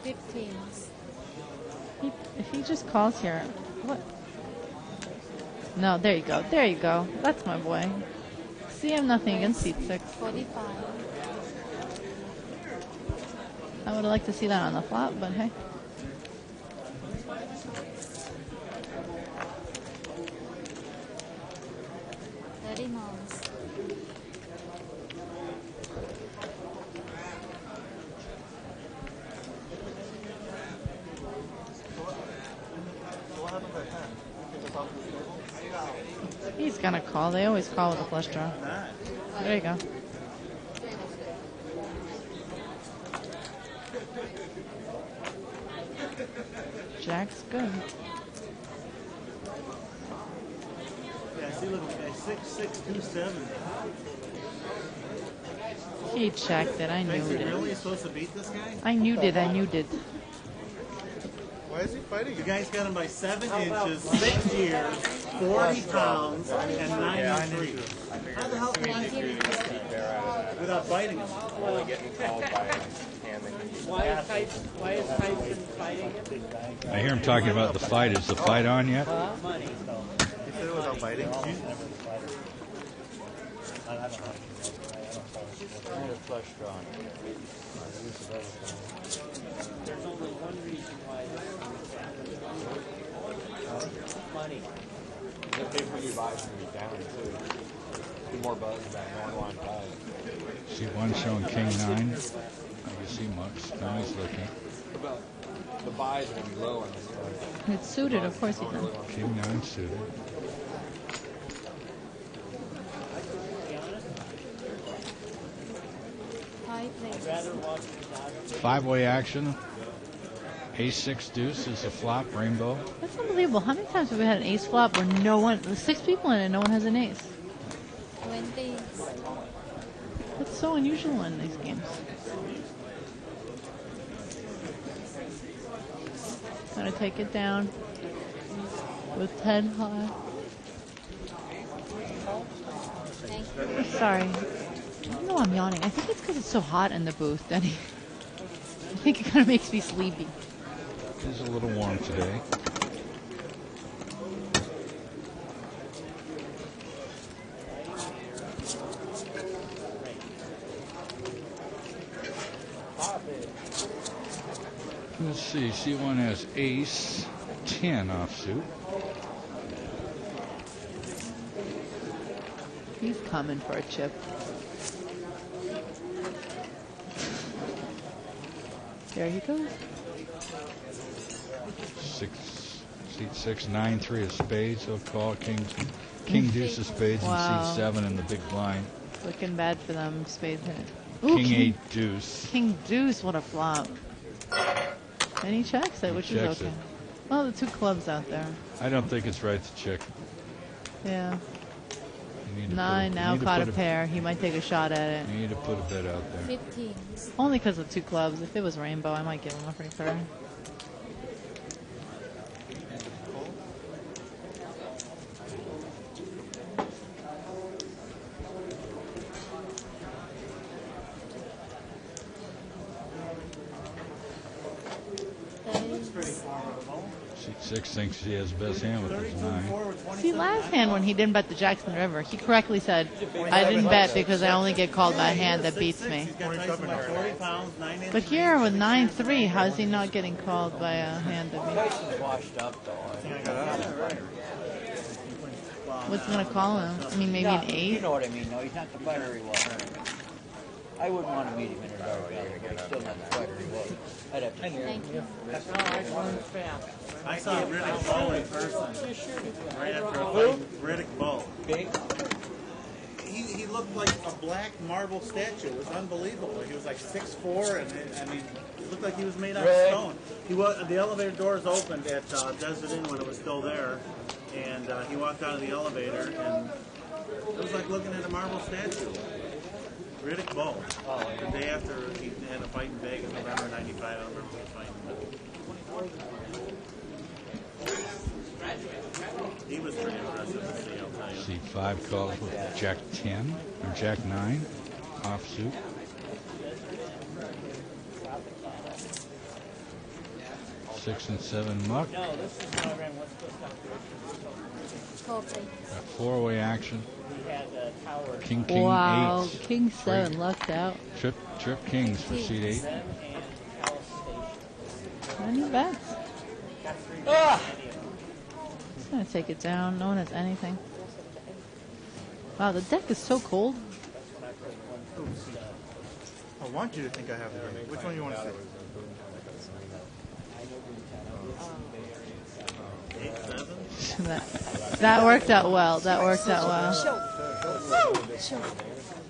15. If he just calls here, what? No, there you go. There you go. That's my boy. See, I'm nothing against seat 6. 45. I would have liked to see that on the flop, but hey. He's gonna call. They always call with a flush draw. There you go. Jack's good. Yeah, see, look, 6-6-2-7. He checked it. I knew Is he it. really supposed to beat this guy? I knew it. I knew it. Why is he fighting? You guys got him by 7 inches, 6 years, 40 pounds, and 93. How the hell can he beat without biting him? Only getting called by a hand that Why is Tyson fighting him? I hear him talking about the fight. Is the fight on yet? Money. He said it without biting. Flush draw. There's only one reason why money. The paper you buy is going to be down too. Be more buzz about no one wants to buy it. See one showing king 9. I can see much. Nice looking. About the buys are going to be low on this one. It's suited, of course he does. King 9 suited. Hi, please. Rather watch the 5-way action. Ace-6 deuce is a flop, rainbow. That's unbelievable. How many times have we had an ace flop where no one, there's 6 people in it, and no one has an ace? 20. That's so unusual in these games. Gotta take it down with 10 high. Sorry. I don't know why I'm yawning. I think it's because it's so hot in the booth, Denny. I think it kind of makes me sleepy. It's a little warm today. Let's see. C1 has ace 10 offsuit. He's coming for a chip. There he goes. Seat 6, 9-3 of spades. He'll call king deuce of spades Wow. and seat 7 in the big blind. Looking bad for them. Spades hit. Ooh, King 8 deuce. King deuce. What a flop. And he checks it, which is checks okay. it. Well, the 2 clubs out there. I don't think it's right to check. Yeah. You need to 9 put now you need to caught put a pair. He might take a shot at it. You need to put a bet out there. 15. Only because of 2 clubs. If it was rainbow, I might give him a free pair. Seat 6 thinks he has the best hand with his 9. See, last hand when he didn't bet the Jackson River, he correctly said, I didn't bet because I only get called by a hand that beats me. But here with 9-3, how is he not getting called by a hand that beats me? Tyson's washed up, though. What's going to call him? I mean, maybe No, an 8? You know what I mean. No, he's not the fighter he was. I wouldn't want to meet him in a dark alley, but he's still not the fighter he was. I'd have to see him. I saw Riddick Bowe in person right after a fight. Riddick Bowe. He looked like a black marble statue. It was unbelievable. He was like 6'4", and I mean, it looked like he was made out of stone. The elevator doors opened at Desert Inn when it was still there, and he walked out of the elevator, and it was like looking at a marble statue. Riddick Bowe. The day after he had a fight in Vegas, November '95. I don't remember who was fighting. He was pretty impressive to see, I'll tell you. Seat 5 calls with Jack 10 or Jack 9 offsuit. Six and 7 muck. No, this is how I ran West Coast Conference. Got 4-way action. We had Tower. King Wow, 8. King 7 lucked out. Trip kings for seat 8. Any bets? Ah! He's going to take it down. No one has anything. Wow, the deck is so cold. I want you to think I have the game. Which one do you want to see? That worked out well. That worked out well. Show.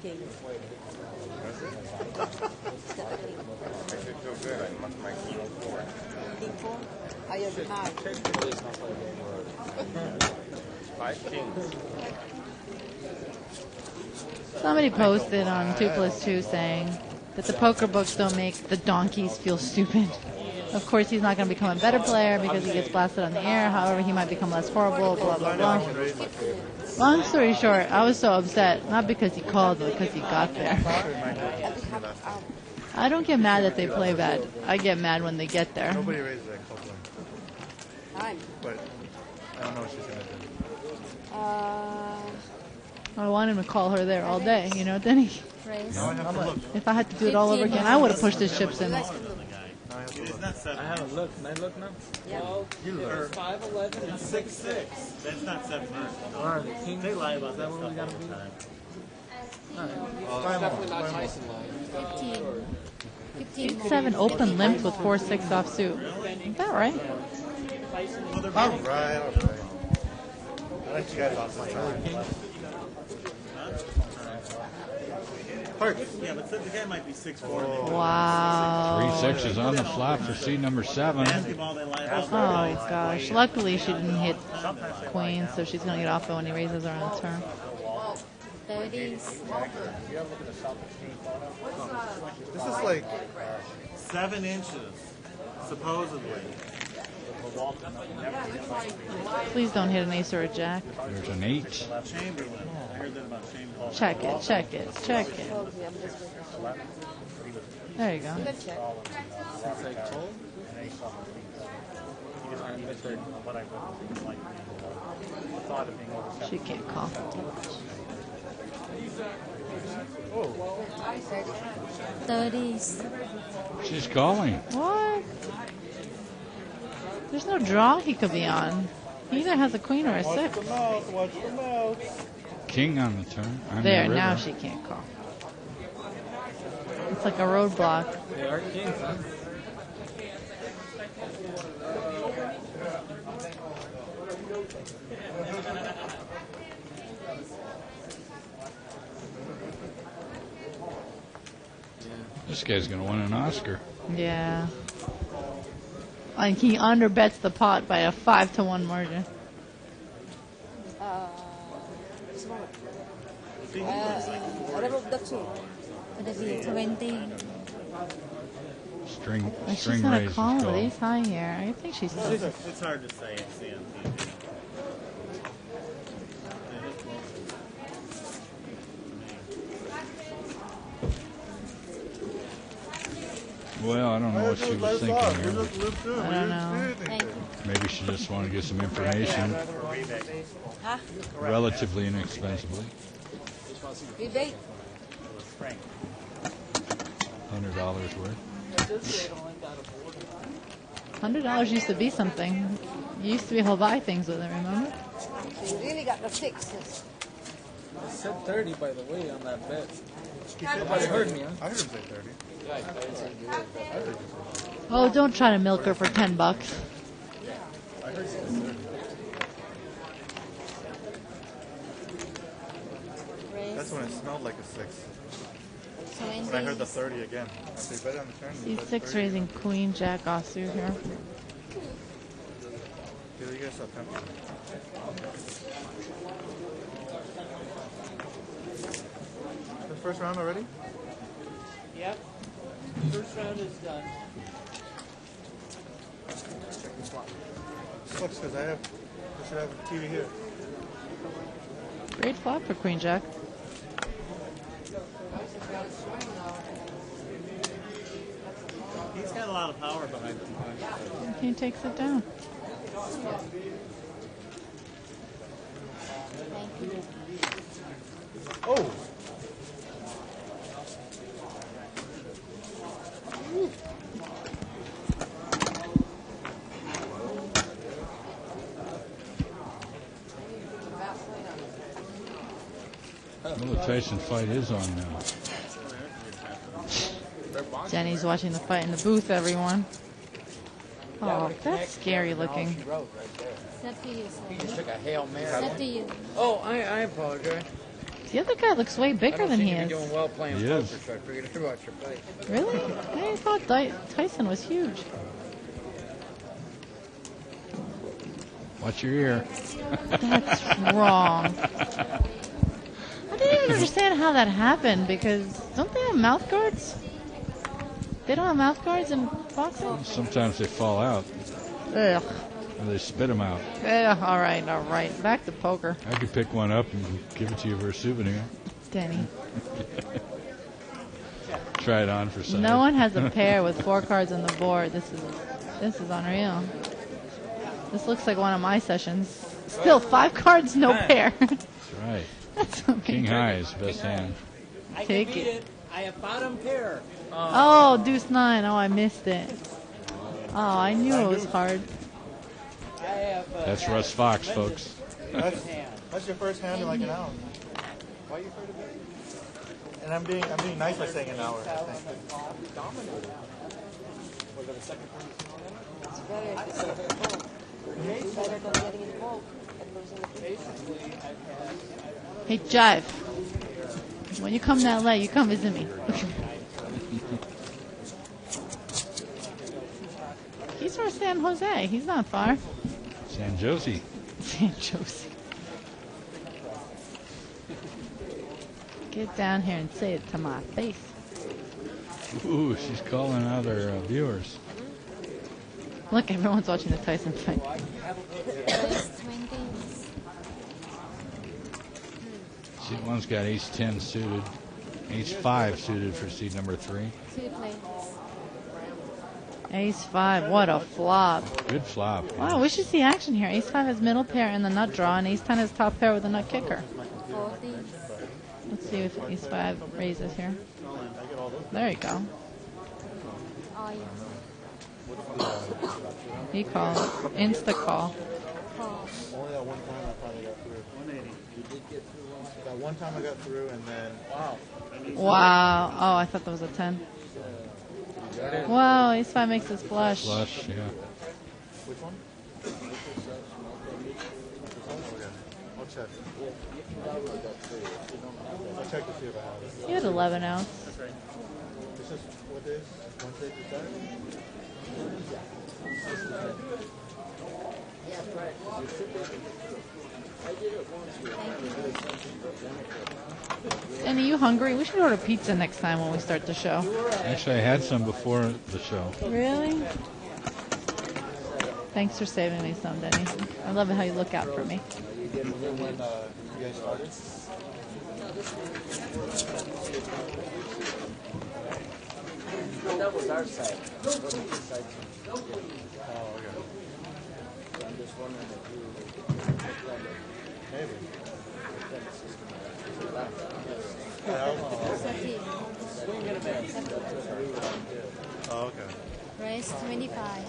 Okay. Makes me feel good. I my king 4. King 4? I have 9. 5 kings. Somebody posted on 2+2 saying that the poker books don't make the donkeys feel stupid. Of course, he's not going to become a better player because he gets blasted on the air. However, he might become less horrible, blah, blah, blah. Long story short, I was so upset, not because he called, but because he got there. I don't get mad that they play bad. I get mad when they get there. Nobody raises that close one. But I don't know what she's going to do. I want him to call her there all day, you know, Denny? Raise. Now I have to look. If I had to do it all over again, I would have pushed his chips in. Now I have to look. It's not 7. I haven't looked. Can I look now? Yeah. Well, You there's look. 511 and It's 6-6. That's not 7 years. Are the Kings? They lie about that Is that stuff what all we gotta the be? time. It's definitely not Tyson line. 15. 15 more. 7 open limped with 4-6 offsuit. Is that right? All right. I like you guys off my Yeah, but the guy might be 6'4". Wow. 3 6s on the flop for seed number 7. Basketball, they lie about Oh gosh. Luckily she didn't hit queen, so she's gonna get off it when he raises her on the turn. 30s. This is like 7 inches, supposedly. Please don't hit an ace or a jack. There's an 8. Chamberlain. I heard that about Chamberlain. Check it, check it, check it. There you go. Good check. it's like cold. I'm misheard what I thought of being over. She can't call. 30s. She's calling. What? There's no draw he could be on. He either has a queen or a 6. Watch the mouth. King on the turn. On There, the now river. she can't call. It's like a roadblock. They are Kings, huh? This guy's going to win an Oscar. Yeah. And he underbets the pot by a 5-1 margin. Whatever the 2. What is it? 20. String, And she's string gonna raise is call with called. ace high here. I think she's still. It's hard to say. It's CMT. Well, I don't know what she was thinking here. I don't know. Thank you. Maybe she just wanted to get some information Huh? relatively inexpensively. Rebate? $100 worth. $100 used to be something. You used to be able to buy things with it, remember? So you really got the 6s. I said 30, by the way, on that bet. Nobody heard me, huh? I heard him say 30. Oh, don't try to milk her for $10. I heard him say 30. That's when it smelled like a 6. When I heard the 30 again. I say better on the turn. He's 6 raising queen, jack offsuit here. Yeah, you guys saw 10. The first round already? Yep. First round is done. Sucks because I should have a TV here. Great flop for queen, jack. He's got a lot of power behind him. He takes it down. Oh! Well, the Tyson fight is on now. Jenny's watching the fight in the booth, everyone. Oh, that's scary looking. It's up to you, sir. He just took a Hail Mary. It's up to you. Oh, I apologize. The other guy looks way I bigger don't than seem he to be is. doing well playing He poker, is. so I figured I'd watch your play. Really? I thought Tyson was huge. Watch your ear. That's wrong. I didn't even understand how that happened because don't they have mouth guards? They don't have mouth guards in boxing? Sometimes they fall out. Ugh. Or they spit them out. Ugh. All right. Back to poker. I could pick one up and give it to you for a souvenir. Denny. Try it on for size. No one has a pair with 4 cards on the board. This is unreal. This looks like one of my sessions. Still 5 cards, no pair. That's right. That's amazing. King high is best hand. I Take can beat it. it. I have bottom pair. Oh, deuce 9. Oh, I missed it. I knew it was hard. That's Russ Fox, folks. That's your first hand in like an hour. Why are you afraid of it? And I'm being nice by saying an hour. I think. It's very difficult. It's better than getting involved and losing the Hey, Jive. When you come to LA, you come visit me. He's from San Jose. He's not far. San Jose. San Jose. Get down here and say it to my face. Ooh, she's calling out her viewers. Look, everyone's watching the Tyson fight. Seat 1's got ace-10 suited. Ace-5 suited for seat number 3. Ace-5, what a flop. Good flop. Yeah. Wow, we should see action here. Ace-5 has middle pair and the nut draw, and Ace-10 has top pair with a nut kicker. Let's see if Ace-5 raises here. There you go. He called. Insta call. Only that one time I probably got through. 180. You did get through once. That one time I got through, and then Wow. Oh, I thought that was a 10. Wow, Ace-5 makes us flush. Flush, yeah. Which one? I'll check. I'll check to see if I have it. You had 11 outs. That's right. This is what it is? Wednesday through Saturday? And are you hungry? We should order pizza next time when we start the show. Actually, I had some before the show. Really? Thanks for saving me some, Denny. I love it how you look out for me. You didn't when you guys started? That was our side. Oh, okay. I'm just wondering if you... Maybe. Oh, okay. Raise 25.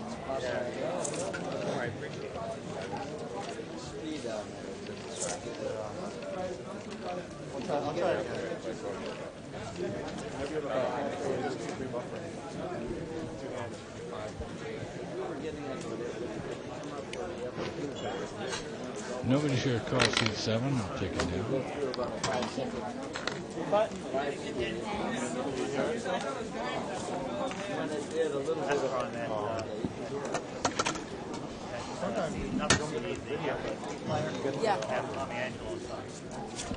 I'll try again. Nobody's here to call seat 7. I'll take it down.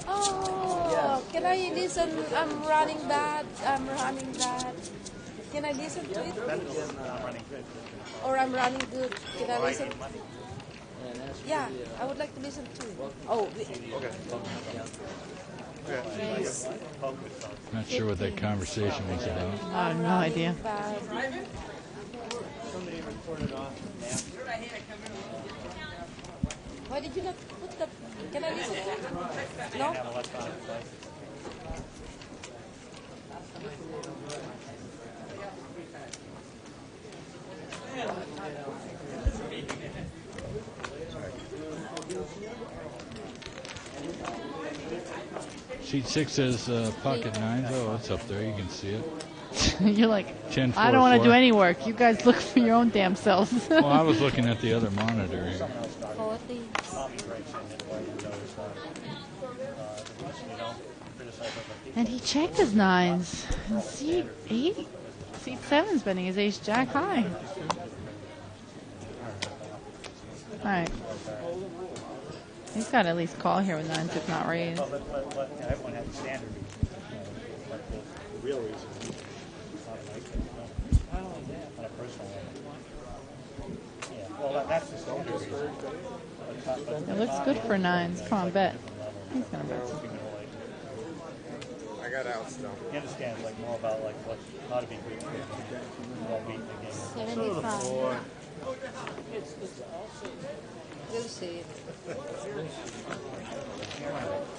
Oh, can I listen? I'm running bad. Can I listen to it? Or I'm running good. Can I listen? Yeah, I would like to listen to it. Oh, yes. Not sure what that conversation was about. I have no idea. Why did you not put the... Can I listen to it? No? Seat 6 says pocket 9s. Oh, it's up there. You can see it. You're like, 10, I don't want to do any work. You guys look for your own damn selves. Well, I was looking at the other monitor here. 40. And he checked his 9s. And seat 8? Seat 7's betting his ace jack high. Alright. He's got to at least call here with 9s, if not raise. Everyone had the standard reason. Like the real reason. Not a personal one. Yeah, well, that's the standard reason. It looks good for 9s. Come on, bet. He's going to bet. I got outs though. He understands like more about like what how to be good while beating the game. 75. We'll see.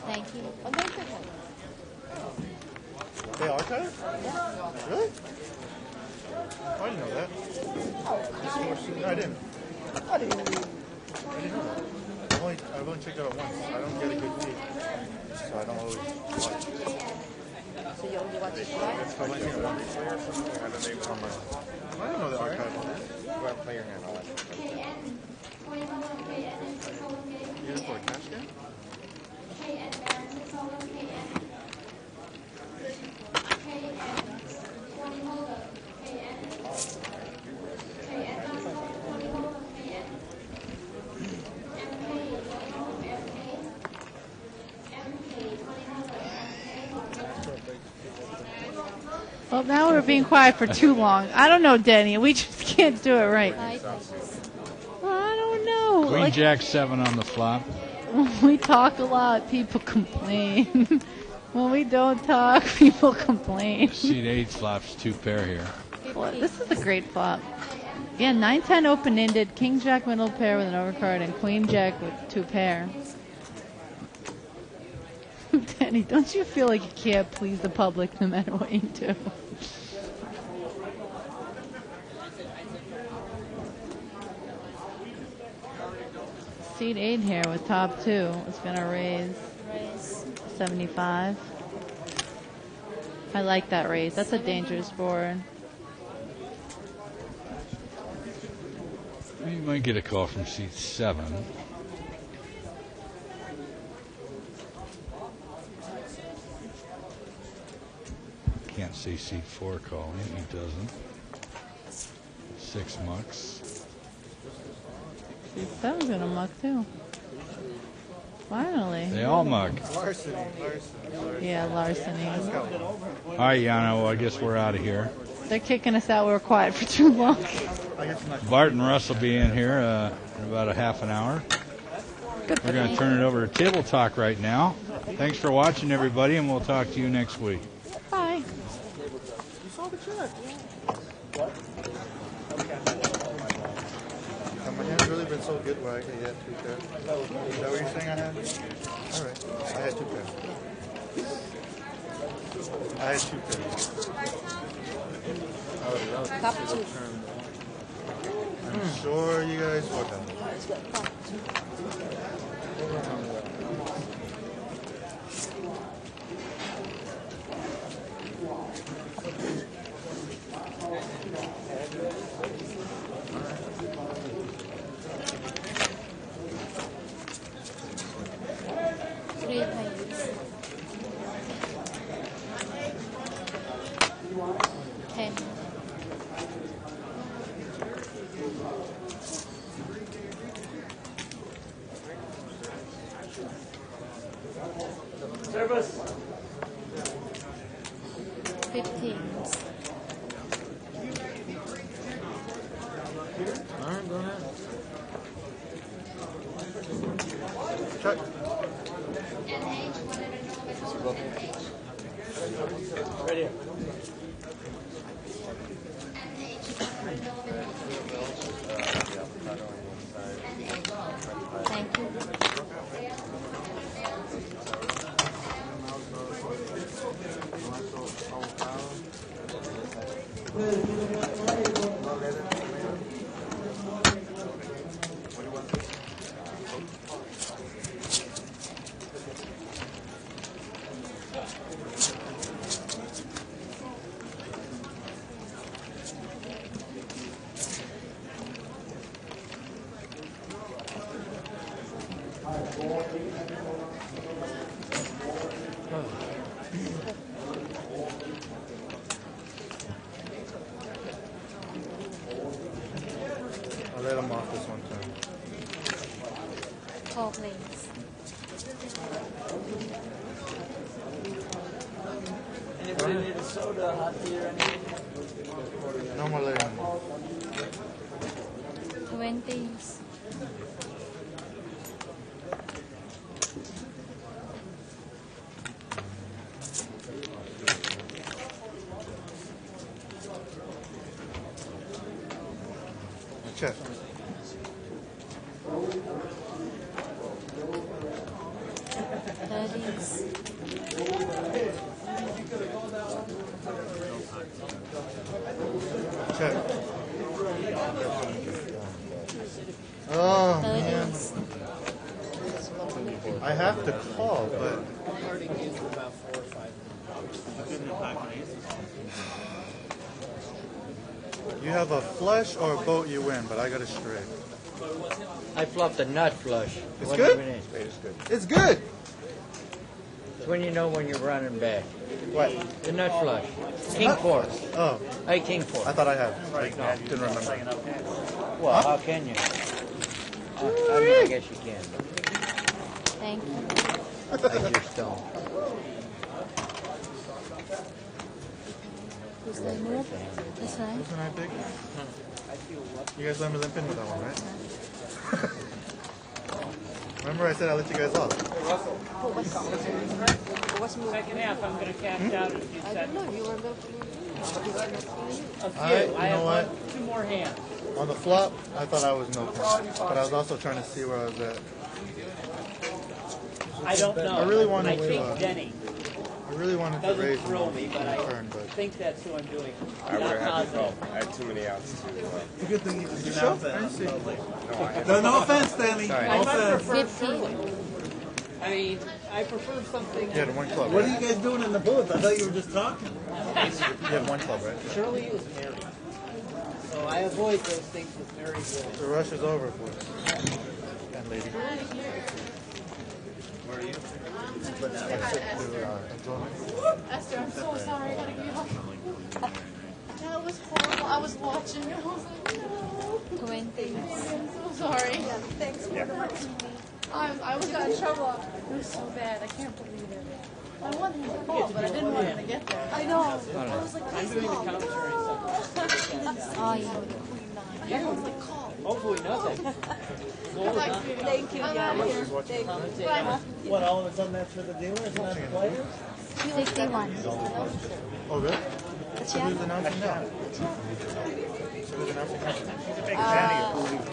Thank you. They are tired? Really? I didn't know that. No, I didn't. I didn't know that. I've only checked it out once. I don't get a good feed, so I don't always watch. So you only watch it twice? I might see one replay or something. I don't know on my. I didn't know the archive on that. Go ahead, play your hand. I'll watch it. You didn't for a cash game? Well, now we're being quiet for too long. I don't know, Denny. We just can't do it right. I don't know. Queen Like, Jack 7 on the flop. we talk a lot. People complain. When we don't talk, people complain. Seat 8 flops 2 pair here. Well, this is a great flop. Again, 9-10 open-ended, King Jack middle pair with an overcard, and Queen Jack with 2 pair. Danny, don't you feel like you can't please the public no matter what you do? Seat 8 here with top 2 is going to raise 75. I like that raise. That's a dangerous board. You might get a call from seat 7. Can't see seat 4 calling. He doesn't. 6 mucks. Seat 7's going to muck too. Finally. They all muck. Larceny. Yeah, larceny. All right, Yano, well, I guess we're out of here. They're kicking us out. We were quiet for too long. Bart and Russ will be in here in about a half an hour. We're going to turn it over to Table Talk right now. Thanks for watching, everybody, and we'll talk to you next week. Bye. You saw the check. My hand's really been so good where I could get 2 pairs. Is that what you're saying I had? All right. I had 2 pairs. I had 2 pairs. Top 2. I'm sure you guys will come. Service. 15. All right, go ahead. Check. Right here. Thank you. I'll let him off this one time. Call, please. Anybody need a soda, hot tea, or anything? No more letting him off. 20s. Check. Thirties. I have to call, but Party games are about 4 or 5. you have a flush or a boat, you win. But I got a straight. I flopped a nut flush. It's What good? do you mean? It's good. It's good. It's when you know when you're running back. What? The nut flush. King 4. Oh, Hey, King 4. I thought I had. Right, No, didn't remember. Well, how can you? I mean, I guess you can. Thank you. I just don't. Who's the move? This one. Wasn't I big? You guys let me limp in with that one, right? Remember I said I'll let you guys off. Second half, I'm going to cash out in a few I don't seconds. know. You were about to. A few. Alright, you I know have what? 2 more hands. On the flop, I thought I was no point, but I was also trying to see where I was at. I don't know. I really wanted I to, think Denny I really wanted to doesn't raise thrill more me, in but I turn, but think that's who I'm doing. I would Not have had to positive. call. I had too many outs to. It's a good thing you just sure? announced I that. didn't see. No offense, Danny. Sorry. No I much offense. prefer 15. Shirley. I mean, I prefer something. You had one club, What are right? you guys doing in the booth? I thought you were just talking. You had one club, right? Shirley is married. So I avoid those things with married women. The rush is over for us. And lady. Where are you? Esther, I'm so sorry. I gotta get off. That was horrible. I was watching. I was like, no. 20. I'm so sorry. Thanks for watching me. I was got in trouble. It was so bad. I can't believe it. I wanted him to fall, but I didn't want him to get there. I know. I was like, I'm please doing the call. commentary something. Oh, yeah. I was like, call. Hopefully nothing. Thank you, I'm guys. out of here. Thank you. Bye. What, all of a sudden that's for the dealer? It's not the players? 61. Oh, really? What's So who's your? announcing now? So who's announcing now?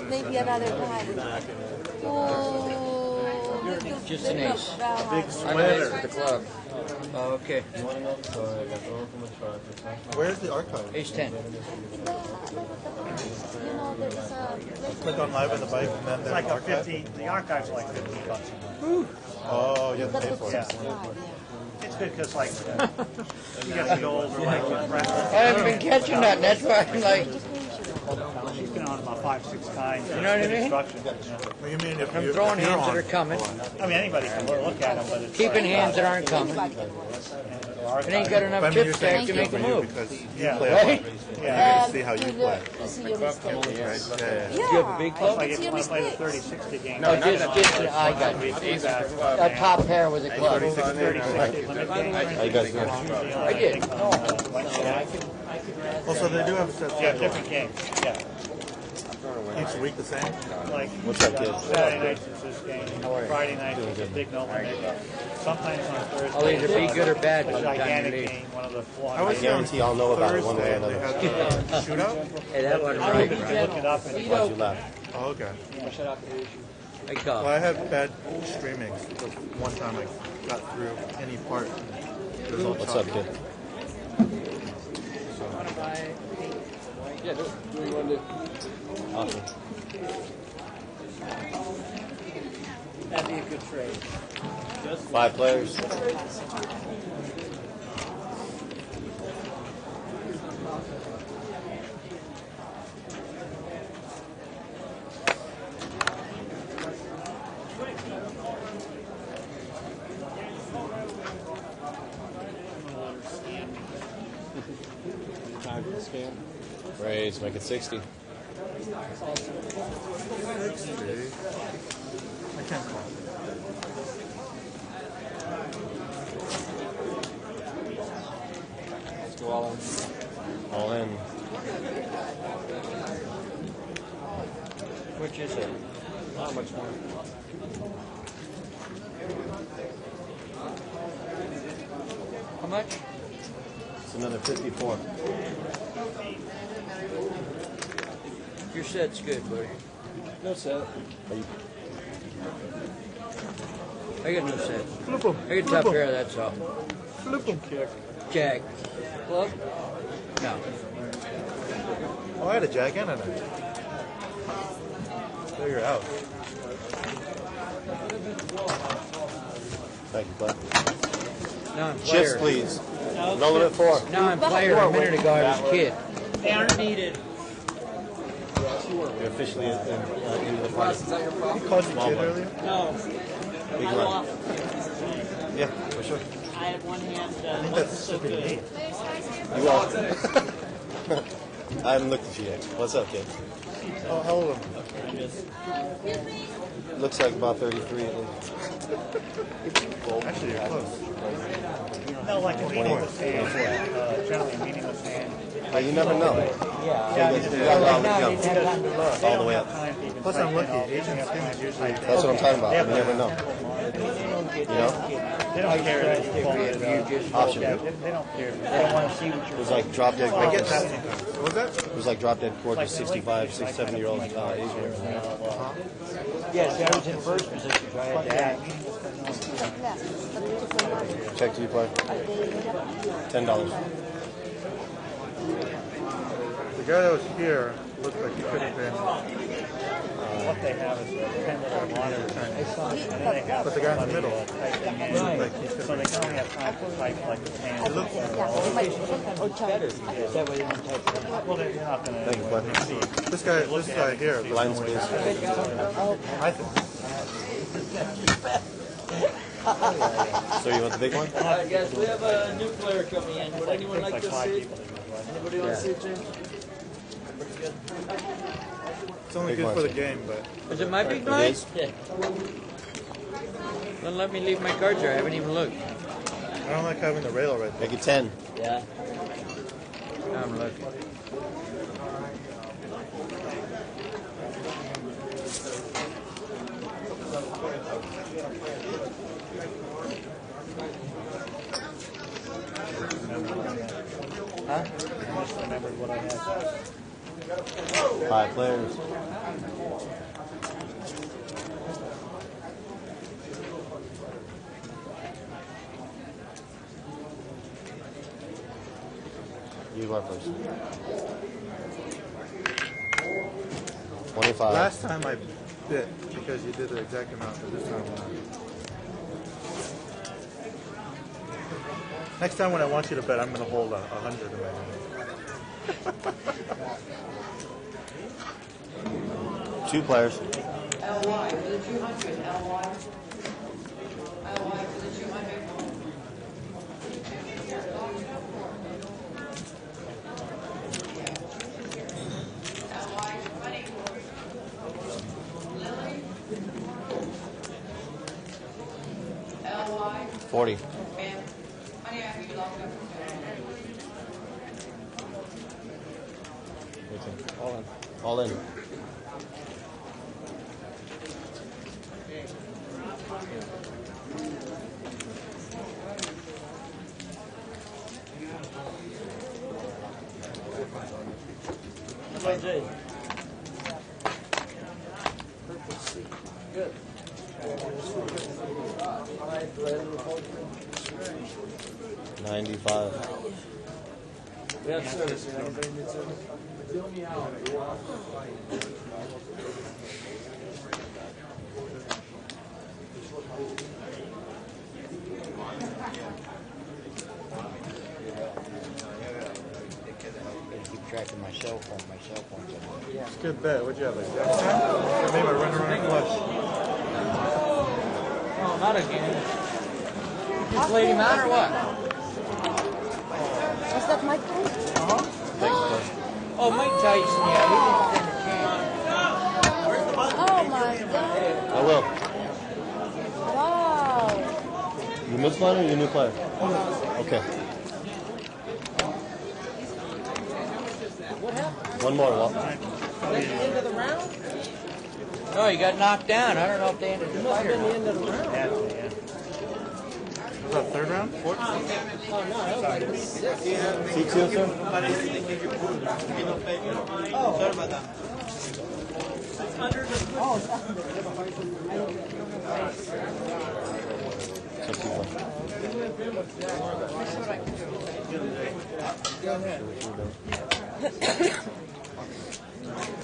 Maybe another guy. Just an ace. Big I'm an ace for the club. Oh, okay. Where's the archive? Ace 10. You know, there's a Click on live on the bike and then It's there's like a archive? 50, the archive's like $50. Oh, you have to pay for it. It's good because like, you got to go over like, I haven't been catching that. That's why I'm like, she's been on about 5-6 times. You know what I mean? Instructions. What do you mean if I'm you- throwing if you're hands that on? are coming. I mean, anybody can look at them, but it's Keeping hands that aren't coming. It ain't got enough But I mean, chip you're saying stack to it's make good a for you move. because you Yeah. play Right? a lot. You get to see how you play. You see your mistake. Right? Yeah, yeah. Do you have a big club? like if It's you your want to play the mistakes. 30-60 game. No, just I got you. A top pair with a club. 30-60 limit game. How you guys doing? I did. Oh, so they do have a set Yeah, schedule. different games. Yeah. Each week the same? Like What's up, kids? Saturday nights is this game. Friday nights is a big no limit. Sometimes on Thursday. I'll either be good or bad by a the time you gigantic leave. game, one of the I 400. was guarantee I'll know about it one way or Thursday, another. they had the shootout? Hey, that wasn't I right, would right? Look it up and Why'd you laugh? Oh, okay. Shut up. I Well, call. I had bad streaming. The one time I got through any part, it was all What's up, choppy. kid? Yeah, do you want to? Awesome. That'd be a good trade. 5 players. Time for the scam. Raise, make it 60. I can't call. Let's go all in. All in. Which is it? Not much more. How much? It's another 54. Your set's good, buddy. No set. I got no set. Flip 'em. I got top pair, that's all. Flip 'em. Jack. Club? No. Oh, I had a jack and a knife. So you're out. Thank you, bud. Non-player. Shifts, please. No limit 4. Non-player a minute ago, I was a kid. They aren't needed. You're officially into the party. You called your kid earlier? No. Big I run. lost. Yeah, for sure. I had one hand. I think Wasn't that's so super good. neat. You lost. I haven't looked at you yet. What's up, kid? Oh, how old are you? Looks like about 33. Actually, you're close. No, like a meaningless hand. Generally a meaningless hand. You never know. Yeah. You got a lot of all the way up. Plus, I'm lucky. Asian skin is usually... That's what I'm talking about. You never know. You know? They don't care if it's Option. They don't care. They don't want to see what It you're was like drop dead I get gorgeous. that sometimes. What was that? It was like drop dead gorgeous 65, 67-year-old Asian. Yes, I was in first position, so I had to act. Check to you, play. $10. The guy that was here looked like he could have been... what they have is a pen that are longer time. But the guy in the middle. So they can only have time to type like the hand. That way they don't touch it. Well, they're not going Thank you, bud. to This guy here. Blind space. I think. So you want the big one? All right, guys, we have a new player coming in. Would anyone like to see? Anybody want to see it, James? Pretty good. It's only Big good for the ones. game, but... Is it my big It blind? is? Yeah. Don't let me leave my cards here. I haven't even looked. I don't like having the rail right there. Make it 10. Yeah. I'm looking. Huh? I just remembered what I had. 5 players. You are first. 25. Last time I bit because you did the exact amount, but this time not. Next time when I want you to bet, I'm going to hold 100 in my hand. 2 players. LY for the 200, LY. LY for the 200. LY. 40. Honey, I think you lost it. All in. All in. Jay. Good. 95. We have service here. Anybody need service? Keep track of my cell phone. It's a good bet. What'd you have, like jack ten? Or maybe I run around flush. Oh, not again. You just laid him out or what? Was that Mike Tyson? Oh, Mike Tyson, yeah. He didn't stand a chance. Oh my God! I will. Wow! You miss one or you new player? Okay. What happened? One more, Walt. At the end of the round? No, he got knocked down. I don't know if they ended the fight or not. Was that third round? Fourth? Oh, no, that was like six. C2, sir? Oh, sorry about that.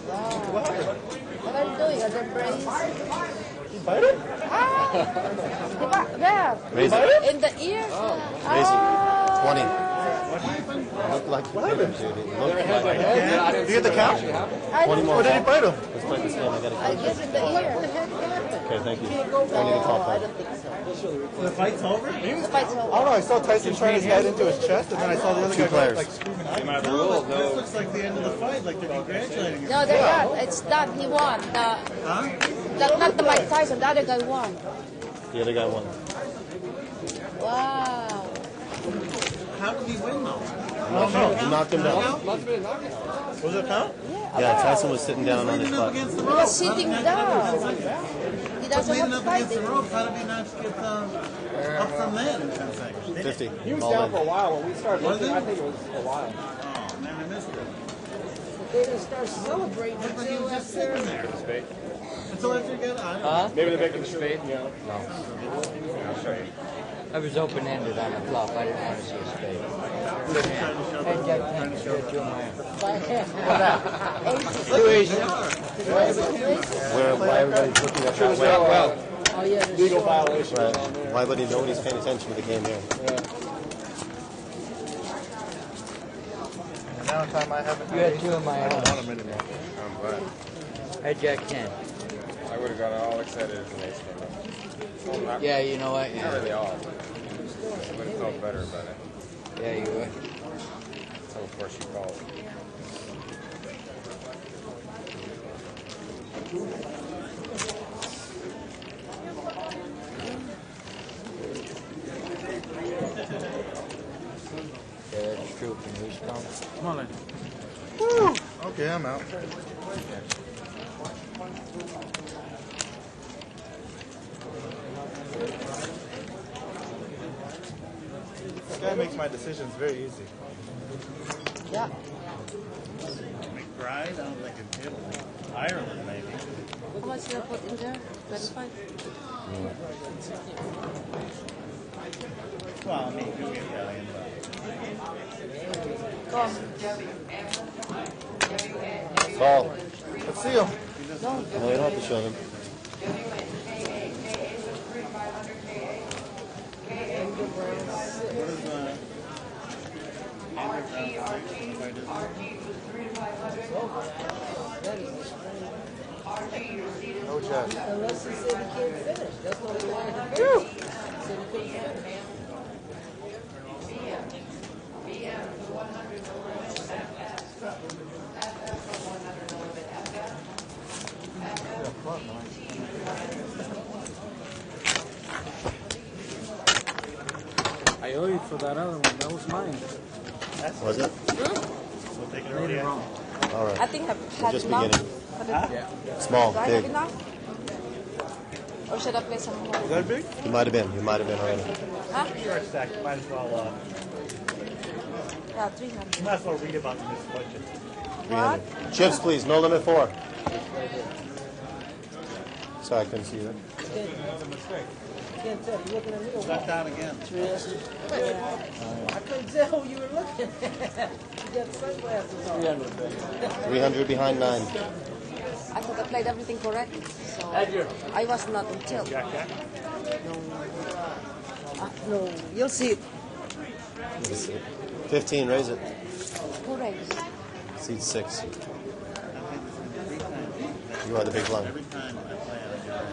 Wow. What are you doing? Are there brains? You bite it? Ah! There. Raise it. In the ear. Raise it. 20. Looked like you did, dude. It looked like You get the count? 20 more. Or did he bite him? Let's play this game. I gotta I catch guess it. in the ear. Okay, thank you. I need a call I call. don't think so. The fight's over? The fight's over. I don't know. I saw Tyson turn his head into his chest, and then I saw the other Two guy players. like screaming. No, but this looks like the end of the fight, like they're congratulating him. No, they're not. It's done. He won. Huh? Not the Mike Tyson. The other guy won. The other guy won. Wow. How did he win, though? He knocked him down. Was it a count? Yeah, Tyson was sitting down on his butt. He was sitting down. He doesn't Leading want up to against the fight. ropes, how did he not get up from that in 10 seconds? 50. He was All down in. for a while when we started Was looking. he? I think it was a while. Oh, man, I missed it. They didn't start celebrating But he until was just sitting there. Until after he got out. Maybe they're making the spade. Yeah. No. I was open-ended on the flop. I didn't want to see a spade. Head jack 10 to show it to him. Too easy. Why everybody's looking at that way? Well, Oh, yeah, legal violation. Right. Why would nobody's paying attention to the game here? And now time I haven't. You had two of my I don't own. want him anymore. I'm glad. Head jack 10. I would have got all excited if the ace came up. Well, not, Yeah, you know what? not Yeah, really all. I would have felt better about it. yeah you would. So of course you called. Yeah, that's true. Can we come? Come on, then. Woo! Okay, I'm out. This guy makes my decisions very easy. Yeah. McBride, I don't think in Italy. Ireland, maybe. How much did I put in there? 25? Well, I mean, you Italian, but. Go. Call. Let's see him. No. No, you don't have to show them. No check. Unless he said he can't finish. That's what he wanted to do. He said he couldn't finish. I owe you for that other one. That was mine. Was it? We'll take it already wrong. All right. I think I've We're had just enough. beginning. Yeah. Small, Do I have big. enough? Or should I play some more? Is that big? You might have been. You might have been already. Huh? Sure, it's stacked. Might as well, Yeah, 300. you might as well read about the misfortune. 300. Chips, please. No limit 4. Sorry, I couldn't see that. That's a mistake. Can't tell. You're looking at me. or Back what? down again. I couldn't tell who you were looking at. You got sunglasses on. 300 behind 9. I thought I played everything correct. So I was not on tilt. No, you'll see it. 15, raise it. Correct. Seat 6. You are the big blind. Every time I play it, I get it.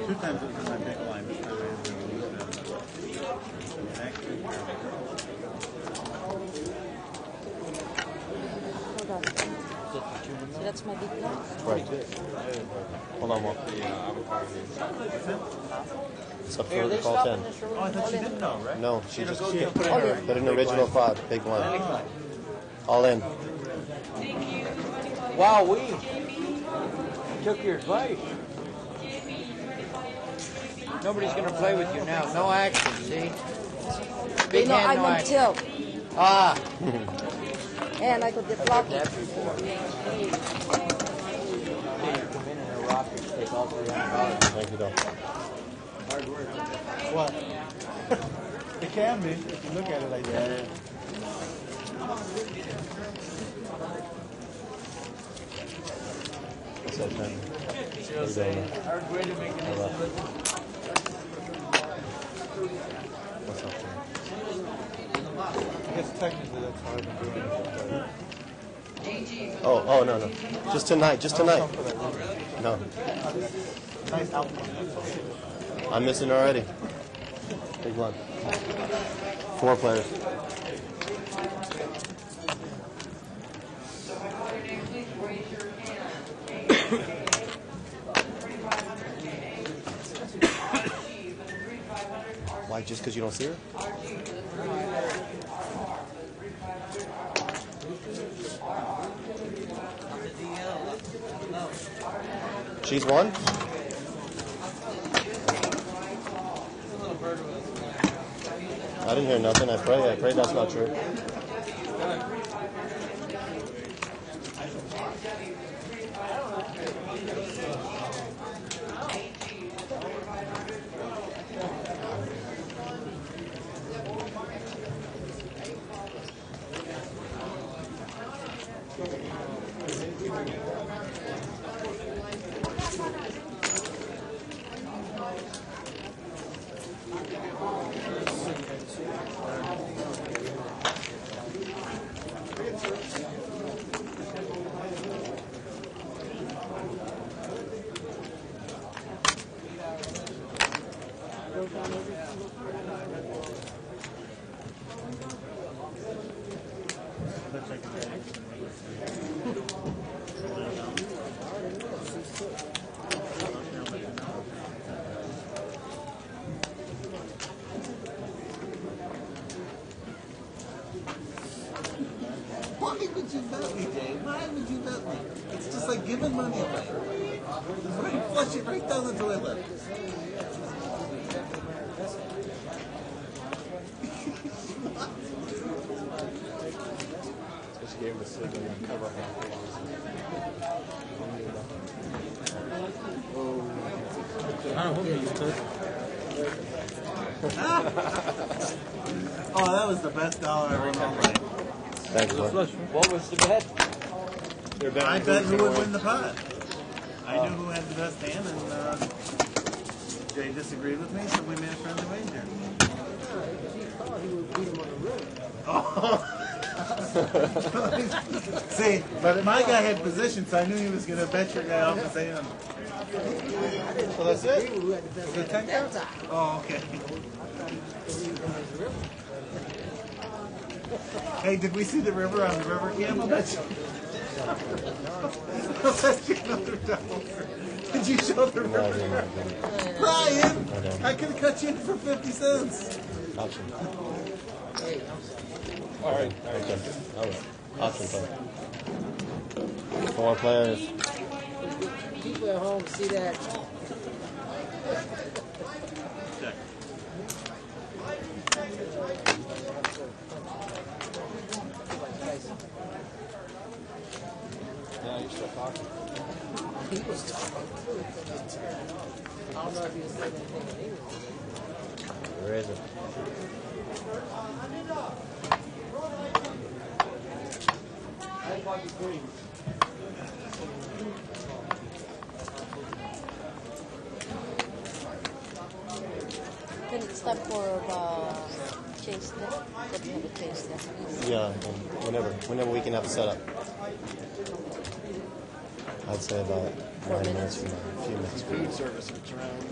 2 times it was in my big line. This time I was in the loose end. Actually, Hold on. So that's my big one. Right. Hold on, Walt. It's up for call 10. oh, I thought she didn't know, right? No, she just Put in her. put an original 5. Big blind. All in. Wow, we took your advice. Nobody's going to play with you now. No action, see? Big You know, hand, I'm no on action. tilt. Ah. And I could get lucky. That before. Yeah, you come in a rocket, take all $300. Thank you, though. What? It can be if you look at it like that. What's up, man? She'll say, our way to make it easy. What's up, man? I guess technically that's how I've been doing it. Oh, no. Just tonight. No. Nice outcome. I'm missing already. Big one. 4 players. Why? Just because you don't see her? She's won? I didn't hear nothing. I pray that's not true. Why would you bet me, Jay? Why would you bet me? It's just like giving money away. Right, flush it right down the toilet. Just gave him a signal and cover Oh, that was the best dollar ever in my life. Thanks, bud. What was the bet? I bet who would win the pot. I knew who had the best hand, and Jay disagreed with me, so we made a friendly wager. See, but my guy had position, so I knew he was going to bet your guy off his hand. So that's it? Is it 10 counts? Oh, okay. Hey, did we see the river on the river cam? I'll bet you. I'll bet you another $1. Did you show the river? No, I didn't. Brian, I could have cut you in for 50 cents. Option. All right. Okay. All right. Option play. 4 players. People at home see that. Yeah, you're still talking. He was talking. I don't know if he was saying anything in English. Where is it? Then it's time for change that. That we have a change that. Yeah, whenever we can have a setup. I'd say about 9 minutes from now. A few minutes from now. Food service is around.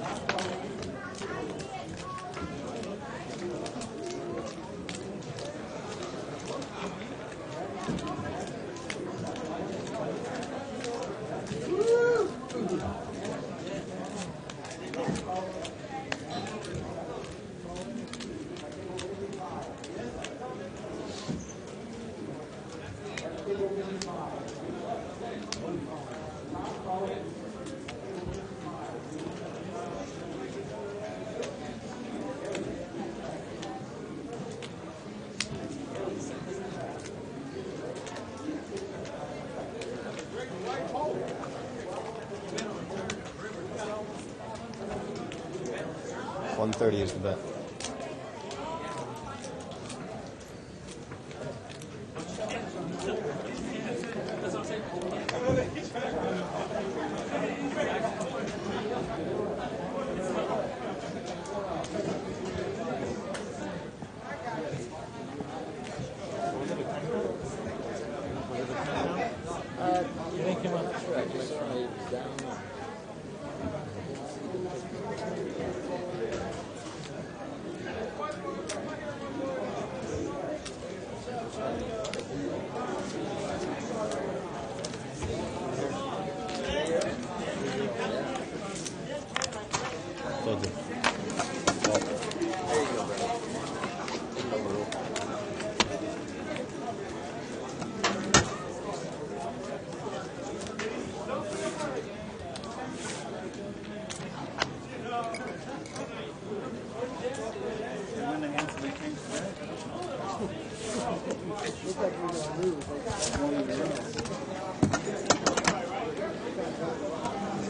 $130 is the bet. Told you. There you go, brother.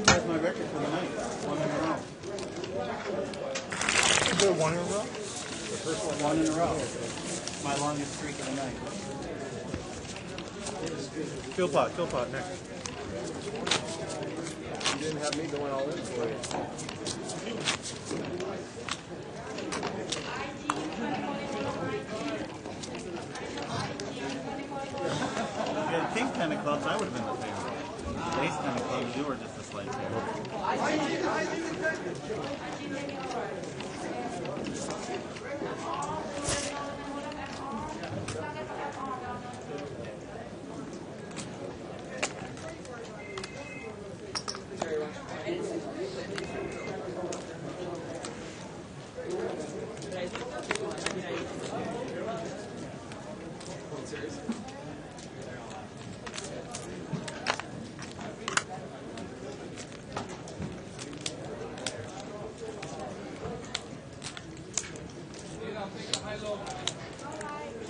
That's my record for the night. One in a row. Is there one in a row? The first one in a row. My longest streak of the night. Kill pot next. You didn't have me going all in for you. Yeah, king ten of clubs, I would have been the favorite. Ace ten of clubs, you were just a slight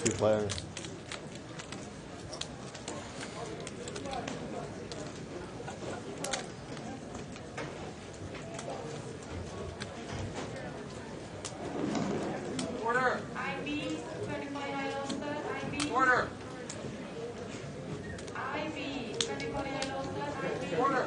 Two players. Order. IB 25 yellow stud. IB. Order. IB 25 yellow stud. IB. Order.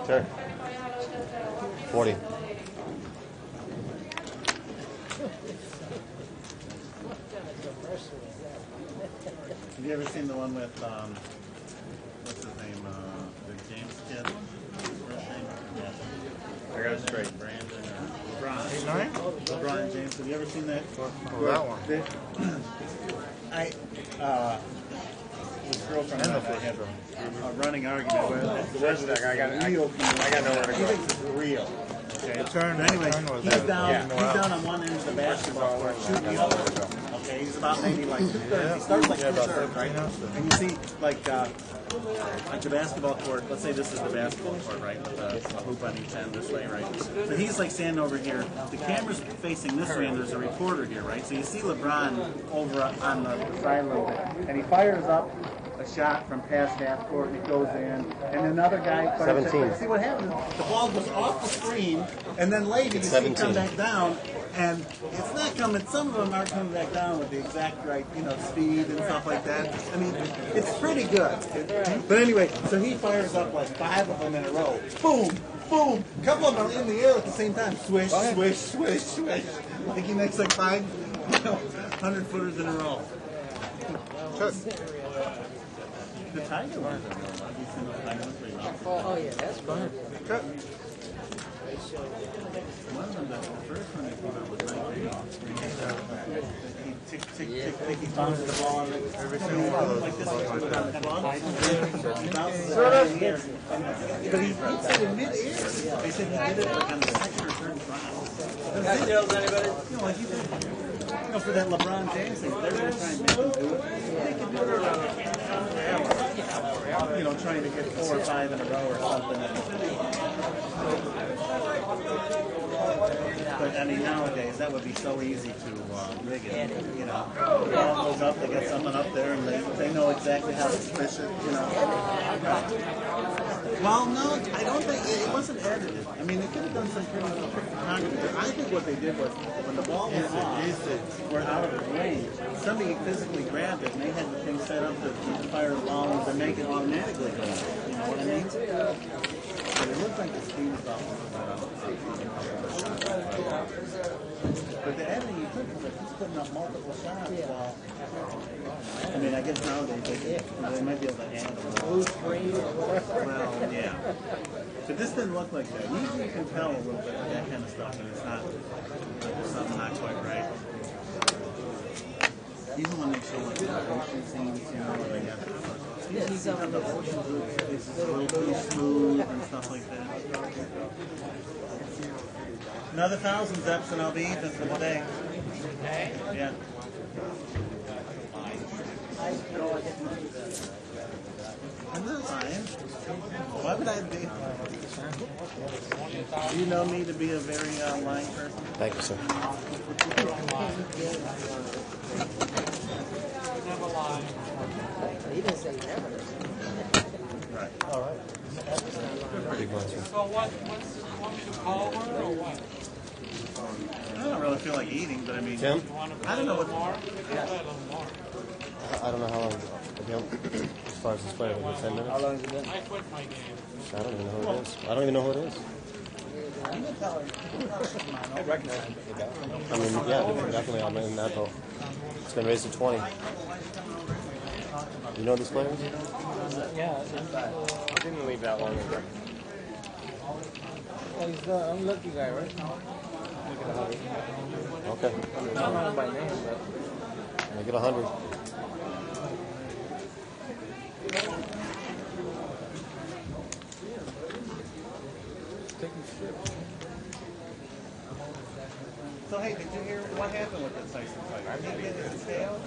Sure. 40. Have you ever seen the one with, what's his name, the James kid? First name? Yeah. I got it straight. Brandon or LeBron. 8-9? LeBron James. Have you ever seen that? Oh, that one. This girlfriend And the and I had a running argument where I got nowhere to go. He thinks it's real. Okay. The turn, But anyway, turn was he's there. down. Yeah. He's down on one end of the basketball court shooting the other. Okay, he's about maybe like 2/3. He starts like 2/3, right? And you see like the basketball court. Let's say this is the basketball court, right? With a hoop on each end this way, right? So he's like standing over here. The camera's facing this way, and there's a reporter here, right? So you see LeBron over on the side a little bit, and he fires up a shot from past half court, and it goes in, and another guy fires 17. it. See what happens? The ball goes off the screen, and then later you see it come 17. back down, and it's not coming. Some of them aren't coming back down with the exact right, speed and stuff like that. I mean, it's pretty good. But anyway, so he fires up like 5 of them in a row. Boom, boom. A couple of them are in the air at the same time. Swish, swish, swish, swish. Like he makes like 5 100-footers in a row. The Tiger ones are real. Have you seen the Tiger ones pretty well? Oh, yeah, that's fun. One of them, the first one they came out was 19. He tick, tick, tick, tick, he bounces the ball and every single one like this. He bounces the ball in the air. But he said in mid-air. They said he did it like on the second or third trial. Cocktails, anybody? Like he did, for that LeBron James thing, they're going to try and make him do it. They can do it around trying to get 4 or 5 in a row or something. But I mean, nowadays that would be so easy to rig it. The ball goes up, they get someone up there, and they know exactly how to fish it. Well, no, I don't think it wasn't edited. I mean, they could have done some pretty photography. I think what they did was when the ball went off, were out of range. Somebody physically grabbed it, and they had the thing set up to fire the balls and make it automatically go. You know what I mean? But it looked like the speed bump was but the editing you could because he's putting up multiple shots while. I mean, I guess nowadays they might be able to add them. Well, yeah. But this didn't look like that. Usually you can tell a little bit with that kind of stuff, and it's not, there's something not quite right. Even when they show like the ocean scenes, you know, where they have the ocean is a little too smooth and stuff like that. Another 1,000 Zeps and I'll be even for the day. Yeah. I'm not lying. Why would I be? Do you know me to be a very lying person? Thank you, sir. He didn't say never. Right. All right. Big monster. So want me to call her or what? I don't really feel like eating, but I mean, Tim? I don't know what. I don't know how long. As far as this player, like 10 minutes. How long has it been? I quit my game. I don't even know who it is. I don't even know who it is. I recognize him. I mean, yeah, definitely. I'm in that boat. It's been raised to 20. You know these players? Yeah, didn't leave that long ago. Oh, he's the unlucky guy, right? Okay. I don't know him by name, but I get 100. taking strips. So hey, did you hear what happened with the Tyson fight? Are you getting his tail?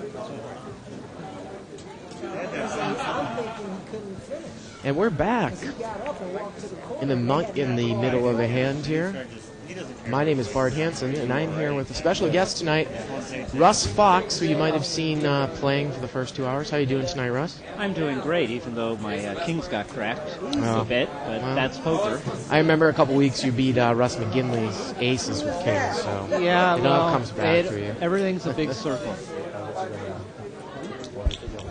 I'm thinking he couldn't finish. And we're back He got up and walked to the corner. in the middle of a hand here. My name is Bart Hansen, and I'm here with a special guest tonight, Russ Fox, who you might have seen playing for the first 2 hours. How you doing tonight, Russ? I'm doing great, even though my kings got cracked a bit, but that's poker. I remember a couple weeks you beat Russ McGinley's aces with kings, so Yeah, it well, all comes back for you. Everything's a big circle.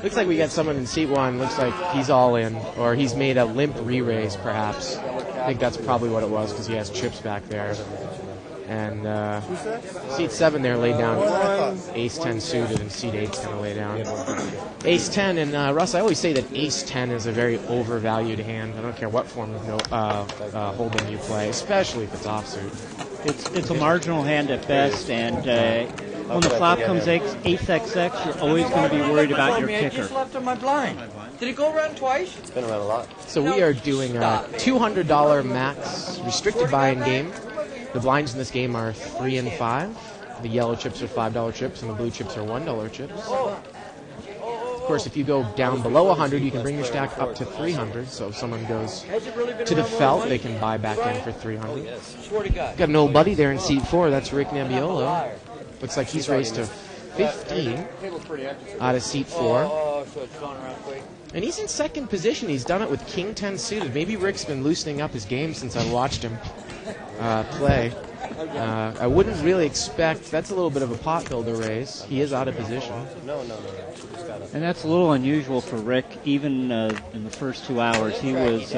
Looks like we got someone in seat one. Looks like he's all in, or he's made a limp re-raise, perhaps. I think that's probably what it was, because he has chips back there. And seat 7 there laid down ace 10 suited, and seat 8's going to lay down ace 10. And Russ, I always say that ace 10 is a very overvalued hand. I don't care what form of hold'em you play, especially if it's offsuit. It's a marginal hand at best, and when the flop comes ace XX, you're always going to be worried about your I kicker. just left on my blind. Did it go around twice? It's been around a lot. So we are doing a $200 max restricted buy-in game. The blinds in this game are 3 and 5. The yellow chips are $5 chips, and the blue chips are $1 chips. Of course, if you go down below 100, you can bring your stack up to 300. So if someone goes to the felt, they can buy back in for 300. Got an old buddy there in seat 4. That's Rick Nebbiolo. Looks like he's raised to 15 out of seat 4. And he's in second position. He's done it with king 10 suited. Maybe Rick's been loosening up his game since I watched him play. I wouldn't really expect. That's a little bit of a pot builder raise. He is out of position. No. And that's a little unusual for Rick. Even in the first 2 hours, he was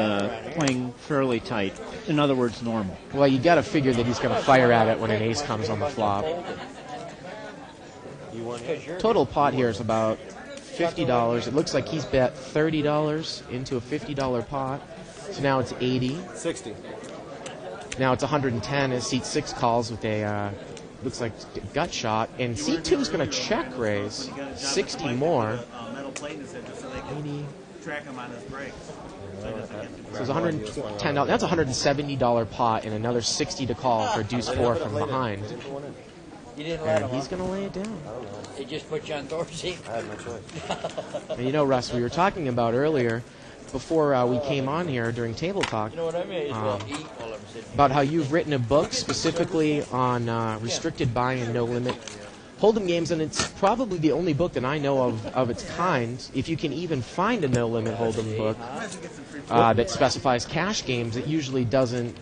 playing fairly tight. In other words, normal. Well, you got to figure that he's going to fire at it when an ace comes on the flop. Total pot here is about $50. It looks like he's bet $30 into a $50 pot. So now it's 80. 60. Now it's 110 as seat 6 calls with a, looks like gut shot. And seat 2 is going to check raise 60 more. 80. So it's $110. That's a $170 pot and another 60 to call for deuce 4 from behind. And he's going to lay it down. They just put you on Dorsey. I had no choice. And you know, Russ, we were talking about earlier, before we came on here during Table Talk, You know what I mean? Well, eat while I'm sitting. about how you've written a book specifically on restricted buy and no limit hold'em games, and it's probably the only book that I know of its kind. If you can even find a no limit hold'em book that specifies cash games, it usually doesn't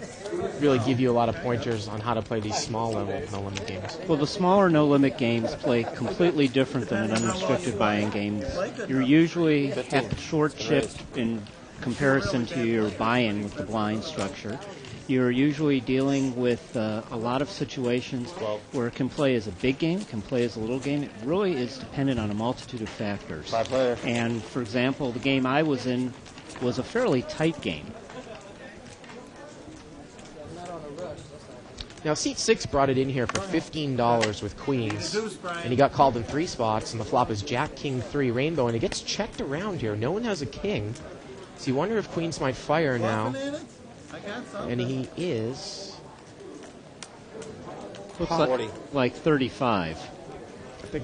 really give you a lot of pointers on how to play these small level no limit games. Well, the smaller no-limit games play completely different than an unrestricted buy-in game. You're usually at the short chip in comparison to your buy-in with the blind structure. You're usually dealing with a lot of situations where it can play as a big game, it can play as a little game. It really is dependent on a multitude of factors. And, for example, the game I was in was a fairly tight game. Now, seat 6 brought it in here for $15 with queens, and he got called in 3 spots, and the flop is Jack, King, 3, Rainbow, and it gets checked around here. No one has a king, so you wonder if queens might fire now, and he is... Looks like 35. I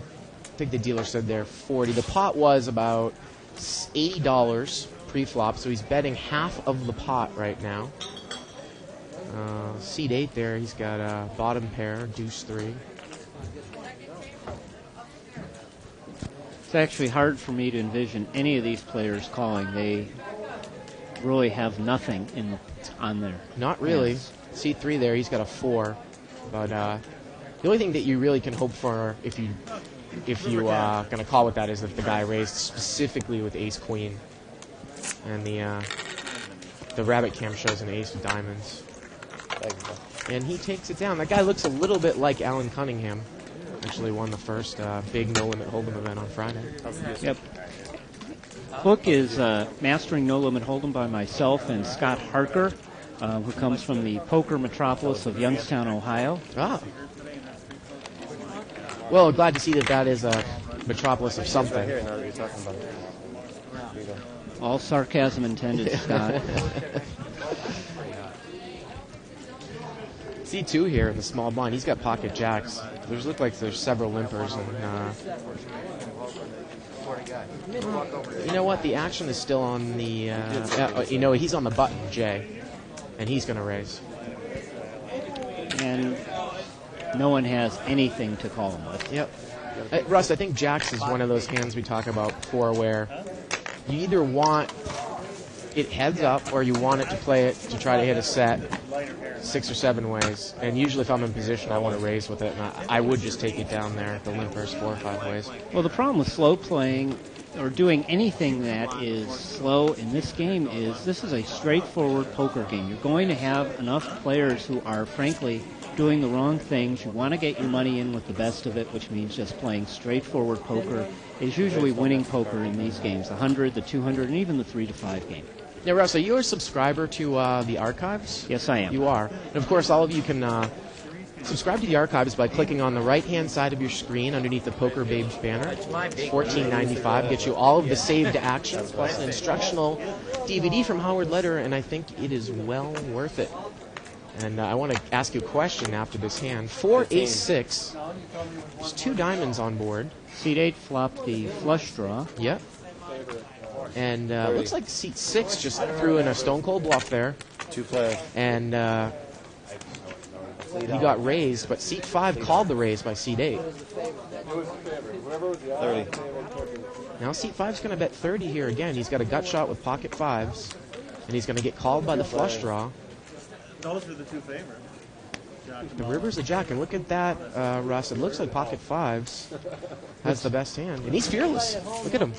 think the dealer said there 40. The pot was about $80 pre-flop, so he's betting half of the pot right now. Seat 8 there, he's got a bottom pair, deuce 3. It's actually hard for me to envision any of these players calling. They really have nothing on there. Not really. Yes. Seat 3 there, he's got a 4. But the only thing that you really can hope for if you going to call with that is if the guy raised specifically with ace queen, and the rabbit cam shows an ace of diamonds. And he takes it down. That guy looks a little bit like Alan Cunningham. Actually won the first big No Limit Hold'em event on Friday. Yep. Book is Mastering No Limit Hold'em by myself and Scott Harker, who comes from the poker metropolis of Youngstown, Ohio. Ah. Well, glad to see that is a metropolis of something. All sarcasm intended, Scott. C2 here in the small blind. He's got pocket jacks. There's look like there's several limpers, and you know what? The action is still on the. He's on the button J, and he's going to raise. And no one has anything to call him with. Yep. Russ, I think jacks is one of those hands we talk about before where you either want it heads up or you want it to play it to try to hit a set 6 or 7 ways. And usually if I'm in position, I want to raise with it, and I would just take it down there at the limpers 4 or 5 ways. Well, the problem with slow playing or doing anything that is slow in this game is this is a straightforward poker game. You're going to have enough players who are, frankly, doing the wrong things. You want to get your money in with the best of it, which means just playing straightforward poker is usually winning poker in these games, the 100, the 200, and even the 3 to 5 game. Now, Russ, are you a subscriber to the archives? Yes, I am. You are. And, of course, all of you can subscribe to the archives by clicking on the right-hand side of your screen underneath the Poker Babes banner. It's $14.95. Gets you all of the saved action, plus an instructional DVD from Howard Leder, and I think it is well worth it. And I want to ask you a question after this hand. 4 ace 6. There's 2 diamonds on board. Seat 8 flopped the flush draw. Yep. And looks like seat 6 just threw in a stone cold bluff there. 2 players. And he got raised, but seat 5 called the raise by seat 8. 30. Now seat 5's going to bet 30 here again. He's got a gut shot with pocket 5s, and he's going to get called by the flush draw. Those are the 2 favorites. The river's a jack, and look at that, Russ. It looks like pocket 5s has the best hand, and he's fearless. Look at him.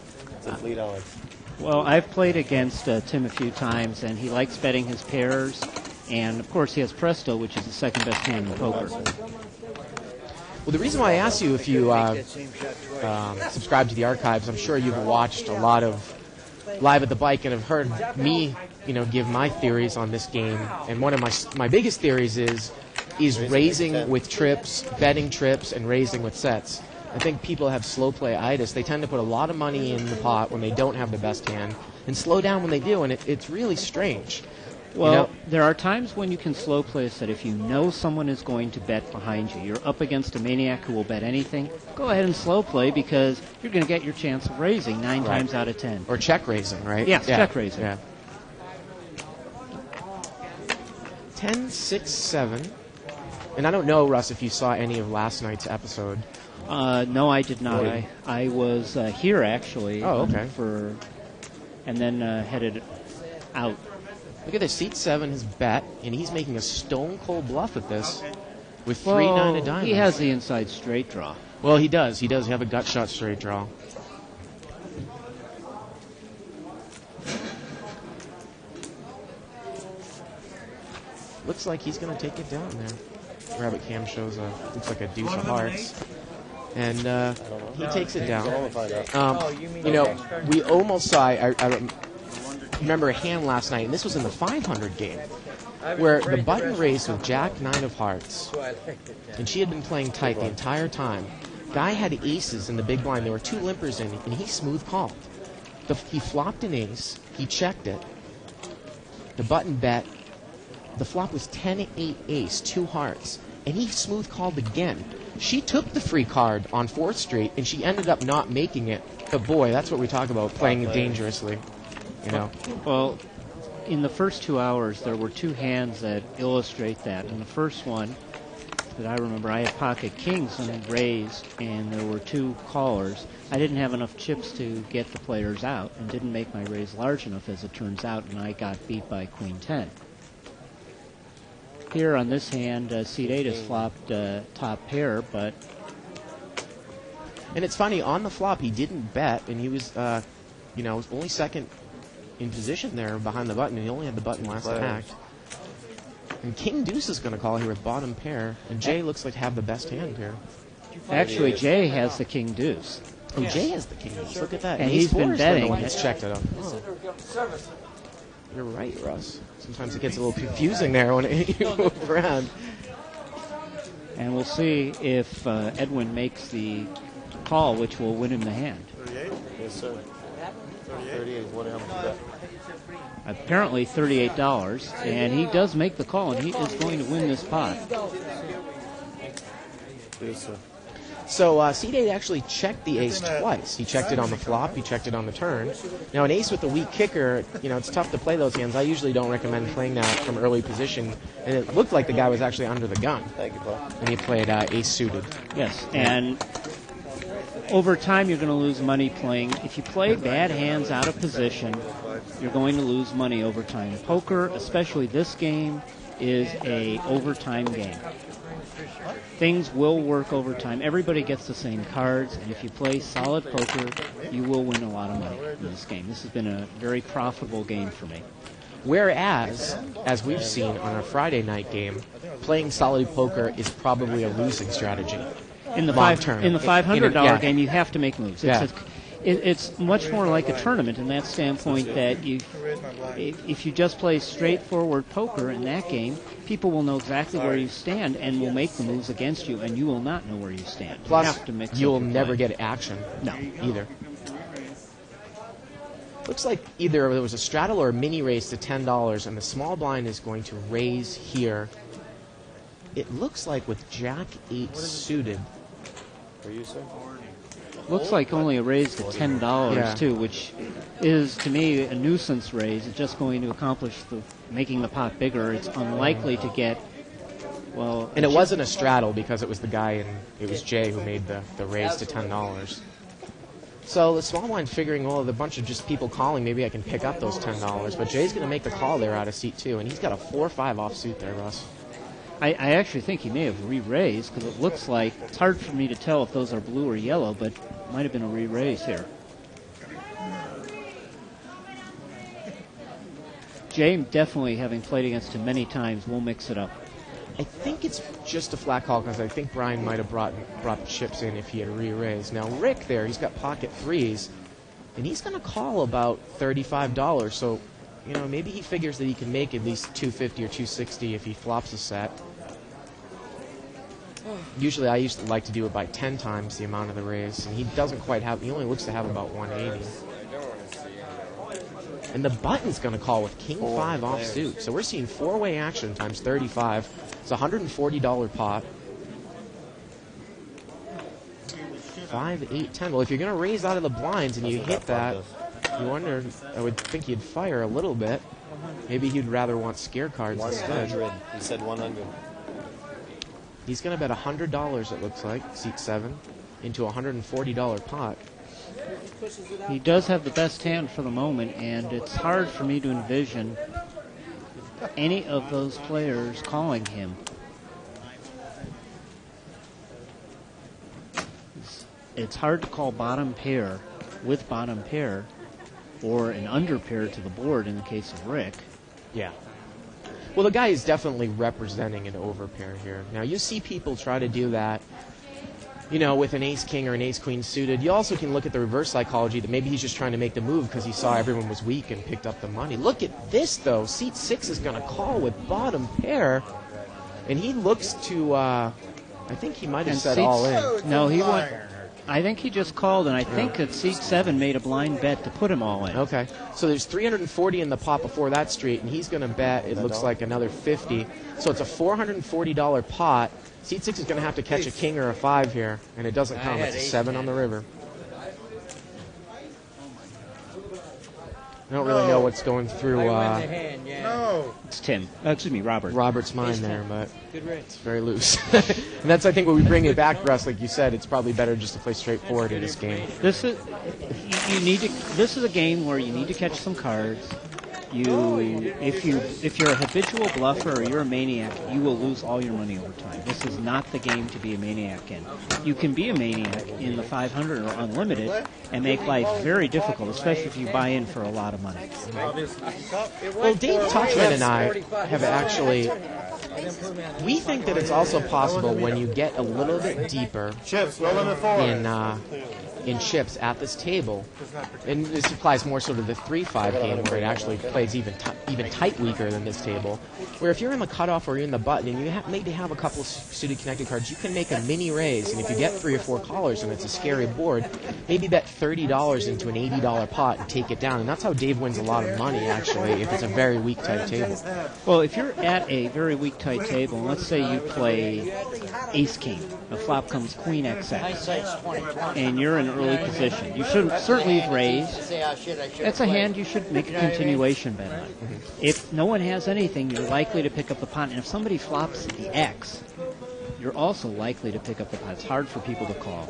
Well, I've played against Tim a few times, and he likes betting his pairs. And, of course, he has Presto, which is the second best hand in poker. Well, the reason why I asked you if you subscribe to the archives, I'm sure you've watched a lot of Live at the Bike and have heard me, give my theories on this game. And one of my biggest theories is raising with trips, betting trips, and raising with sets. I think people have slow play-itis. They tend to put a lot of money in the pot when they don't have the best hand and slow down when they do, and it's really strange. Well, there are times when you can slow play a set if you know someone is going to bet behind you. You're up against a maniac who will bet anything. Go ahead and slow play because you're going to get your chance of raising 9 times out of 10. Or check raising, right? Yes, check raising. Yeah. 10, 6, 7. And I don't know, Russ, if you saw any of last night's episode. No, I did not. I was here, actually. Oh, okay. And then headed out. Look at this. Seat 7 has bet, and he's making a stone-cold bluff at this with 3 9 of diamonds. He has the inside straight draw. Well, he does. He does have a gut shot straight draw. Looks like he's going to take it down there. Rabbit cam shows looks like a deuce of hearts. And he takes it down. We almost saw, remember a hand last night, and this was in the 500 game, where the button raised with Jack 9 of hearts, and she had been playing tight the entire time. Guy had aces in the big blind. There were 2 limpers in, and he smooth called. He flopped an ace. He checked it. The button bet. The flop was 10-8 ace, 2 hearts, and he smooth called again. She took the free card on 4th Street, and she ended up not making it. But boy, that's what we talk about, playing dangerously. You know. Well, in the first 2 hours, there were 2 hands that illustrate that. In the first one that I remember, I had pocket kings and raised, and there were 2 callers. I didn't have enough chips to get the players out, and didn't make my raise large enough, as it turns out, and I got beat by queen 10. Here on this hand, seat 8 is flopped top pair, but... And it's funny, on the flop, he didn't bet, and he was, only second in position there behind the button, and he only had the button last to act. And King Deuce is going to call here with bottom pair, and Jay looks like to have the best hand here. Actually, Jay has the King Deuce. Oh, Jay has the King Deuce. Look at that. And he's been betting. He's checked it out. Oh. You're right, Russ. Sometimes it gets a little confusing there when you move around. And we'll see if Edwin makes the call, which will win him the hand. 38? Yes, sir. 38. What how much is that? Apparently $38, and he does make the call, and he is going to win this pot. Yes, sir. So seat 8 actually checked the ace twice. He checked it on the flop. He checked it on the turn. Now, an ace with a weak kicker, it's tough to play those hands. I usually don't recommend playing that from early position. And it looked like the guy was actually under the gun. Thank you, Paul. And he played ace suited. Yes, and over time you're going to lose money playing. If you play bad hands out of position, you're going to lose money over time. Poker, especially this game, is a overtime game. Things will work over time. Everybody gets the same cards, and if you play solid poker, you will win a lot of money in this game. This has been a very profitable game for me. Whereas, as we've seen on our Friday night game, playing solid poker is probably a losing strategy. In the $500 game, you have to make moves. It's much more like a tournament in that standpoint that if you just play straightforward poker in that game, people will know exactly where you stand and will make the moves against you, and you will not know where you stand. Plus, you have to mix you'll never get action. No. Either. Looks like either there was a straddle or a mini raise to $10, and the small blind is going to raise here. It looks like with Jack 8 suited. For you, sir? Looks like only a raise to $10 too, which is to me a nuisance raise. It's just going to accomplish making the pot bigger. It's unlikely to get And it wasn't a straddle because it was the guy and it was Jay who made the raise to $10. So the small blind figuring, well, the bunch of just people calling, maybe I can pick up those $10. But Jay's going to make the call there out of seat 2, and he's got a 4-5 offsuit there, Russ. I actually think he may have re-raised because it looks like, it's hard for me to tell if those are blue or yellow, but it might have been a re-raise here. Jay, definitely having played against him many times, will mix it up. I think it's just a flat call because I think Brian might have brought the chips in if he had re-raised. Now Rick there, he's got pocket 3s, and he's going to call about $35. So, maybe he figures that he can make at least $250 or $260 if he flops a set. Usually I used to like to do it by 10 times the amount of the raise, and he doesn't quite have, he only looks to have about 180. And the button's going to call with King 5 offsuit. So we're seeing 4-way action times 35. It's a $140 pot. 5, 8, 10. Well, if you're going to raise out of the blinds and you hit that, you wonder, I would think he'd fire a little bit. Maybe he'd rather want scare cards instead. 100. He said 100. He's going to bet $100, it looks like, seat 7, into a $140 pot. He does have the best hand for the moment, and it's hard for me to envision any of those players calling him. It's hard to call bottom pair with bottom pair or an under pair to the board in the case of Rick. Yeah. Well, the guy is definitely representing an overpair here. Now, you see people try to do that with an ace-king or an ace-queen suited. You also can look at the reverse psychology that maybe he's just trying to make the move because he saw everyone was weak and picked up the money. Look at this, though. Seat 6 is going to call with bottom pair, and he looks to, I think he might have set all in. No, he went. I think he just called, and I think that seat 7 made a blind bet to put him all in. Okay. So there's 340 in the pot before that street, and he's going to bet, it looks like, another 50. So it's a $440 pot. Seat 6 is going to have to catch a king or a 5 here, and it doesn't count. It's a 7 on the river. I don't really know what's going through. No. It's Tim. Excuse me, Robert. Robert's mind there, but it's very loose. And that's, I think, when we bring it back, Russ, like you said, it's probably better just to play straightforward in this game. This is This is a game where you need to catch some cards. If you're a habitual bluffer or you're a maniac, you will lose all your money over time. This is not the game to be a maniac in. You can be a maniac in the 500 or unlimited and make life very difficult, especially if you buy in for a lot of money. Well, Dave Tuchman and I have actually, we think that it's also possible when you get a little bit deeper in chips at this table, and this applies more sort of the 3-5 game where it actually plays even tight weaker than this table, where if you're in the cutoff or you're in the button and you need to have a couple of suited connected cards, you can make a mini raise, and if you get 3 or 4 callers and it's a scary board, maybe bet $30 into an $80 pot and take it down, and that's how Dave wins a lot of money, actually, if it's a very weak tight table. Well, if you're at a very weak tight table, and let's say you play ace-king, the flop comes queen XX, and you're in early position. You should certainly raise. That's a hand you should make a continuation bet on. If no one has anything, you're likely to pick up the pot. And if somebody flops the X, you're also likely to pick up the pot. It's hard for people to call.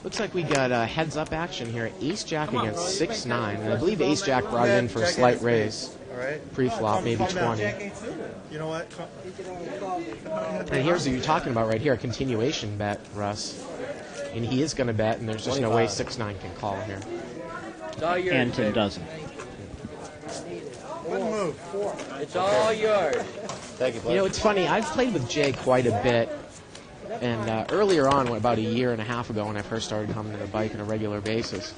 Looks like we got heads-up action here. Ace-Jack against 6-9. And I believe Ace-Jack brought it in for a slight raise. Pre-flop, maybe 20. You know what? And here's what you're talking about right here, a continuation bet, Russ. And he is going to bet, and there's just no way 6-9 can call here. And Tim doesn't. It's all yours. Thank you, You know, it's funny. I've played with Jay quite a bit. And earlier on, about a year and a half ago, when I first started coming to the bike on a regular basis,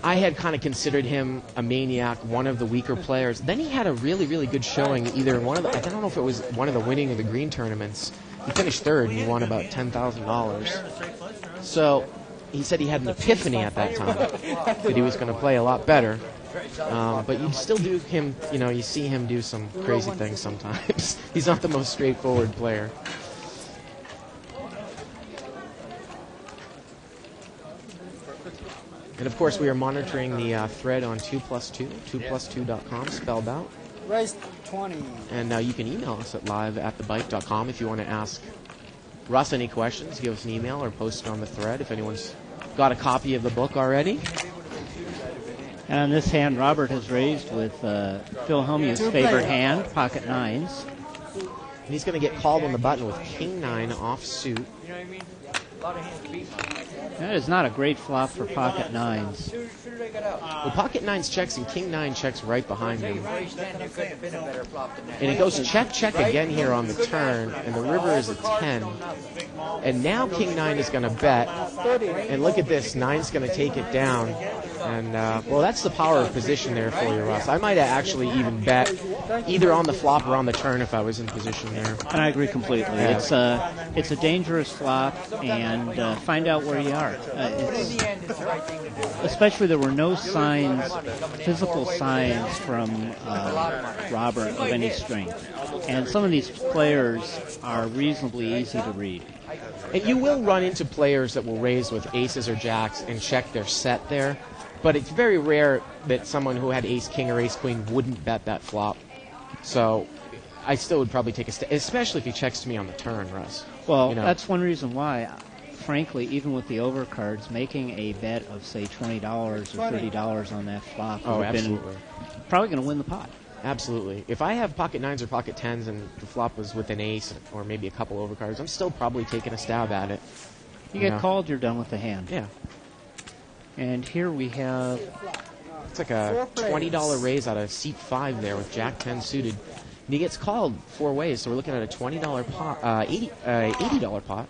I had kind of considered him a maniac, one of the weaker players. Then he had a really, really good showing either in one of the, I don't know if it was one of the winning or the green tournaments. He finished third and he won about $10,000. So he said he had an epiphany at that time that he was going to play a lot better. But you still do him, you see him do some crazy things sometimes. He's not the most straightforward player. And of course, we are monitoring the thread on 2plus2, 2plus2.com, spelled out. Raise 20. And you can email us at live@thebike.com if you want to ask Russ any questions. Give us an email or post it on the thread if anyone's got a copy of the book already. And on this hand, Robert has raised with Phil Hellmuth's favorite hand, pocket nines. And he's going to get called on the button with king 9 off suit. You know what I mean? A lot of hands beat. That is not a great flop for pocket nines. Well, pocket 9's checks and king 9 checks right behind him. And it goes check, check again here on the turn, and the river is a 10. And now king 9 is going to bet. And look at this, 9's going to take it down. And, well, that's the power of position there for you, Russ. I might actually even bet either on the flop or on the turn if I was in position there. And I agree completely. Yeah. It's a dangerous flop, and find out where you are. Especially there were no signs, physical signs from Robert of any strength. And some of these players are reasonably easy to read. And you will run into players that will raise with aces or jacks and check their set there. But it's very rare that someone who had ace-king or ace-queen wouldn't bet that flop. So I still would probably take a step, especially if he checks to me on the turn, Russ. Well, that's one reason why, frankly, even with the overcards, making a bet of, say, $20 or $30 on that flop would have been probably going to win the pot. Absolutely. If I have pocket 9s or pocket 10s and the flop was with an ace or maybe a couple overcards, I'm still probably taking a stab at it. You get called, you're done with the hand. Yeah. And here we have... It's like a $20 raise out of seat 5 there with Jack 10 suited. And he gets called 4 ways, so we're looking at a $20 pot, $80 pot.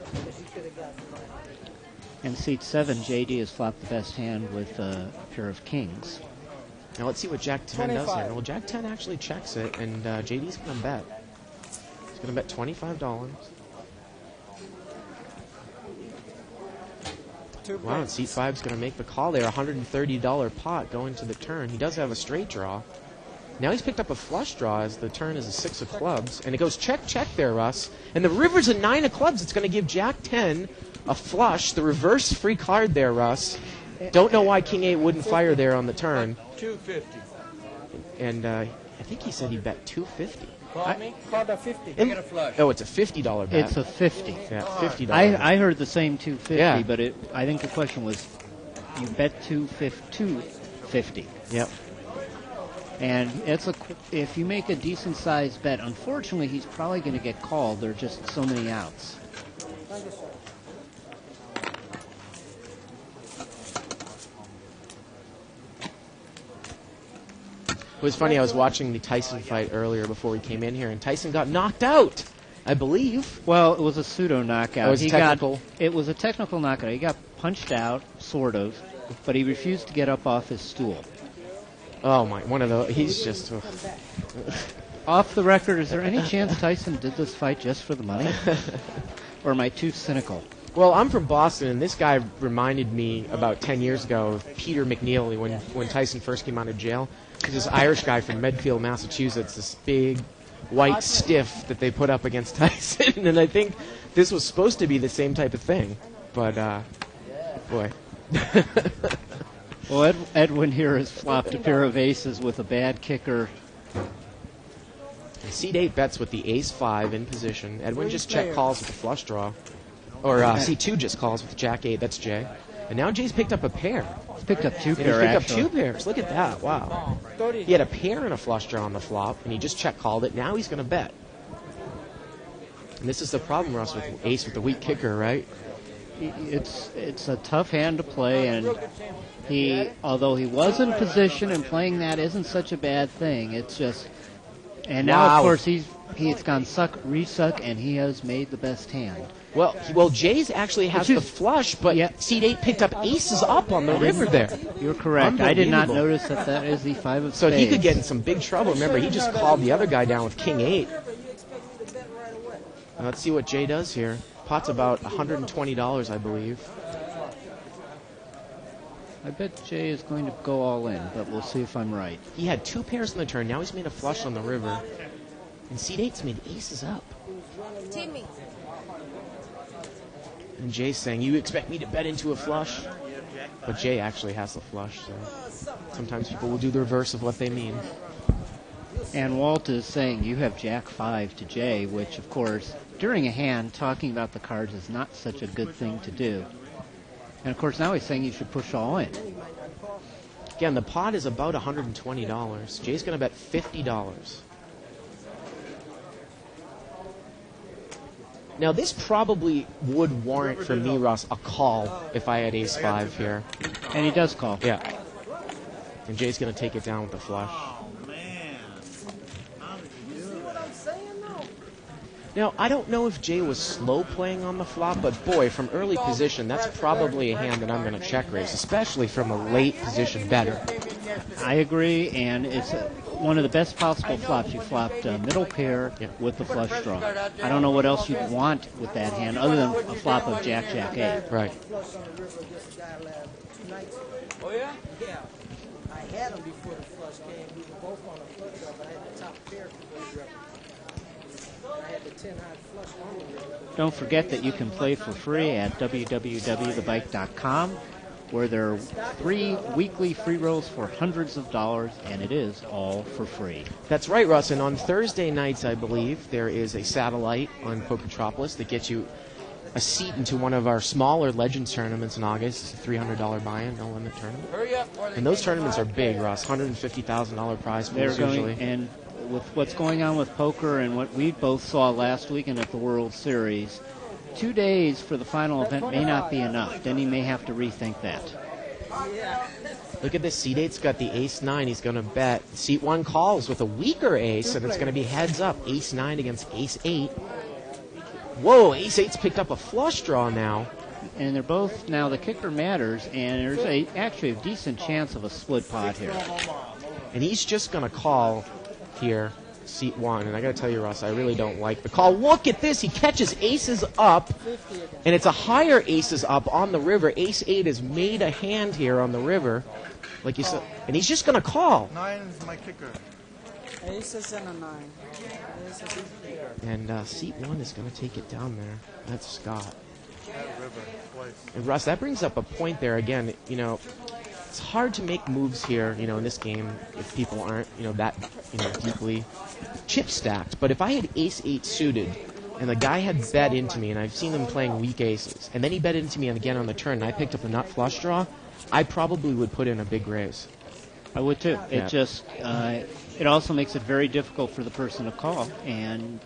And seat 7, JD has flopped the best hand with a pair of kings. Now let's see what Jack 10 does here. Well, Jack 10 actually checks it, and JD's going to bet. He's going to bet $25. Wow, and seat 5 is going to make the call there. $130 pot going to the turn. He does have a straight draw. Now he's picked up a flush draw as the turn is a 6 of clubs. And it goes check, check there, Russ. And the river's a 9 of clubs. It's going to give Jack 10 a flush. The reverse free card there, Russ. Don't know why King 8 wouldn't fire there on the turn. 250. And I think he said he bet 250. Call me? Called a 50. And, oh, it's a $50 bet. It's a 50. Yeah, $50. I heard the same 250, Yeah. but I think the question was, you bet 250. Yep. And if you make a decent sized bet, unfortunately, he's probably going to get called. There are just so many outs. It was funny, I was watching the Tyson fight earlier before we came in here, and Tyson got knocked out, I believe. Well, it was a pseudo knockout. Oh, it was technical? It was a technical knockout. He got punched out, sort of, but he refused to get up off his stool. Oh, my, one of those, he's just... Off the record, is there any chance Tyson did this fight just for the money? Or am I too cynical? Well, I'm from Boston, and this guy reminded me about 10 years ago of Peter McNeely when Tyson first came out of jail. He's this Irish guy from Medfield, Massachusetts, this big white stiff that they put up against Tyson. And I think this was supposed to be the same type of thing. But, boy. Well, Edwin here has flopped a pair of aces with a bad kicker. Seat 8 bets with the ace 5 in position. Edwin just check calls with the flush draw. Or Seat 2 just calls with Jack 8. That's Jay. And now Jay's picked up a pair. He's picked up two pairs. He's picked up 2 pairs. Look at that. Wow. He had a pair and a flush draw on the flop, and he just check called it. Now he's going to bet. And this is the problem, Russ, with ace with the weak kicker, right? It's a tough hand to play, and although he was in position and playing that isn't such a bad thing. It's just, and now of course he's gone resuck, and he has made the best hand. Well, Jay's actually has the flush, but seat 8 picked up aces up on the river there. You're correct. I did not notice that is the 5 of spades. So he could get in some big trouble. Remember, he just called the other guy down with King 8. Let's see what Jay does here. Pot's about $120, I believe. I bet Jay is going to go all in, but we'll see if I'm right. He had 2 pairs on the turn. Now he's made a flush on the river. And seat 8's made aces up. Timmy. And Jay's saying, you expect me to bet into a flush? But Jay actually has the flush, so sometimes people will do the reverse of what they mean. And Walt is saying you have Jack 5 to Jay, which, of course, during a hand, talking about the cards is not such a good thing to do. And, of course, now he's saying you should push all in. Again, the pot is about $120. Jay's going to bet $50. Now, this probably would warrant for me, Ross, a call if I had ace 5 here. And he does call. Yeah. And Jay's going to take it down with the flush. Now, I don't know if Jay was slow playing on the flop, but boy, from early position, that's probably a hand that I'm going to check raise, especially from a late position better. I agree, and it's one of the best possible flops. You flopped a middle pair with the flush draw. I don't know what else you'd want with that hand other than a flop of Jack, Jack 8. Right. Oh, yeah? Yeah. I had him before the flush came. We were both on a flush draw, but I had the top pair before the river. I had the 10 high flush on the river. Don't forget that you can play for free at www.thebike.com, where there are 3 weekly free rolls for hundreds of dollars, and it is all for free. That's right, Russ. And on Thursday nights, I believe, there is a satellite on Pokertropolis that gets you a seat into one of our smaller Legends tournaments in August. It's a $300 buy-in, no limit tournament. And those tournaments are big, Russ. $150,000 prize pools usually. And with what's going on with poker and what we both saw last weekend at the World Series, 2 days for the final event may not be enough. Then he may have to rethink that. Look at this. Seat 8's got the ace-9. He's going to bet. Seat 1 calls with a weaker ace, and it's going to be heads up. Ace-9 against ace-8. Whoa, ace-8's picked up a flush draw now. And they're both, now the kicker matters, and there's actually a decent chance of a split pot here. And he's just going to call here, seat 1. And I got to tell you, Russ, I really don't like the call. Look at this. He catches aces up, and it's a higher aces up on the river. Ace-8 has made a hand here on the river, like you said. And he's just going to call. 9 is my kicker. Aces and a 9. And seat 1 is going to take it down there. That's Scott. River, twice. And Russ, that brings up a point there again. You know, it's hard to make moves here, you know, in this game if people aren't, you know, that, you know, deeply chip stacked. But if I had ace-8 suited and the guy had bet into me, and I've seen him playing weak aces, and then he bet into me again on the turn, and I picked up a nut flush draw, I probably would put in a big raise. I would too. Yeah. It just, it also makes it very difficult for the person to call. And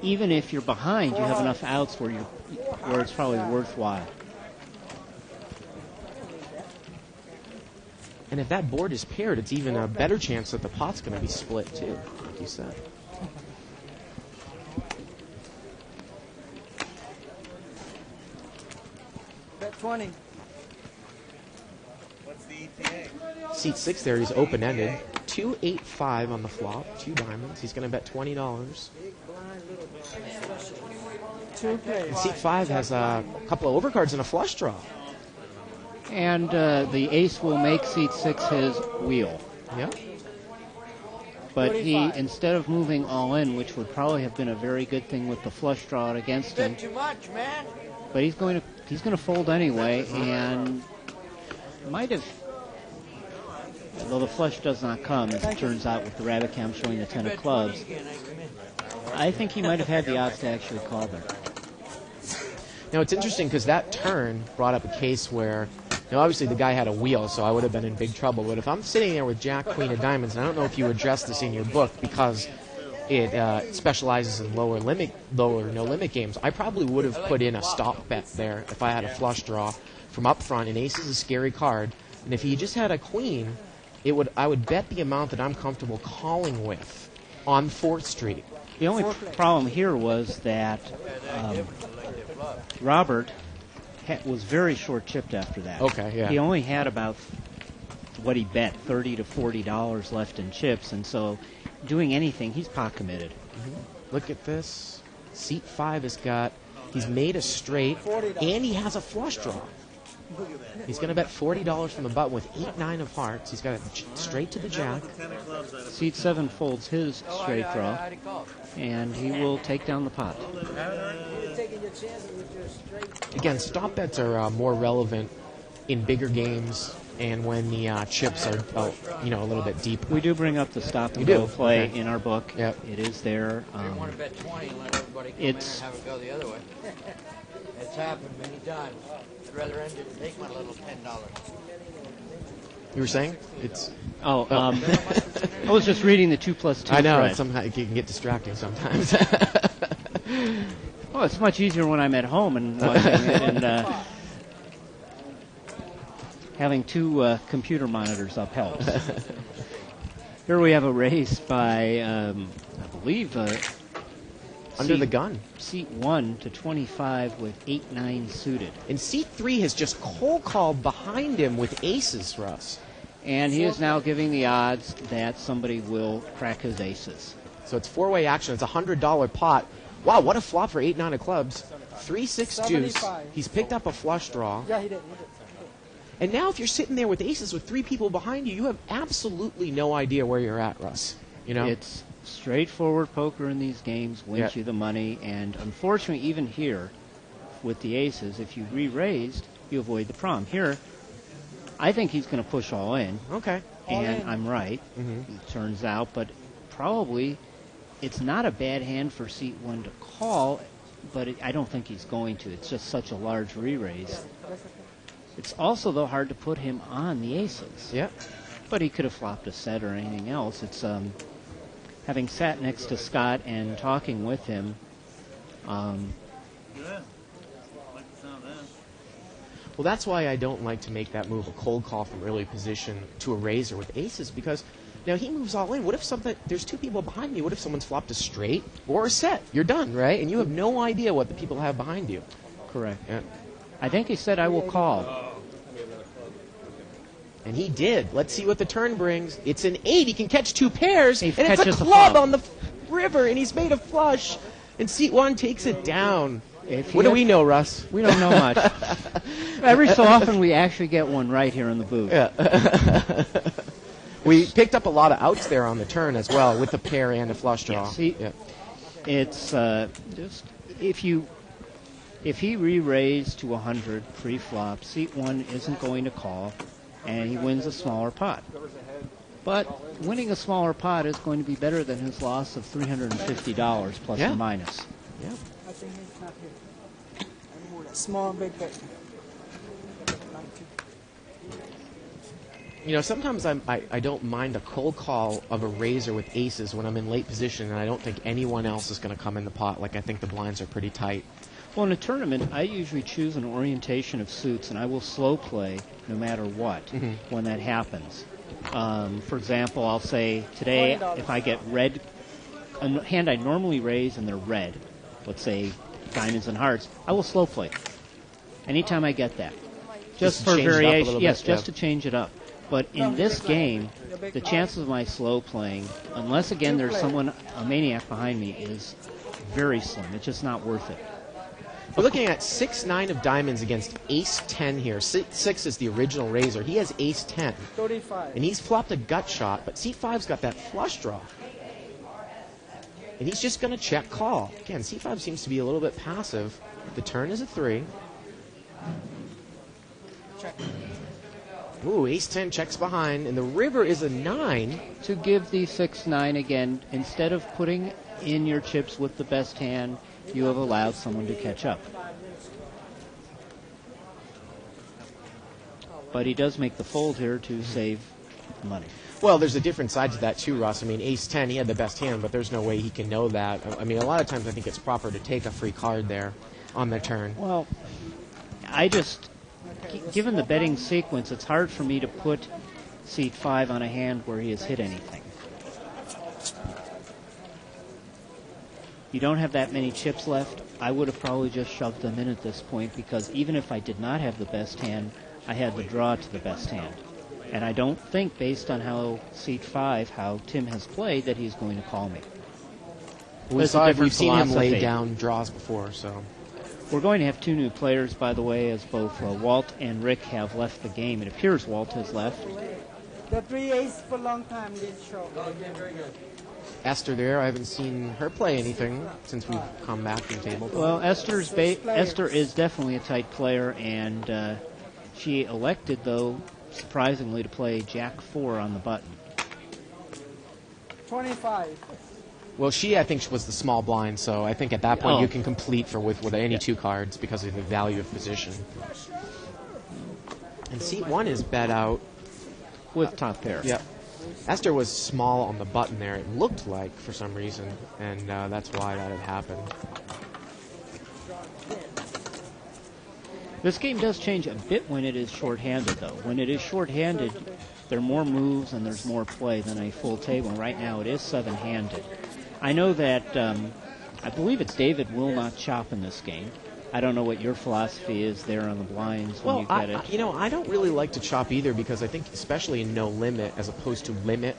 even if you're behind, you have enough outs where it's probably worthwhile. And if that board is paired, it's even a better chance that the pot's going to be split too, like you said. Bet 20. What's the ETA? Seat 6 there, he's open-ended. 2-8-5 on the flop, 2 diamonds. He's going to bet $20. And seat 5 has a couple of overcards and a flush draw. And the ace will make seat 6 his wheel. Yeah. But he, instead of moving all in, which would probably have been a very good thing with the flush draw against him, Too much, man. but he's going to fold anyway, and might have. Though the flush does not come, as it turns out, with the rabbit cam showing the 10 of clubs, I think he might have had the odds to actually call there. Now, it's interesting because that turn brought up a case where, now obviously the guy had a wheel, so I would have been in big trouble. But if I'm sitting there with Jack, Queen of Diamonds, and I don't know if you address this in your book because it specializes in lower no limit games, I probably would have put in a stop bet there if I had a flush draw from up front. And ace is a scary card, and if he just had a queen, I would bet the amount that I'm comfortable calling with on 4th Street. The only problem here was that Robert was very short chipped after that. Okay, yeah. He only had about what he bet, $30 to $40 left in chips, and so doing anything, he's pot committed. Mm-hmm. Look at this. Seat 5 he's made a straight, and he has a flush draw. He's going to bet $40 from the button with 8-9 of hearts. He's got it straight to the jack. Seat 7 folds his straight draw, and he will take down the pot. Again, stop bets are more relevant in bigger games and when the chips are, a little bit deep. We do bring up the stop and go play in our book. Yep. It is there. You want to bet 20 and let everybody come in and have it go the other way. It's happened many times. I'd rather end it and take my little $10. You were saying? It's. I was just reading the 2+2. I know. Thread. Somehow it can get distracting sometimes. Well, it's much easier when I'm at home and watching it and having 2 computer monitors up helps. Here we have a race by, I believe, under the gun. Seat 1 to 25 with 8-9 suited. And seat 3 has just cold called behind him with aces, Russ. And he is now giving the odds that somebody will crack his aces. So it's 4-way action. It's a $100 pot. Wow, what a flop for 8-9 of clubs. 3-6 deuce. He's picked up a flush draw. Yeah, he did. And now if you're sitting there with aces with 3 people behind you, you have absolutely no idea where you're at, Russ. You know? It's straightforward poker in these games wins you the money, and unfortunately, even here, with the aces, if you re-raised, you avoid the problem. Here, I think he's going to push all in. Okay. And I'm right, it turns out, but probably it's not a bad hand for seat 1 to call, but I don't think he's going to. It's just such a large re-raise. It's also, though, hard to put him on the aces. Yeah. But he could have flopped a set or anything else. It's having sat next to Scott and talking with him. Well, that's why I don't like to make that move, a cold call from early position to a razor with aces, because now he moves all in. What if there's two people behind me? What if someone's flopped a straight or a set? You're done, right? And you have no idea what the people have behind you. Correct. Yeah. I think he said I will call. And he did. Let's see what the turn brings. It's an 8. He can catch 2 pairs, He and it's a catches the club flop. on the river, and he's made a flush. And seat 1 takes it down. If What do we know, Russ? We don't know much. Every so often we actually get one right here in the booth. Yeah. We picked up a lot of outs there on the turn as well, with the pair and a flush draw. Yeah, see, it's just if he re-raised to 100 pre-flop, seat 1 isn't going to call, and he wins a smaller pot. But winning a smaller pot is going to be better than his loss of $350 plus or minus. Yeah. I think he's not here. Small, big bet. You know, sometimes I don't mind a cold call of a razor with aces when I'm in late position, and I don't think anyone else is going to come in the pot. Like, I think the blinds are pretty tight. Well, in a tournament, I usually choose an orientation of suits, and I will slow play no matter what when that happens. For example, I'll say today, if I get red, a hand I normally raise and they're red, let's say diamonds and hearts, I will slow play. Anytime I get that. Just for variation. Yes, just to change it up. But in this game, the chances of my slow playing, unless again there's a maniac behind me, is very slim. It's just not worth it. We're looking at 6-9 of diamonds against ace-10 here. 6 is the original razor. He has ace-10. 35. And he's flopped a gut shot, but c5's got that flush draw. And he's just going to check call. Again, c5 seems to be a little bit passive. The turn is a 3. Check. Ooh, ace-10 checks behind, and the river is a 9. To give the 6-9 again, instead of putting in your chips with the best hand, you have allowed someone to catch up. But he does make the fold here to save money. Well, there's a different side to that too, Ross. I mean, ace-10, he had the best hand, but there's no way he can know that. I mean, a lot of times I think it's proper to take a free card there on the turn. Well, given the betting sequence, it's hard for me to put seat 5 on a hand where he has hit anything. You don't have that many chips left. I would have probably just shoved them in at this point, because even if I did not have the best hand, I had the draw to the best hand. And I don't think, based on how seat 5, how Tim has played, that he's going to call me. We've seen him lay down draws before, so. We're going to have 2 new players, by the way, as both Walt and Rick have left the game. It appears Walt has left. The 3 ace for a long time didn't show. Very good. Esther there, I haven't seen her play anything since we've come back from table. Well, Esther is definitely a tight player, and she elected, though, surprisingly, to play Jack 4 on the button. 25. Well, I think, was the small blind, so I think at that point you can complete with any 2 cards because of the value of position. And seat 1 is bet out with top pair. Yep. Esther was small on the button there, it looked like, for some reason, and that's why that had happened. This game does change a bit when it is short-handed, though. When it is short-handed, there are more moves and there's more play than a full table. Right now it is 7-handed. I know that, I believe it's David will not chop in this game. I don't know what your philosophy is there on the blinds when you get it. I don't really like to chop either, because I think, especially in no limit as opposed to limit,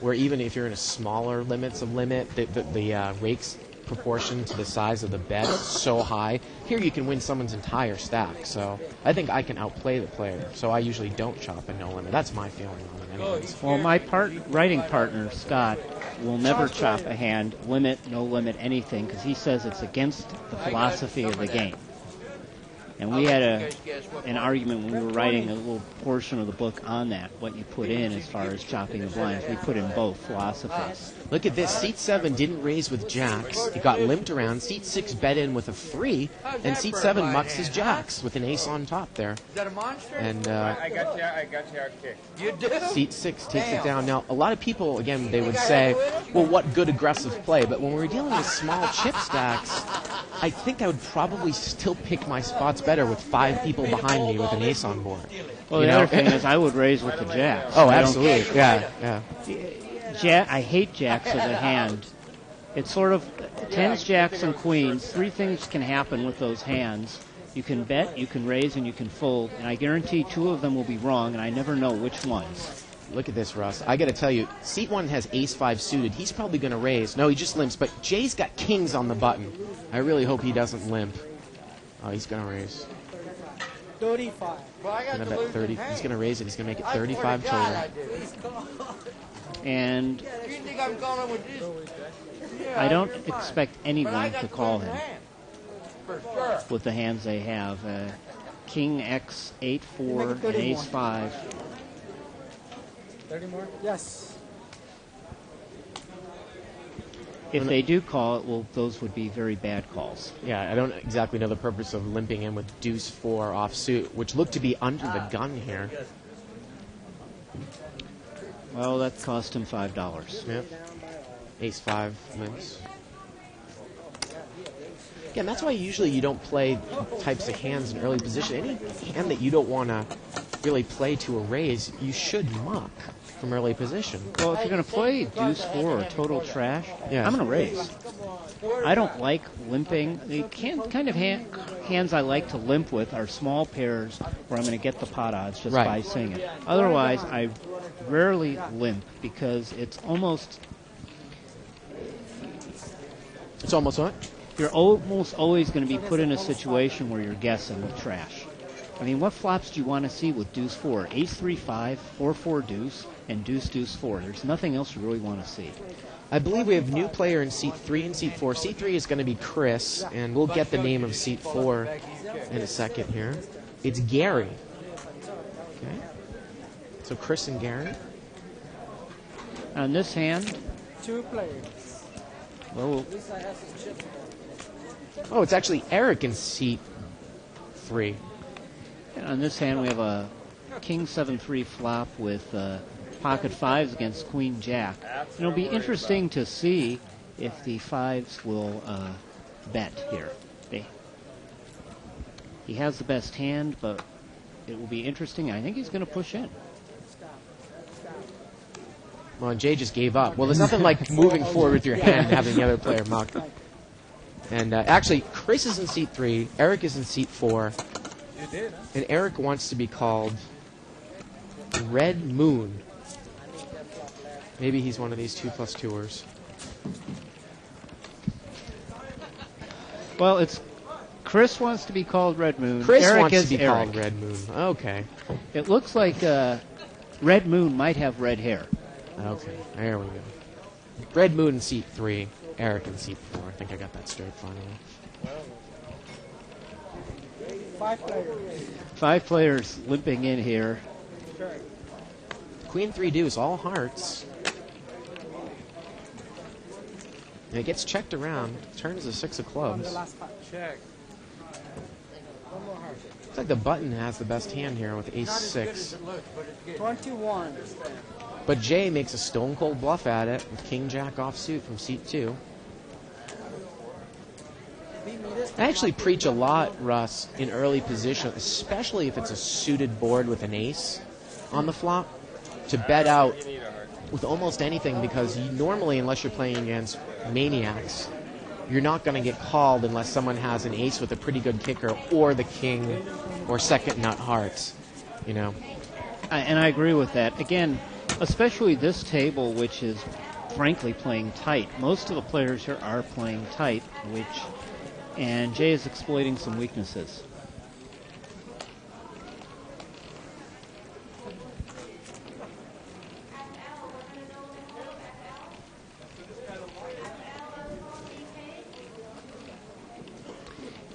where even if you're in a smaller limits of limit, the rakes proportion to the size of the bet is so high. Here you can win someone's entire stack, so I think I can outplay the player. So I usually don't chop in no limit. That's my feeling on it anyways. Well, my writing partner, Scott, will never chop a hand, limit, no limit, anything, because he says it's against the philosophy of the game. And we had an argument when we were writing a little portion of the book on that, what you put in as far as chopping the blinds. We put in both philosophies. Look at this. Seat 7 didn't raise with jacks. He got limped around. Seat 6 bet in with a 3. And seat 7 mucks his jacks with an ace on top there. Is that a monster? And I got you out kick. You do? Seat 6 takes it down. Now, a lot of people, again, they would say, well, what good aggressive play? But when we're dealing with small chip stacks, I think I would probably still pick my spots better with 5 people behind me with an ace on board. Well, the other thing is I would raise with the jacks. Oh, absolutely. Yeah, yeah. I hate jacks as a hand. It's sort of tens, jacks, and queens. 3 things can happen with those hands. You can bet, you can raise, and you can fold. And I guarantee 2 of them will be wrong, and I never know which ones. Look at this, Russ. I got to tell you, seat 1 has ace-5 suited. He's probably going to raise. No, he just limps. But Jay's got kings on the button. I really hope he doesn't limp. Oh, he's going to raise. 35. He's going to bet 30. He's going to raise it. He's going to make it 35 total. And I don't expect anyone to call him with the hands they have. King X, 8-4, and ace-5. 30 more? Yes. If they do call it, those would be very bad calls. Yeah, I don't exactly know the purpose of limping in with deuce 4 offsuit, which looked to be under the gun here. Well, that cost him $5. Yep. Ace-5 limps. Yeah, and that's why usually you don't play types of hands in early position. Any hand that you don't want to really play to a raise, you should muck from early position. Well, if you're going to play deuce 4 or total trash, yeah. I'm going to raise. I don't like limping. The kind of hands I like to limp with are small pairs where I'm going to get the pot odds just by saying it. Otherwise, I rarely limp because it's almost... It's almost what? You're almost always going to be put in a situation where you're guessing with trash. I mean, what flops do you want to see with deuce 4? Ace-3-5, 4-4 deuce, and deuce 4. There's nothing else you really want to see. I believe we have a new player in seat 3 and seat 4. Seat 3 is going to be Chris, and we'll get the name of seat 4 in a second here. It's Gary. Okay. So Chris and Gary. On this hand... 2 players. Well, oh, it's actually Eric in seat 3. And on this hand, we have a king 7-3 flop with pocket 5s against queen jack. It'll be interesting to see if the 5s will bet here. He has the best hand, but it will be interesting. I think he's going to push in. Well, and Jay just gave up. Well, there's nothing like moving forward with your hand and having the other player muck. And actually, Chris is in seat 3. Eric is in seat 4. And Eric wants to be called Red Moon. Maybe he's one of these 2+2ers. Well, it's Chris wants to be called Red Moon. Chris Eric wants is to be Eric. called Red Moon. Okay. It looks like Red Moon might have red hair. Okay, there we go. Red Moon in seat 3, Eric in seat 4. I think I got that straight finally. 5 players. 5 players limping in here. Queen 3 deuce, all hearts. And it gets checked around. Turn is a 6 of clubs. Check. Looks like the button has the best hand here with ace-6. 21. But Jay makes a stone-cold bluff at it with king-jack offsuit from seat 2. I actually preach a lot, Russ, in early position, especially if it's a suited board with an ace on the flop, to bet out with almost anything, because you normally, unless you're playing against maniacs, you're not going to get called unless someone has an ace with a pretty good kicker or the king or second nut hearts, you know. And I agree with that. Again, especially this table, which is frankly playing tight. Most of the players here are playing tight, and Jay is exploiting some weaknesses.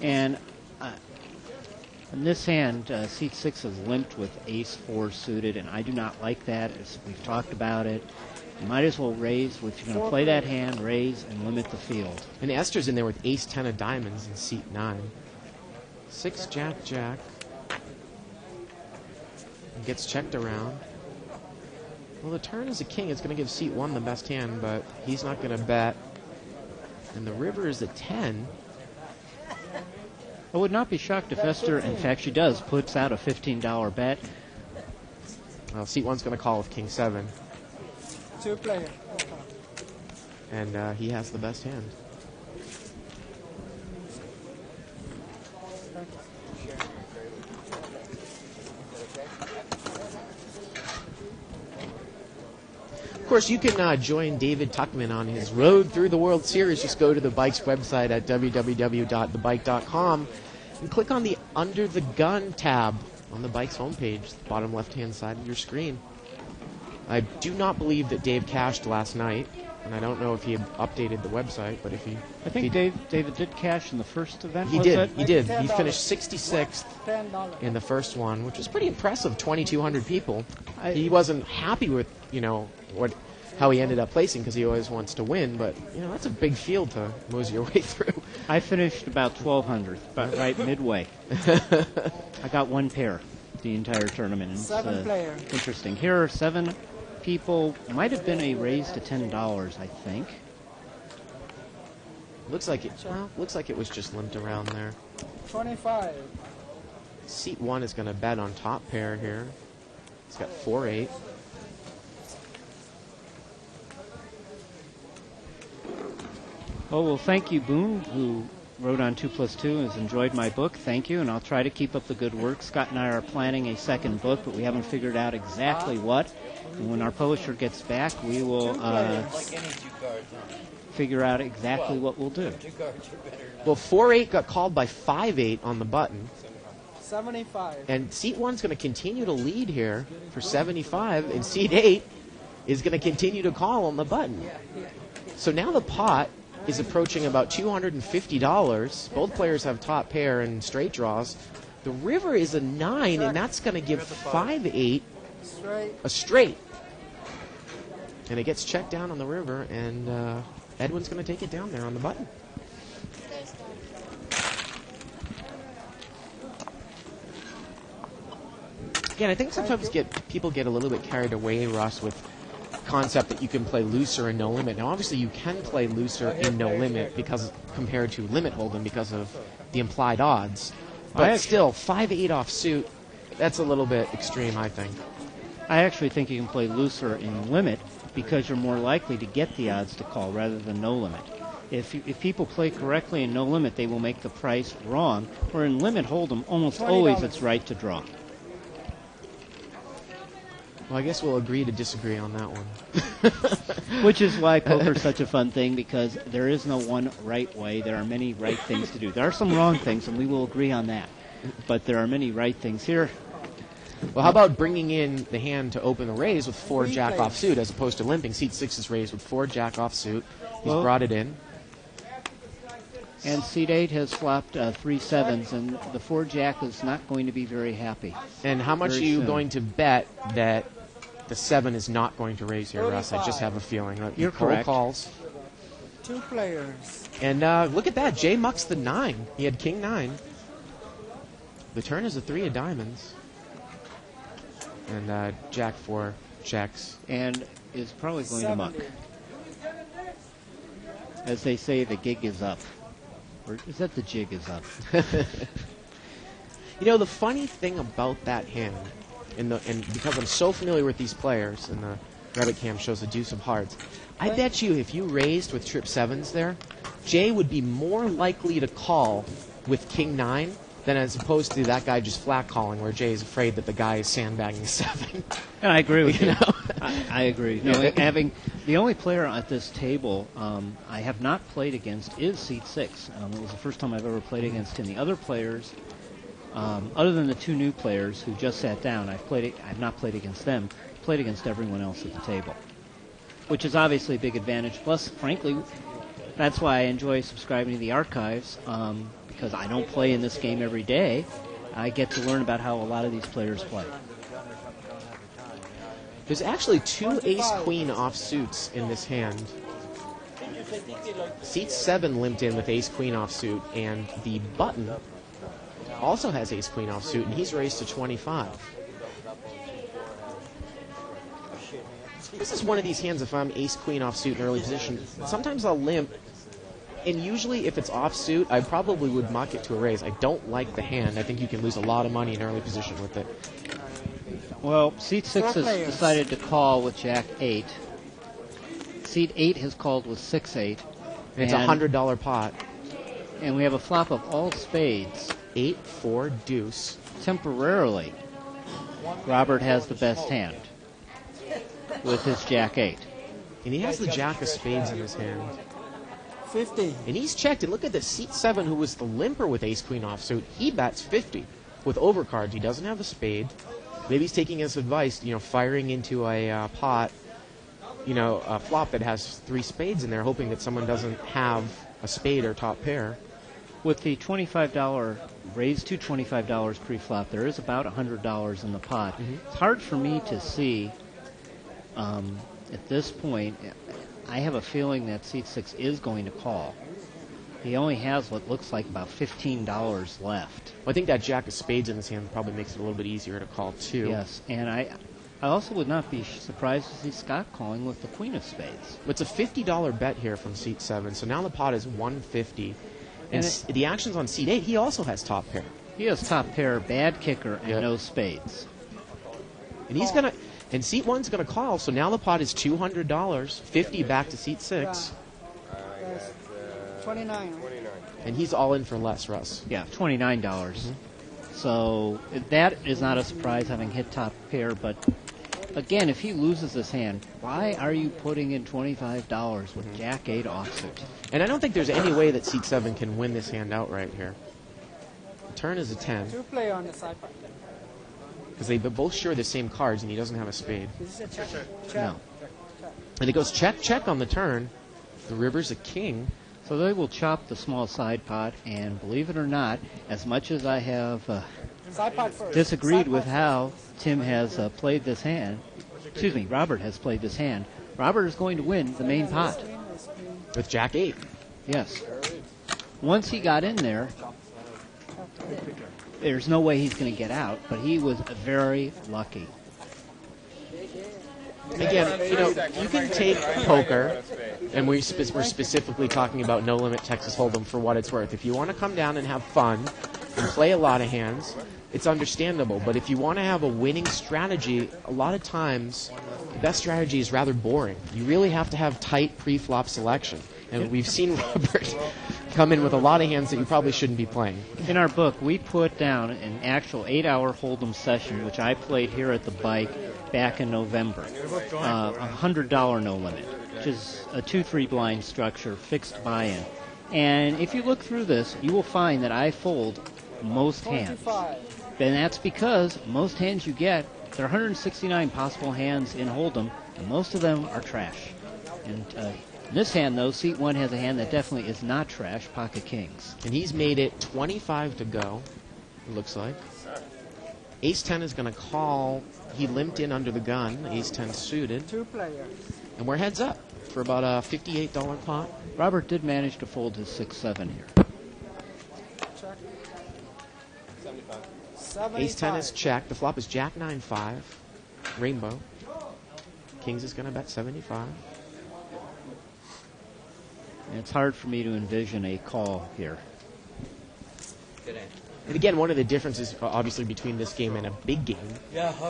And in this hand, seat 6 is limped with ace-4 suited, and I do not like that. As we've talked about it. You might as well raise. If you're going to play that hand, raise and limit the field. And Esther's in there with ace-10 of diamonds in seat 9. 6 jack-jack. And gets checked around. Well, the turn is a king. It's going to give seat 1 the best hand, but he's not going to bet. And the river is a 10. I would not be shocked if Esther, in fact she does, puts out a $15 bet. Well, seat 1's going to call with King 7. 2 player. And he has the best hand. Of course, you can join David Tuckman on his road through the World Series. Just go to the Bike's website at www.thebike.com and click on the Under the Gun tab on the Bike's homepage, the bottom left-hand side of your screen. I do not believe that Dave cashed last night, and I don't know if he had updated the website, but if he... I think David did cash in the first event, He was did. it? He did. He finished 66th $10. in the first one, which was pretty impressive. 2,200 people. He wasn't happy with how he ended up placing because he always wants to win, but that's a big field to mosey your way through. I finished about 1,200, about right midway. I got 1 pair the entire tournament. It's, 7 player. Interesting. Here are 7 people. Might have been a raise to $10, I think. Looks like it was just limped around there. 25. Seat 1 is going to bet on top pair here. It's got 4-8. Oh, well, thank you, Boone, who wrote on 2+2 and has enjoyed my book. Thank you, and I'll try to keep up the good work. Scott and I are planning a second book, but we haven't figured out exactly what. And when our publisher gets back, we will figure out exactly what we'll do. Well, 4-8 got called by 5-8 on the button. 75. And seat 1's going to continue to lead here for 75, and seat 8 is going to continue to call on the button. So now the pot is approaching about $250. Both players have top pair and straight draws. The river is a 9, and that's going to give 5-8 a straight. And it gets checked down on the river, and Edwin's going to take it down there on the button. Again, I think sometimes people get a little bit carried away, Russ, with concept that you can play looser in no limit. Now, obviously, you can play looser in no limit compared to limit hold'em because of the implied odds. But still, 5-8 off suit, that's a little bit extreme, I think. I actually think you can play looser in limit because you're more likely to get the odds to call rather than no limit. If people play correctly in no limit, they will make the price wrong. Where in limit hold'em, almost always it's right to draw. Well, I guess we'll agree to disagree on that one. Which is why poker is such a fun thing, because there is no one right way. There are many right things to do. There are some wrong things, and we will agree on that. But there are many right things here. Well, how about bringing in the hand to open the raise with 4 jack off suit as opposed to limping? Seat 6 is raised with 4 jack off suit. He's brought it in. And seat 8 has flopped 3 sevens, and the 4 jack is not going to be very happy. And how much are you going to bet that the 7 is not going to raise here, Russ? I just have a feeling. You're correct. Calls. 2 players. And look at that. Jay mucks the 9. He had king 9. The turn is a 3 of diamonds. And jack 4 checks. And is probably going to muck. As they say, the gig is up. Or is that the jig is up? The funny thing about that hand, and because I'm so familiar with these players, and the Reddit cam shows the deuce of hearts, I bet you if you raised with trip 7s there, Jay would be more likely to call with king 9 than as opposed to that guy just flat calling where Jay is afraid that the guy is sandbagging 7. And I agree with you. I agree. No, having the only player at this table I have not played against is seat 6. It was the first time I've ever played against him. The other players, other than the 2 new players who just sat down, I've not played against them. Played against everyone else at the table, which is obviously a big advantage. Plus, frankly, that's why I enjoy subscribing to the archives, because I don't play in this game every day. I get to learn about how a lot of these players play. There's actually 2 ace-queen offsuits in this hand. Seat 7 limped in with ace-queen offsuit, and the button also has ace-queen offsuit, and he's raised to 25. This is one of these hands, if I'm ace-queen offsuit in early position, sometimes I'll limp And usually, if it's offsuit, I probably would muck it to a raise. I don't like the hand. I think you can lose a lot of money in early position with it. Well, seat 6 has decided to call with Jack 8. Seat 8 has called with 6-8. It's a $100 pot. And we have a flop of all spades. 8-4 deuce. Temporarily, Robert has the best hand with his Jack 8. And he has the Jack of spades in his hand. 50. And he's checked. And look at this. Seat 7, who was the limper with ace-queen offsuit, he bets 50 with overcards. He doesn't have a spade. Maybe he's taking his advice, firing into a pot, a flop that has 3 spades in there, hoping that someone doesn't have a spade or top pair. With the $25 raised to $25 pre-flop, there is about $100 in the pot. It's hard for me to see at this point. I have a feeling that seat 6 is going to call. He only has what looks like about $15 left. Well, I think that Jack of spades in his hand probably makes it a little bit easier to call, too. Yes, and I also would not be surprised to see Scott calling with the queen of spades. It's a $50 bet here from seat 7, so now the pot is $150. And the action's on seat 8. He also has top pair. He has top pair, bad kicker, and no spades. And he's going to... And seat 1's going to call, so now the pot is $200, 50 back to seat 6. 29. And he's all in for less, Russ. Yeah, $29. So that is not a surprise, having hit top pair. But again, if he loses this hand, why are you putting in $25 with Jack 8 offsuit? And I don't think there's any way that seat 7 can win this hand outright here. The turn is a 10. 2 play on the side. Because they both share the same cards, and he doesn't have a spade. Is this a check? No. And it goes check, check on the turn. The river's a king. So they will chop the small side pot, and believe it or not, as much as I have disagreed with how Tim has played this hand, Robert has played this hand, Robert is going to win the main pot. With Jack 8. Yes. Once he got in there, there's no way he's going to get out, but he was very lucky. Again, you can take poker, and we're specifically talking about No Limit Texas Hold'em for what it's worth. If you want to come down and have fun and play a lot of hands, it's understandable. But if you want to have a winning strategy, a lot of times the best strategy is rather boring. You really have to have tight pre-flop selection. And we've seen Robert come in with a lot of hands that you probably shouldn't be playing. In our book, we put down an actual 8-hour Hold'em session, which I played here at the Bike back in November. $100 no limit, which is a 2-3 blind structure, fixed buy-in. And if you look through this, you will find that I fold most hands. And that's because most hands you get, there are 169 possible hands in Hold'em, and most of them are trash. And in this hand, though, seat 1 has a hand that definitely is not trash, pocket kings. And he's made it 25 to go, it looks like. Ace-10 is going to call. He limped in under the gun. Ace-10 suited. 2 players. And we're heads up for about a $58 pot. Robert did manage to fold his 6-7 here. Check. 75. Ace-10 is checked. The flop is Jack 9-5. Rainbow. Kings is going to bet 75. And it's hard for me to envision a call here. And again, one of the differences, obviously, between this game and a big game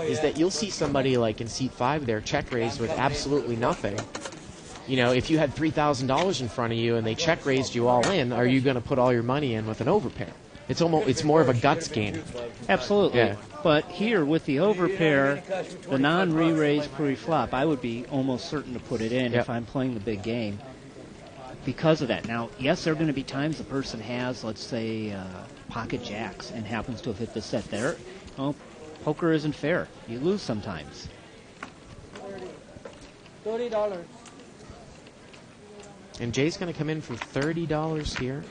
is that you'll see somebody like in seat 5 there check raise with absolutely nothing. If you had $3,000 in front of you and they check raised you all in, are you going to put all your money in with an overpair? It's more of a guts game. Absolutely. Yeah. But here with the overpair, the non-re-raise pre-flop, I would be almost certain to put it in if I'm playing the big game. Because of that. Now, yes, there are going to be times the person has, let's say, pocket jacks and happens to have hit the set there. Well, poker isn't fair. You lose sometimes. $30. And Jay's going to come in for $30 here.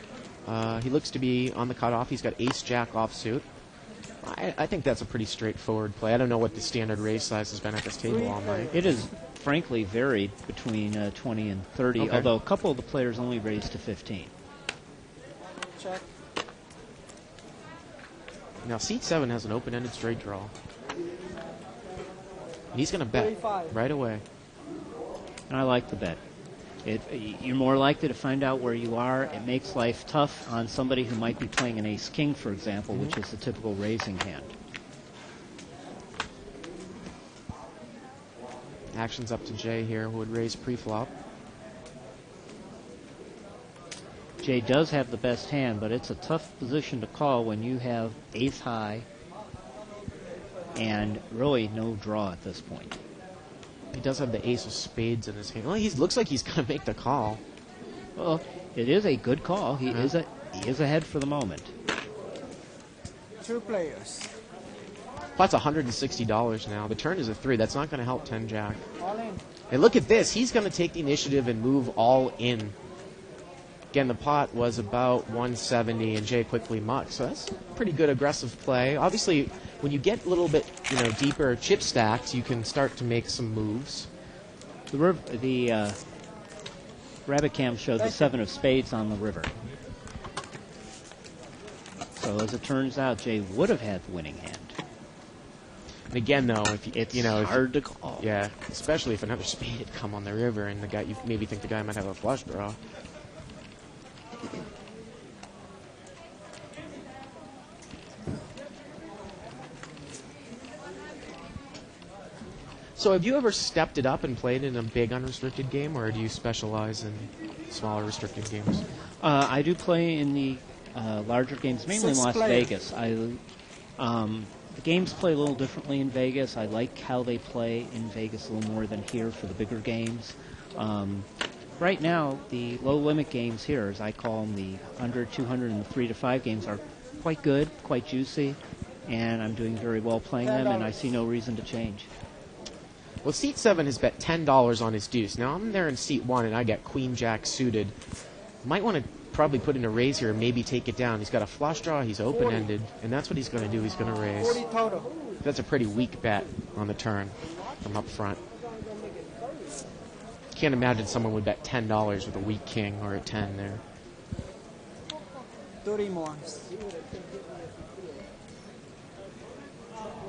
He looks to be on the cutoff. He's got ace-jack offsuit. I think that's a pretty straightforward play. I don't know what the standard raise size has been at this table all night. It is, frankly, varied between 20 and 30, although a couple of the players only raised to 15. Check. Now, seat 7 has an open-ended straight draw. And he's going to bet 35. right away. And I like the bet. You're more likely to find out where you are. It makes life tough on somebody who might be playing an ace-king, for example, which is the typical raising hand. Action's up to Jay here, who would raise pre-flop. Jay does have the best hand, but it's a tough position to call when you have ace-high and really no draw at this point. He does have the ace of spades in his hand. Well, he looks like he's going to make the call. Well, it is a good call. He is ahead for the moment. 2 players. That's $160 now. The turn is a 3. That's not going to help 10-jack. All in. And look at this. He's going to take the initiative and move all in. Again, the pot was about 170, and Jay quickly mucked. So that's pretty good aggressive play. Obviously, when you get a little bit deeper chip stacks, you can start to make some moves. The rabbit cam showed the 7 of spades on the river. So as it turns out, Jay would have had the winning hand. And again, though, it's hard to call. Yeah, especially if another spade had come on the river and the guy, you maybe think the guy might have a flush draw. So have you ever stepped it up and played in a big unrestricted game, or do you specialize in smaller restricted games? I do play in the larger games, mainly in Las Vegas. The games play a little differently in Vegas. I like how they play in Vegas a little more than here for the bigger games. Right now, the low-limit games here, as I call them, the 100, 200, and the 3 to 5 games are quite good, quite juicy, and I'm doing very well playing them, and I see no reason to change. Well, seat 7 has bet $10 on his deuce. Now, I'm there in seat 1, and I got queen-jack suited. Might want to probably put in a raise here and maybe take it down. He's got a flush draw. He's open-ended, and that's what he's going to do. He's going to raise. 40 total. That's a pretty weak bet on the turn from up front. Can't imagine someone would bet $10 with a weak king or a 10 there. 30 more.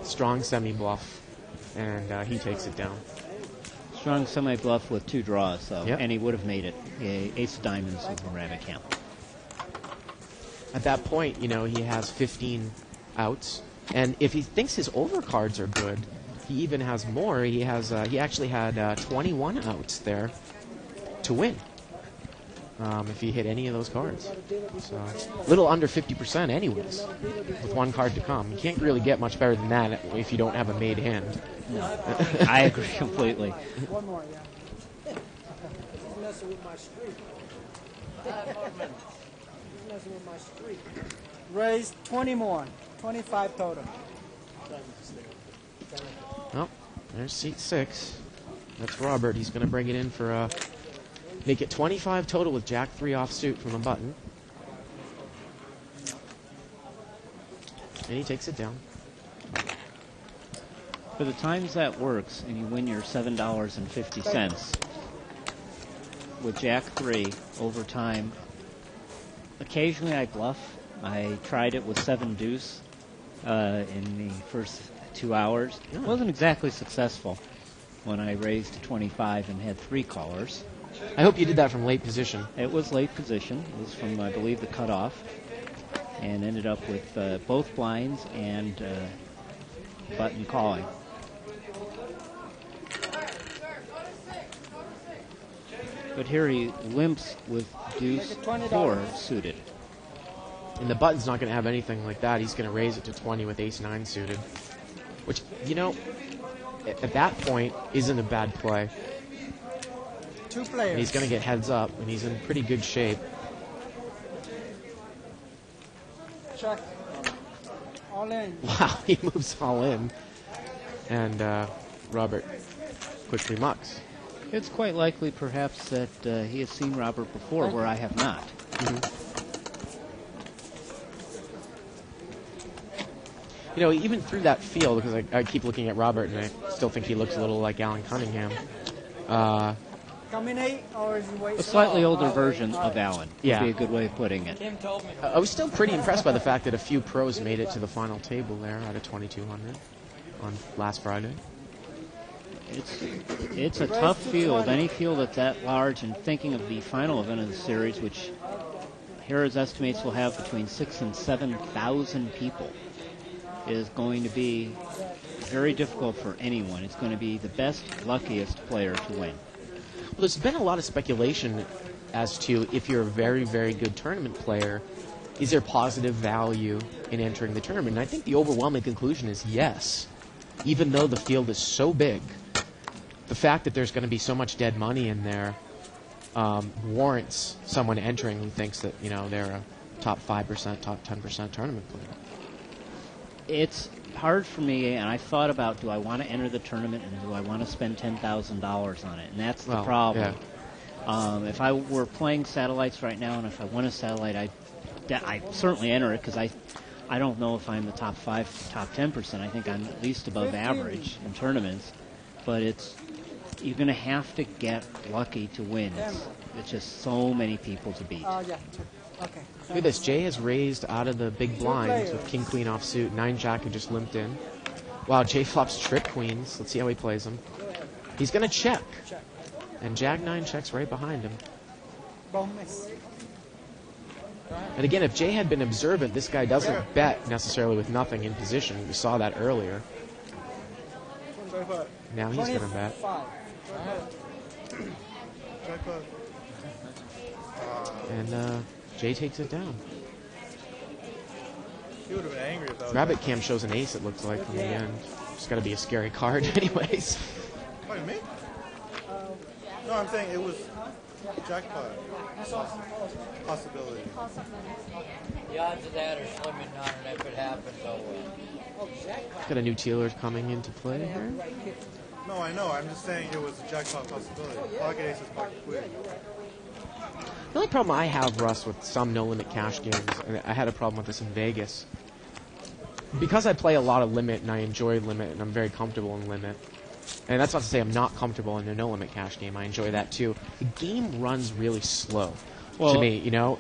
Strong semi-bluff, and he takes it down. Strong semi-bluff with 2 draws, though, Yep. and he would have made it. Ace of diamonds with the rabbit cam. At that point, he has 15 outs, and if he thinks his overcards are good, he even has more. He actually had 21 outs there to win if he hit any of those cards. So a little under 50% anyways, with one card to come. You can't really get much better than that if you don't have a made hand. No, I agree completely. One more, yeah. He's messing with my streak. He's messing with my streak. Raise 20 more. 25 total. Well, there's seat 6. That's Robert. He's going to bring it in for make it 25 total with Jack 3 offsuit from the button. And he takes it down. For the times that works, and you win your $7.50 with Jack 3 over time. Occasionally I bluff. I tried it with 7 deuce in the first 2 hours. It wasn't exactly successful when I raised to 25 and had 3 callers. I hope you did that from late position. It was late position. It was from, I believe, the cutoff, and ended up with both blinds and button calling. But here he limps with deuce 4 suited. And the button's not going to have anything like that. He's going to raise it to 20 with ace 9 suited. Which, at that point, isn't a bad play. 2 players. And he's going to get heads up, and he's in pretty good shape. Check. All in. Wow, he moves all in. And Robert quickly mucks. It's quite likely, perhaps, that he has seen Robert before, where I have not. Even through that field, because I keep looking at Robert, and I still think he looks a little like Alan Cunningham. Combinate, or is he waiting? A slightly older version of Alan would Yeah. be a good way of putting it. I was still pretty impressed by the fact that a few pros made it to the final table there out of 2,200 on last Friday. It's a tough field. Any field that's that large, and thinking of the final event of the series, which Harrah's estimates will have between 6,000 and 7,000 people, is going to be very difficult for anyone. It's going to be the best, luckiest player to win. Well, there's been a lot of speculation as to if you're a very, very good tournament player, is there positive value in entering the tournament? And I think the overwhelming conclusion is yes. Even though the field is so big, the fact that there's going to be so much dead money in there warrants someone entering who thinks that, you know, they're a top 5%, top 10% tournament player. It's hard for me, and I thought about, do I want to enter the tournament and do I want to spend $10,000 on it? And that's the problem. Yeah. If I were playing satellites right now, and if I won a satellite, I'd certainly enter it, because I don't know if I'm the top 5, top 10%. I think I'm at least above average in tournaments. But you're going to have to get lucky to win. It's just so many people to beat. Yeah. Okay. Look at this. Jay has raised out of the big blinds with King Queen offsuit. 9-Jack had just limped in. Wow, Jay flops trip queens. Let's see how he plays them. He's going to check. And Jack-9 checks right behind him. And again, if Jay had been observant, this guy doesn't bet necessarily with nothing in position. We saw that earlier. Now he's going to bet. And Jay takes it down. He would have been angry if that was Rabbit Cam shows an ace, it looks like, from the end. It's got to be a scary card anyways. Wait, me? No, I'm saying it was jackpot. Possibility. The odds of that are slim and none, and if it happens, oh well. Got a new Tealers coming into play here. No, I know. I'm just saying it was a jackpot possibility. Pocket ace is pocket queen. The only problem I have, Russ, with some no-limit cash games, and I had a problem with this in Vegas, because I play a lot of limit and I enjoy limit and I'm very comfortable in limit, and that's not to say I'm not comfortable in a no-limit cash game. I enjoy that too. The game runs really slow to me, you know.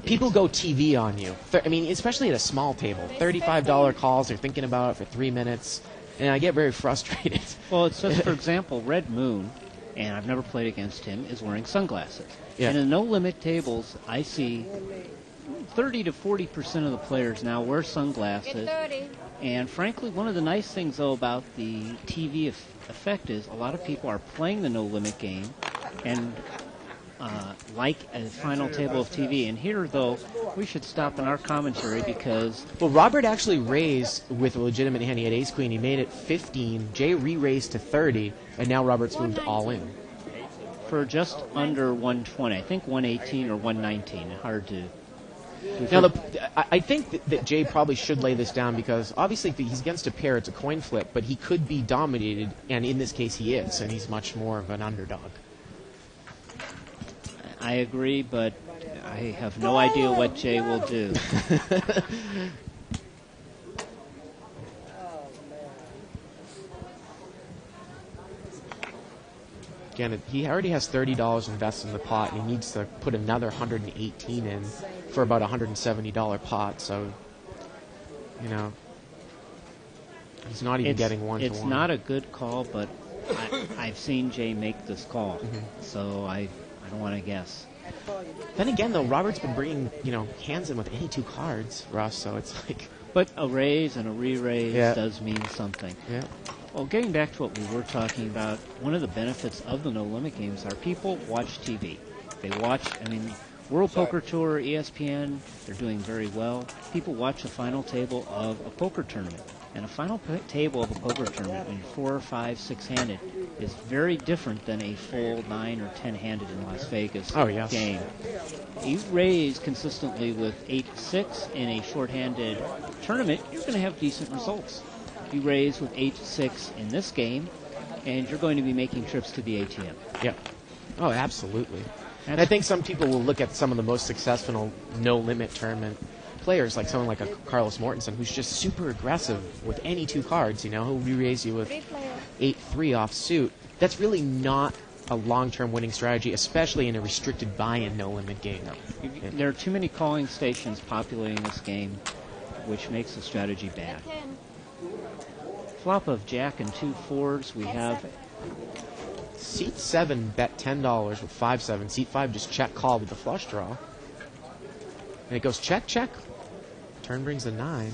People go TV on you. I mean, especially at a small table. $35 calls, they're thinking about it for 3 minutes, and I get very frustrated. Well, it says, for example, Red Moon, and I've never played against him, is wearing sunglasses. Yeah. And in no-limit tables, I see 30 to 40% of the players now wear sunglasses. And frankly, one of the nice things, though, about the TV effect is a lot of people are playing the no-limit game and like a final table of TV. And here, though, we should stop in our commentary because... Well, Robert actually raised with a legitimate hand. He had ace-queen. He made it 15. Jay re-raised to 30, and now Robert's moved all in. For just under 120. I think 118 or 119. Hard to... Now, I think that Jay probably should lay this down because obviously if he's against a pair, it's a coin flip, but he could be dominated, and in this case he is, and he's much more of an underdog. I agree, but I have no idea what Jay will do. Again, he already has $30 invested in the pot, and he needs to put another $118 in for about a $170 pot. So, you know, he's not even getting one-to-one. It's not a good call, but I've seen Jay make this call, so I don't want to guess. Then again, though, Robert's been bringing, you know, hands in with any two cards, Russ, so it's like... But a raise and a re-raise does mean something. Yeah. Well, getting back to what we were talking about, one of the benefits of the no-limit games are people watch TV. They watch, I mean, World Poker Tour, ESPN, they're doing very well. People watch the final table of a poker tournament. And a final table of a poker tournament, when you're 4 or 5, 6-handed, is very different than a full 9 or 10-handed in Las Vegas game. You raise consistently with 8-6 in a short-handed tournament, you're going to have decent results. You raise with 8-6 in this game, and you're going to be making trips to the ATM. Yeah. Oh, absolutely. And I think some people will look at some of the most successful no-limit tournament players, like someone like a Carlos Mortensen, who's just super aggressive with any two cards, you know, he'll re-raise you with 8-3 off suit. That's really not a long-term winning strategy, especially in a restricted buy-in no-limit game. There are too many calling stations populating this game, which makes the strategy bad. Flop of Jack and 2 4s. We have Seat 7 bet $10 with 5-7. Seat 5 just check call with the flush draw. And it goes check, check. Turn brings a 9.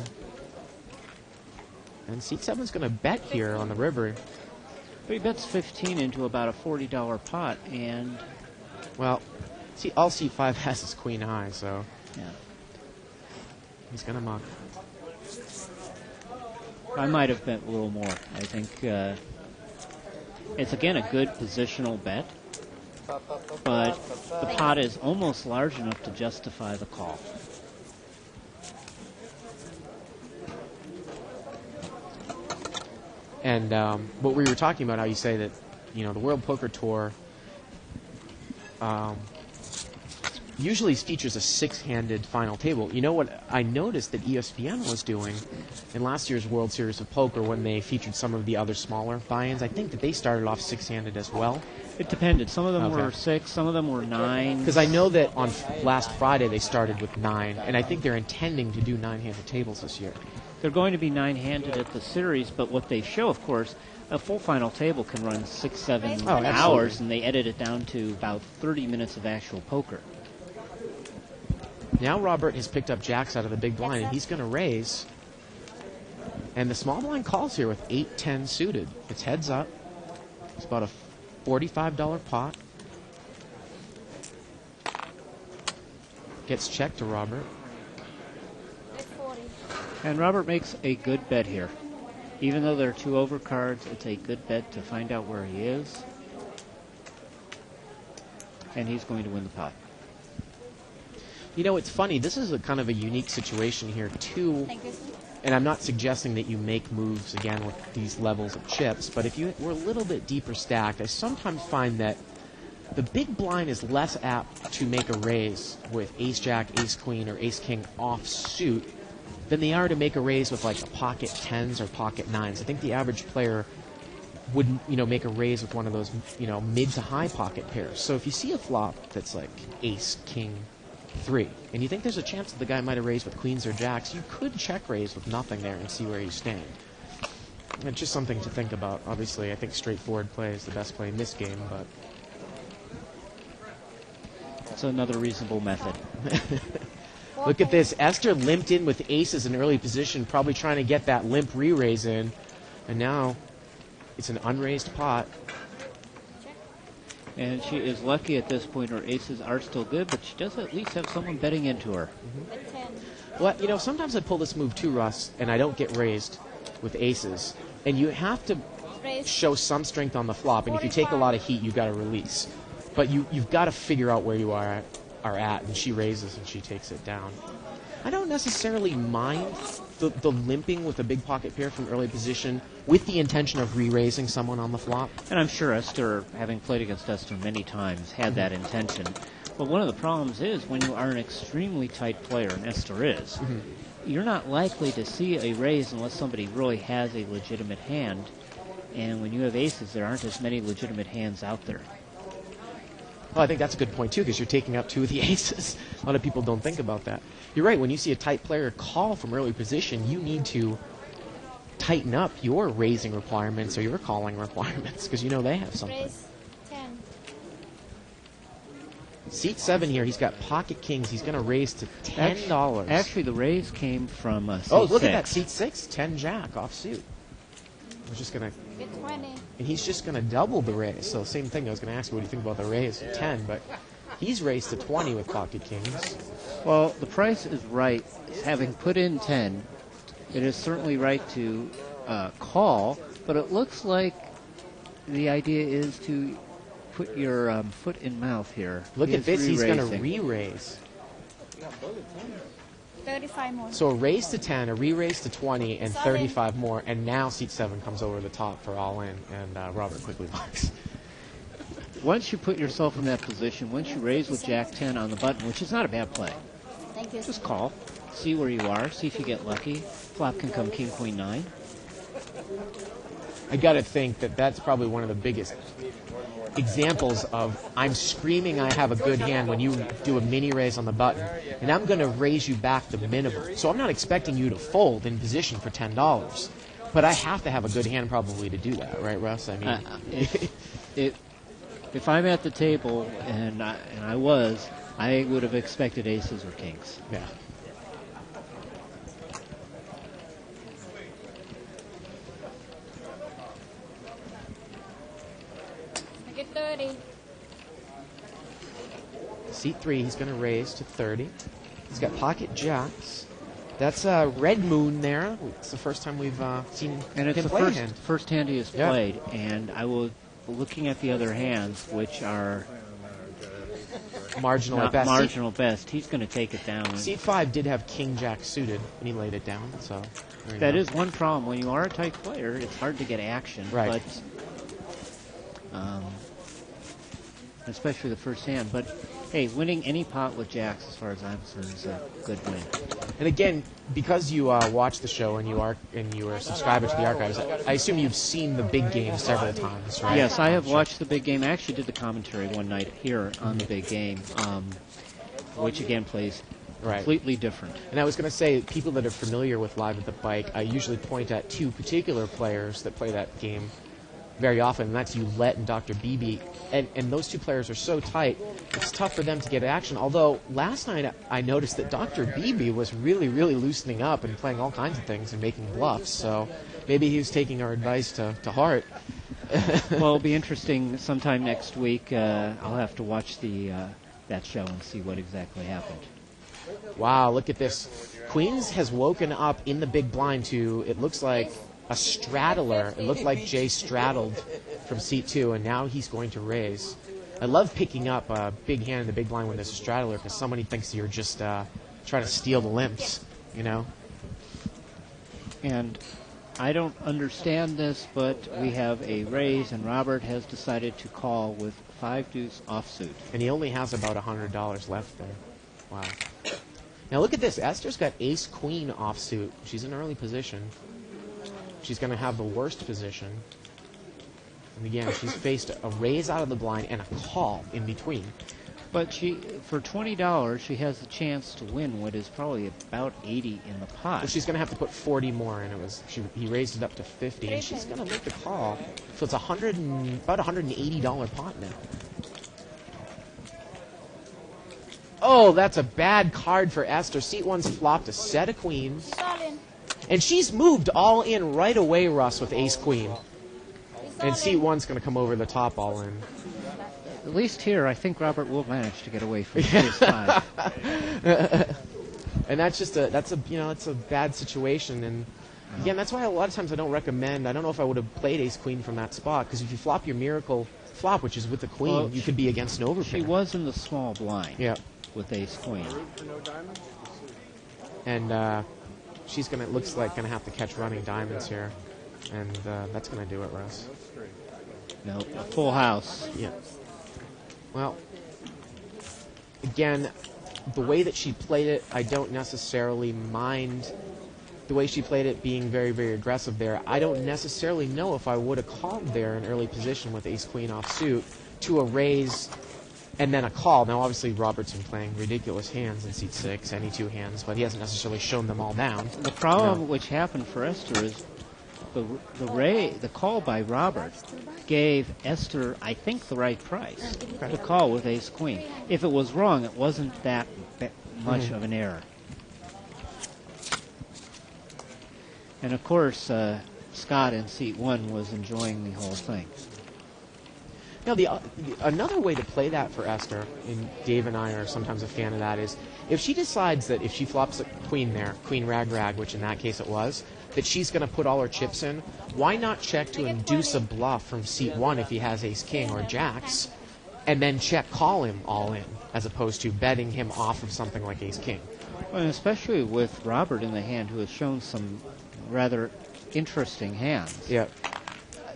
And Seat 7's going to bet here on the river. But he bets 15 into about a $40 pot, and... Well, see, all Seat 5 has is queen high, so... Yeah. He's going to muck. I might have bet a little more. I think it's, again, a good positional bet, but the pot is almost large enough to justify the call. And what we were talking about, how you say that, you know, the World Poker Tour usually features a 6-handed final table. You know what I noticed that ESPN was doing in last year's World Series of Poker when they featured some of the other smaller buy-ins? I think that they started off 6-handed as well. It depended. Some of them were 6, some of them were 9. Because I know that on last Friday they started with 9, and I think they're intending to do 9-handed tables this year. They're going to be 9-handed at the series, but what they show, of course, a full final table can run 6-7 hours, and they edit it down to about 30 minutes of actual poker. Now Robert has picked up jacks out of the big blind, and he's going to raise. And the small blind calls here with 8-10 suited. It's heads up. It's about a $45 pot. Gets checked to Robert. And Robert makes a good bet here. Even though there are 2 overcards, it's a good bet to find out where he is. And he's going to win the pot. You know, it's funny. This is a kind of a unique situation here, too. And I'm not suggesting that you make moves, again, with these levels of chips. But if you were a little bit deeper stacked, I sometimes find that the big blind is less apt to make a raise with ace-jack, ace-queen, or ace-king off-suit than they are to make a raise with, like, a pocket 10s or pocket 9s. I think the average player would, you know, make a raise with one of those, you know, mid to high pocket pairs. So if you see a flop that's like ace, king, 3, and you think there's a chance that the guy might have raised with queens or jacks, you could check raise with nothing there and see where you stand. It's just something to think about. Obviously, I think straightforward play is the best play in this game, but... It's another reasonable method. Look at this. Esther limped in with aces in early position, probably trying to get that limp re-raise in. And now it's an unraised pot. And she is lucky at this point. Her aces are still good, but she does at least have someone betting into her. Well, you know, sometimes I pull this move too, Russ, and I don't get raised with aces. And you have to show some strength on the flop, and if you take a lot of heat, you've got to release. But you've got to figure out where you are at, and she raises and she takes it down. I don't necessarily mind the limping with a big pocket pair from early position with the intention of re-raising someone on the flop. And I'm sure Esther, having played against Esther many times, had that intention. But one of the problems is when you are an extremely tight player, and Esther is, you're not likely to see a raise unless somebody really has a legitimate hand. And when you have aces, there aren't as many legitimate hands out there. Well, I think that's a good point, too, because you're taking up 2 of the aces. A lot of people don't think about that. You're right. When you see a tight player call from early position, you need to tighten up your raising requirements or your calling requirements, because you know they have something. Raise 10. Seat 7 here. He's got pocket kings. He's going to raise to $10. Actually, the raise came from seat 6. Oh, look at that. Seat 6, 10 jack off suit. I was just going to... Get 20. And he's just going to double the raise. So same thing. I was going to ask you what do you think about the raise at 10, but he's raised to 20 with pocket kings. Well, the price is right. Having put in 10, it is certainly right to call, but it looks like the idea is to put your foot in mouth here. Look at this. He's going to re-raise. 35 more. So a raise to 10, a re-raise to 20, and 35 more, and now seat 7 comes over the top for all in, and Robert quickly locks. Once you put yourself in that position, once you raise with Jack 10 on the button, which is not a bad play, Thank you. just call, see where you are, see if you get lucky. Flop can come King, Queen, 9. I got to think that that's probably one of the biggest examples of I'm screaming I have a good hand when you do a mini raise on the button, and I'm going to raise you back the minimum. So I'm not expecting you to fold in position for $10, but I have to have a good hand probably to do that, right, Russ? I mean, if I'm at the table, and I would have expected aces or kings. Yeah. I get 30. Seat 3, he's going to raise to 30. He's got pocket jacks. That's Red Moon there. It's the first time we've seen and it's him the play a hand. first hand he has played. And I will, looking at the other hands, which are marginal at best. Marginal best. He's going to take it down. Seat 5 did have King Jack suited, and he laid it down. So that is one problem. When you are a tight player, it's hard to get action. Right. But especially the first hand. But hey, winning any pot with jacks, as far as I'm concerned, is a good win. And again, because you watch the show and you are a subscriber to the archives, I assume you've seen the big game several times, right? Yes, I have watched the big game. I actually did the commentary one night here on the big game, which again plays completely different. And I was going to say, people that are familiar with Live at the Bike, I usually point at two particular players that play that game very often, and that's Ulette and Dr. Beebe. And those two players are so tight, it's tough for them to get action. Although, last night I noticed that Dr. Beebe was really, really loosening up and playing all kinds of things and making bluffs. So maybe he was taking our advice to heart. Well, it'll be interesting sometime next week. I'll have to watch that show and see what exactly happened. Wow, look at this. Queens has woken up in the big blind to, it looks like, a straddler. It looked like Jay straddled from seat 2, and now he's going to raise. I love picking up a big hand in the big blind when there's a straddler, because somebody thinks you're just trying to steal the limps, you know? And I don't understand this, but we have a raise, and Robert has decided to call with 5-deuce offsuit. And he only has about $100 left there. Wow. Now look at this. Esther's got ace-queen offsuit. She's in early position. She's going to have the worst position. And again, she's faced a raise out of the blind and a call in between. But for $20, she has a chance to win what is probably about 80 in the pot. Well, she's going to have to put 40 more, and he raised it up to 50, and she's going to make the call. So it's about $180 pot now. Oh, that's a bad card for Esther. Seat 1's flopped a set of queens. And she's moved all in right away, Russ, with ace-queen. And seat 1's going to come over the top all in. At least here, I think Robert will manage to get away from his time. And that's a bad situation. And again, that's why a lot of times I don't recommend. I don't know if I would have played ace-queen from that spot, because if you flop your miracle flop, which is with the queen, you could be against an overpair. She was in the small blind. Yeah. With ace-queen. And she's looks like gonna have to catch running diamonds here, and that's gonna do it, Russ. No, a full house. Yeah. Well, again, the way that she played it, I don't necessarily mind. The way she played it being very, very aggressive there, I don't necessarily know if I would have called there in early position with ace-queen offsuit to a raise and then a call. Now, obviously, Robert's been playing ridiculous hands in seat 6, any two hands, but he hasn't necessarily shown them all down. The problem which happened for Esther is the call by Robert gave Esther, I think, the right price to call with ace-queen. If it was wrong, it wasn't that much of an error. And, of course, Scott in seat 1 was enjoying the whole thing. Now, another way to play that for Esther, and Dave and I are sometimes a fan of that, is if she decides that if she flops a queen there, queen rag, which in that case it was, that she's going to put all her chips in, why not check to induce a bluff from seat 1 if he has ace-king or jacks, and then check call him all in, as opposed to betting him off of something like ace-king? Well, and especially with Robert in the hand, who has shown some rather interesting hands. Yeah.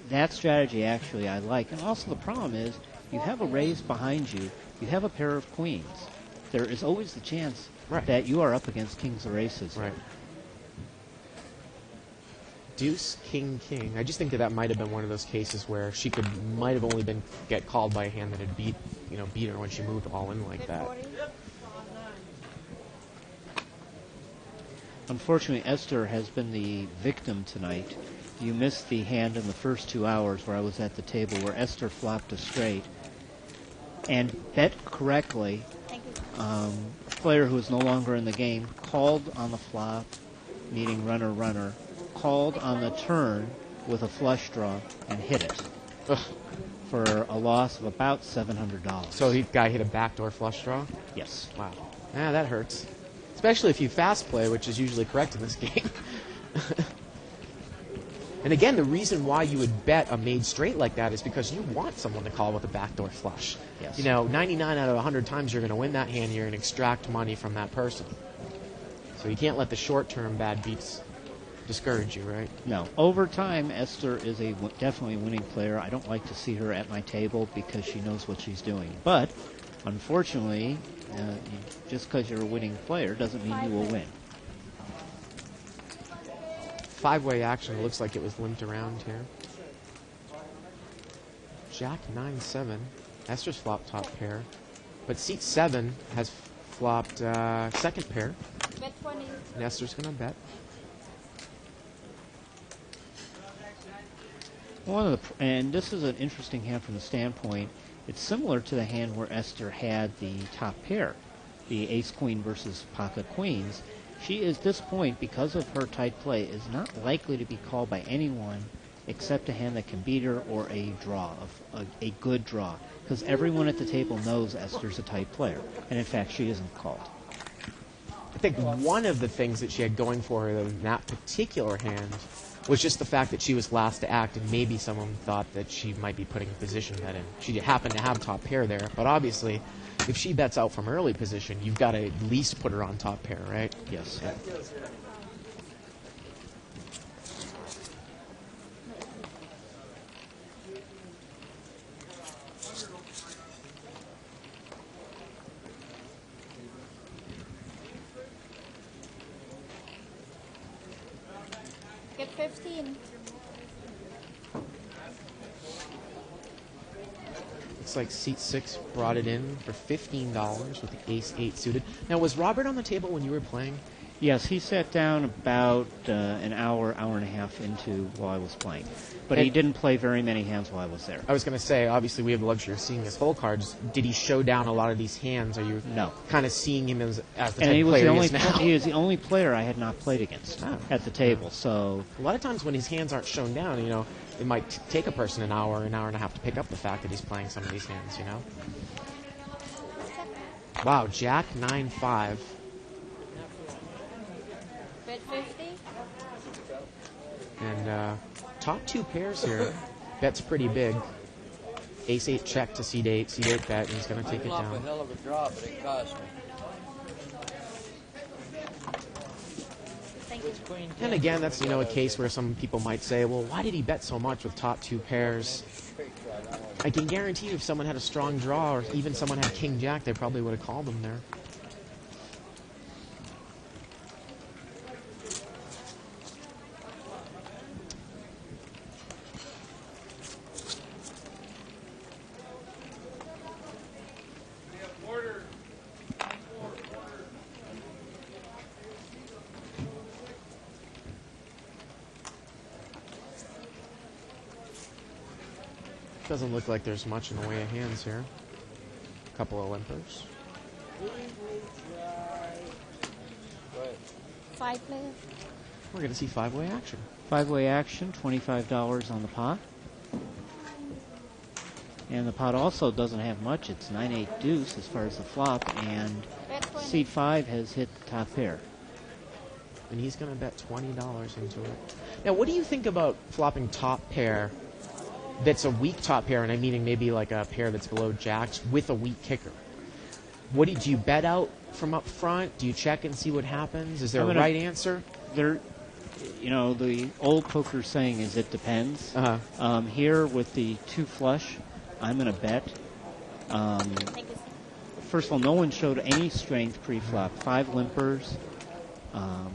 That strategy, actually, I like. And also the problem is, you have a raise behind you, you have a pair of queens. There is always the chance that you are up against kings or aces. Right. Deuce, king, king. I just think that might have been one of those cases where she might have only get called by a hand that had beat her when she moved all in like that. Unfortunately, Esther has been the victim tonight. You missed the hand in the first 2 hours where I was at the table where Esther flopped a straight, and bet correctly, a player who is no longer in the game called on the flop, meaning runner, called on the turn with a flush draw and hit it. Ugh. For a loss of about $700. So the guy hit a backdoor flush draw? Yes. Wow. Yeah, that hurts. Especially if you fast play, which is usually correct in this game. And again, the reason why you would bet a made straight like that is because you want someone to call with a backdoor flush. Yes. 99 out of 100 times you're going to win that hand, you're going to extract money from that person. So you can't let the short-term bad beats discourage you, right? No. Over time, Esther is definitely a winning player. I don't like to see her at my table because she knows what she's doing. But, unfortunately, just because you're a winning player doesn't mean you will win. Five-way action. It looks like it was limped around here. Jack 9-7. Esther's flopped top pair. But seat 7 has flopped second pair. Bet 20. And Esther's going to bet. And this is an interesting hand from the standpoint. It's similar to the hand where Esther had the top pair, the ace-queen versus pocket queens. She is, this point, because of her tight play, is not likely to be called by anyone except a hand that can beat her or a draw, a good draw. Because everyone at the table knows Esther's a tight player. And in fact, she isn't called. I think one of the things that she had going for her in that particular hand was just the fact that she was last to act, and maybe someone thought that she might be putting a position bet in. She happened to have top pair there, but obviously, if she bets out from early position, you've got to at least put her on top pair, right? Yes. Yeah. Get 15. Looks like seat 6 brought it in for $15 with the ace-8 suited. Now, was Robert on the table when you were playing? Yes, he sat down about an hour and a half into while I was playing. But he didn't play very many hands while I was there. I was going to say, obviously we have the luxury of seeing his whole cards. Did he show down a lot of these hands? Are you kind of seeing him as the type of player he is now? He is the only player I had not played against at the table. So a lot of times when his hands aren't shown down, it might take a person an hour and a half to pick up the fact that he's playing some of these hands, Wow, Jack 9-5. Bet 50. And top two pairs here. Bet's pretty big. Ace-8 check to C8. C8 bet, and he's going to take it down. A hell of a draw, but it cost me. And again, that's a case where some people might say, well, why did he bet so much with top two pairs? I can guarantee you if someone had a strong draw or even someone had king-jack, they probably would have called him there. Doesn't look like there's much in the way of hands here. A couple of limpers. 5 players. We're going to see five-way action. Five-way action, $25 on the pot. And the pot also doesn't have much. It's 9-8 deuce as far as the flop, and seat 5 has hit the top pair. And he's going to bet $20 into it. Now, what do you think about flopping top pair that's a weak top pair, and I'm meaning maybe like a pair that's below jacks with a weak kicker? What do you bet out from up front? Do you check and see what happens? Is there a right answer? The old poker saying is it depends. Here with the 2 flush, I'm going to bet. First of all, no one showed any strength pre-flop. 5 limpers.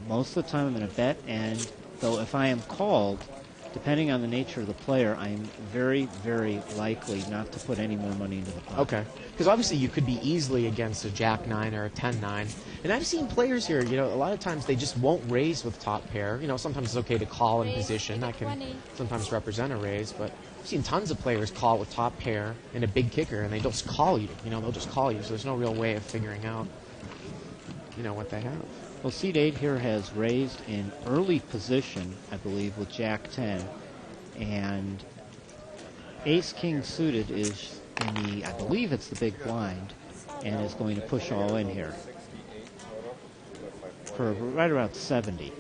Most of the time I'm going to bet, and though if I am called, depending on the nature of the player, I'm very, very likely not to put any more money into the pot. Okay. Because obviously you could be easily against a Jack-9 or a 10-9. And I've seen players here, you know, a lot of times they just won't raise with top pair. You know, sometimes it's okay to call in position. That can sometimes represent a raise. But I've seen tons of players call with top pair and a big kicker, and they just call you. You know, they'll just call you. So there's no real way of figuring out, you know, what they have. Well, seat 8 here has raised in early position, I believe, with Jack-10. And Ace-King suited is in the, I believe it's the big blind, and is going to push all in here for right around 70.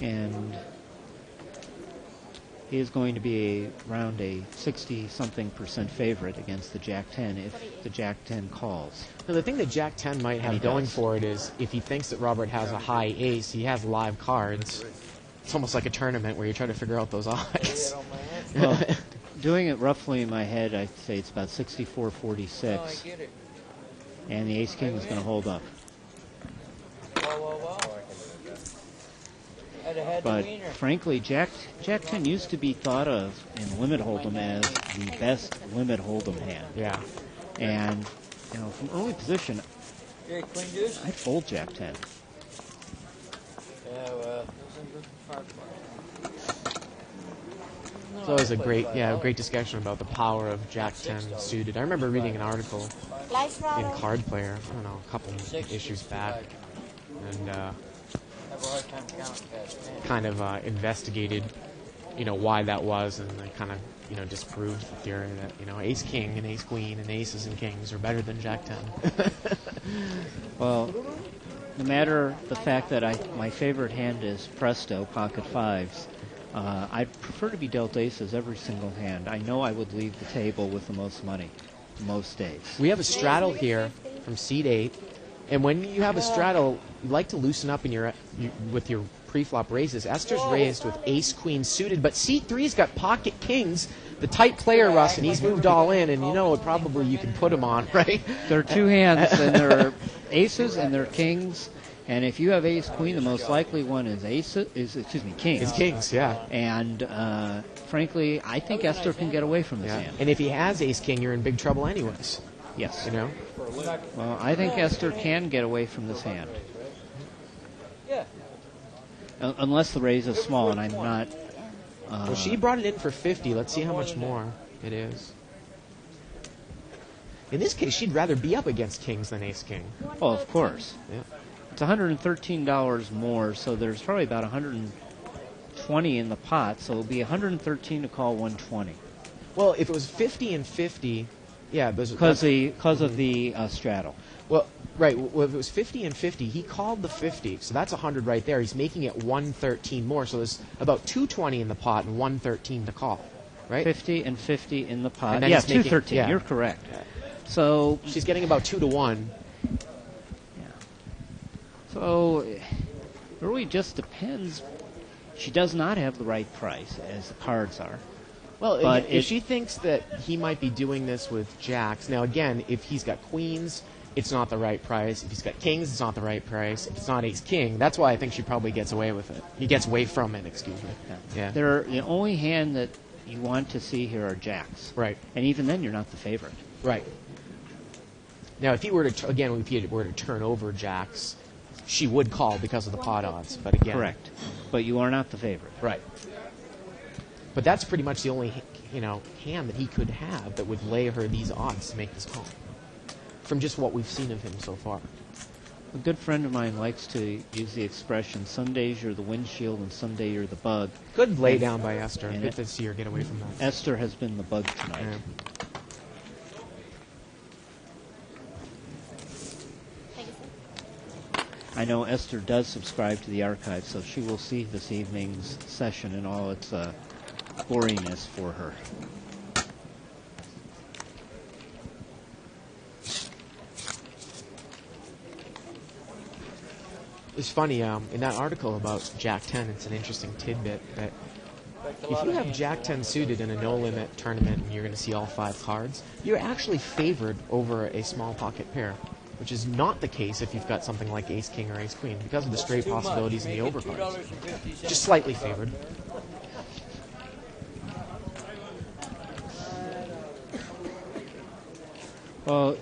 And he is going to be around a 60-something% favorite against the Jack-10 if the Jack-10 calls. Now, the thing that Jack-10 might have going for it is if he thinks that Robert has a high ace, he has live cards. It's almost like a tournament where you try to figure out those odds. Well, doing it roughly in my head, I'd say it's about 64-46. And the Ace-King is going to hold up. But frankly, Jack-10 used to be thought of in Limit Hold'em as the best Limit Hold'em hand. Yeah. And, you know, from early position, I'd fold Jack-10. Yeah, well. It's always a great discussion about the power of Jack-10 suited. I remember reading an article in Card Player, I don't know, a couple issues back, and kind of investigated, you know, why that was, and they kind of, you know, disproved the theory that, you know, Ace-King and Ace-Queen and Aces and Kings are better than Jack-10. Well, no matter the fact that my favorite hand is Presto, pocket fives, I'd prefer to be dealt aces every single hand. I know I would leave the table with the most money most days. We have a straddle here from seat 8, and when you have a straddle, you like to loosen up in with your pre-flop raises. Esther's raised with Ace-Queen suited, but seat 3's got pocket kings, the tight player, Russ, and he's moved all in, and you know what probably you can put him on, right? There are two hands, and there are aces and there are kings. And if you have Ace-Queen, the most likely one is kings. It's kings, yeah. And frankly, I think Esther can get away from this hand. And if he has Ace-King, you're in big trouble anyways. Yes. You know? Well, I think Esther can get away from this hand. Yeah. Unless the raise is small, and I'm not... well, she brought it in for 50. Let's see how much more it is. In this case, she'd rather be up against kings than Ace-King. Oh, of course. Yeah. It's $113 more, so there's probably about 120 in the pot, so it'll be 113 to call 120. Well, if it was 50 and 50, yeah, because of the straddle. Well, right. Well, if it was 50 and 50, he called the 50, so that's 100 right there. He's making it 113 more, so there's about 220 in the pot and 113 to call, right? 50 and 50 in the pot. Yeah, 213. Yeah. You're correct. Yeah. So she's getting about 2 to 1. So it really just depends. She does not have the right price, as the cards are. Well, but if she thinks that he might be doing this with jacks, now again, if he's got queens, it's not the right price. If he's got kings, it's not the right price. If it's not ace-king, that's why I think she probably gets away with it. He gets away from it, excuse me. Yeah. The only hand that you want to see here are jacks. Right. And even then, you're not the favorite. Right. Now, if he were to turn over jacks, she would call because of the pot odds, but again... Correct. But you are not the favorite. Right. But that's pretty much the only, hand that he could have that would lay her these odds to make this call, from just what we've seen of him so far. A good friend of mine likes to use the expression, some days you're the windshield and some day you're the bug. Good lay down by Esther. Good to see her get away from that. Esther has been the bug tonight. Yeah. I know Esther does subscribe to the archive, so she will see this evening's session in all its boringness for her. It's funny, in that article about Jack-10, it's an interesting tidbit that if you have Jack-10 suited in a no-limit tournament and you're going to see all 5 cards, you're actually favored over a small pocket pair. which is not the case if you've got something like ace king or ace queen because of the straight possibilities in the overcards. Just slightly favored. Well,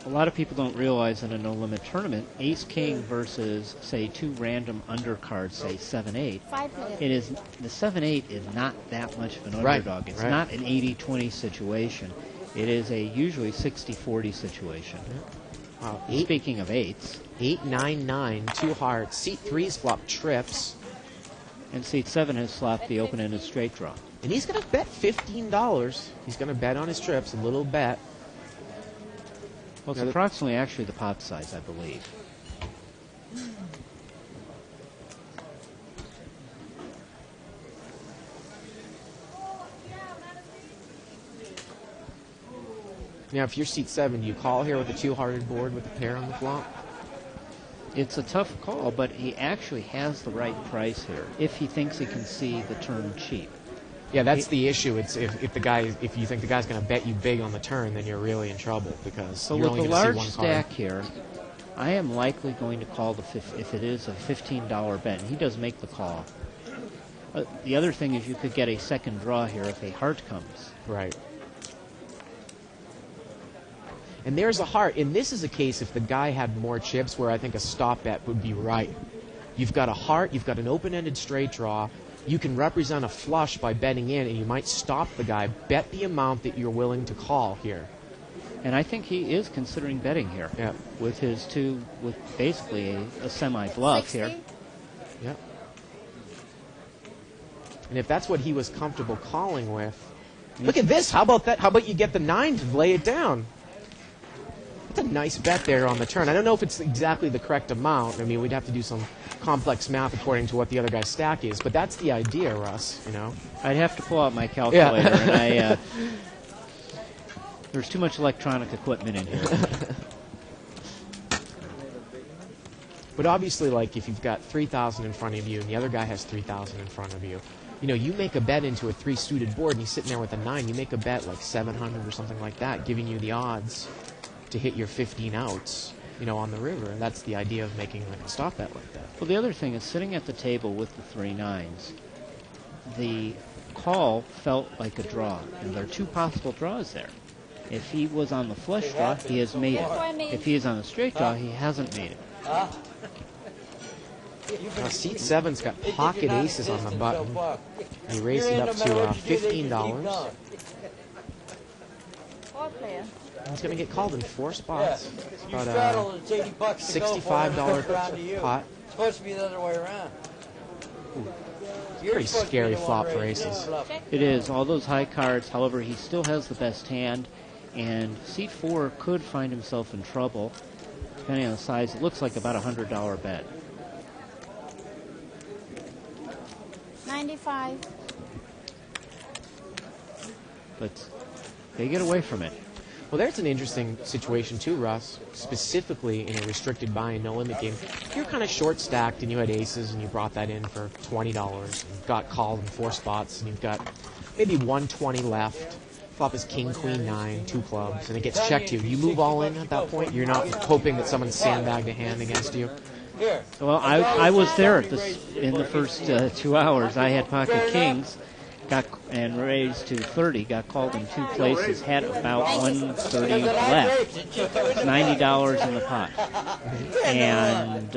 a lot of people don't realize in a no-limit tournament, ace-king versus, say, two random undercards, say 7-8, it is the 7-8 is not that much of an underdog. It's not an 80-20 situation. It is a usually 60-40 situation. Wow, Speaking of eights, 8-9-9, two hearts. Seat 3's flopped trips, and seat 7 has flopped the open-ended straight draw. and he's going to bet $15. He's going to bet on his trips, a little bet. Well, it's approximately actually the pot size, I believe. Now, if you're seat 7, do you call here with a two-hearted board with a pair on the flop? It's a tough call, but he actually has the right price here if he thinks he can see the turn cheap. Yeah, that's the issue. It's if you think the guy's going to bet you big on the turn, then you're really in trouble because so you're with only the going to see large one stack card. here, I am likely going to call if it is a $15 bet, and he does make the call. The other thing is you could get a second draw here if a heart comes. Right. And there's a heart, and this is a case if the guy had more chips where I think a stop bet would be right. You've got a heart, you've got an open-ended straight draw. You can represent a flush by betting in, and you might stop the guy. Bet the amount that you're willing to call here. And I think he is considering betting here. Yeah. With basically a semi-bluff here. Yep. And if that's what he was comfortable calling with, look at this. How about that? How about you get the 9 to lay it down? That's a nice bet there on the turn. I don't know if it's exactly the correct amount. I mean, we'd have to do some complex math according to what the other guy's stack is, but that's the idea, Russ, you know? I'd have to pull out my calculator, and there's too much electronic equipment in here. But obviously, like, if you've got 3,000 in front of you and the other guy has 3,000 in front of you, you know, you make a bet into a 3-suited board and he's sitting there with a 9, you make a bet like 700 or something like that, giving you the odds to hit your 15 outs, you know, on the river. And that's the idea of making like a stop bet like that. Well, the other thing is sitting at the table with the 3 9s, the call felt like a draw, and there are 2 possible draws there. If he was on the flush draw, he has made it. If he is on the straight draw, he hasn't made it. Now, seat 7's got pocket aces on the button. He raised it up to $15. He's going to get called in 4 spots. It's about a $65 pot. It's supposed to be the other way around. Pretty scary flop for aces. It is. All those high cards, however, he still has the best hand, and seat 4 could find himself in trouble. Depending on the size, it looks like about a $100 bet. 95. But they get away from it. Well, there's an interesting situation too, Russ, specifically in a restricted buy and no-limit game. If you're kind of short-stacked and you had aces and you brought that in for $20 and got called in 4 spots and you've got maybe 120 left, flop is king, queen, 9, 2 clubs, and it gets checked to you. You move all in at that point? You're not hoping that someone sandbagged a hand against you? Well, I was there in the first 2 hours. I had pocket kings, and raised to 30, got called in 2 places, had about 130 left, $90 in the pot, and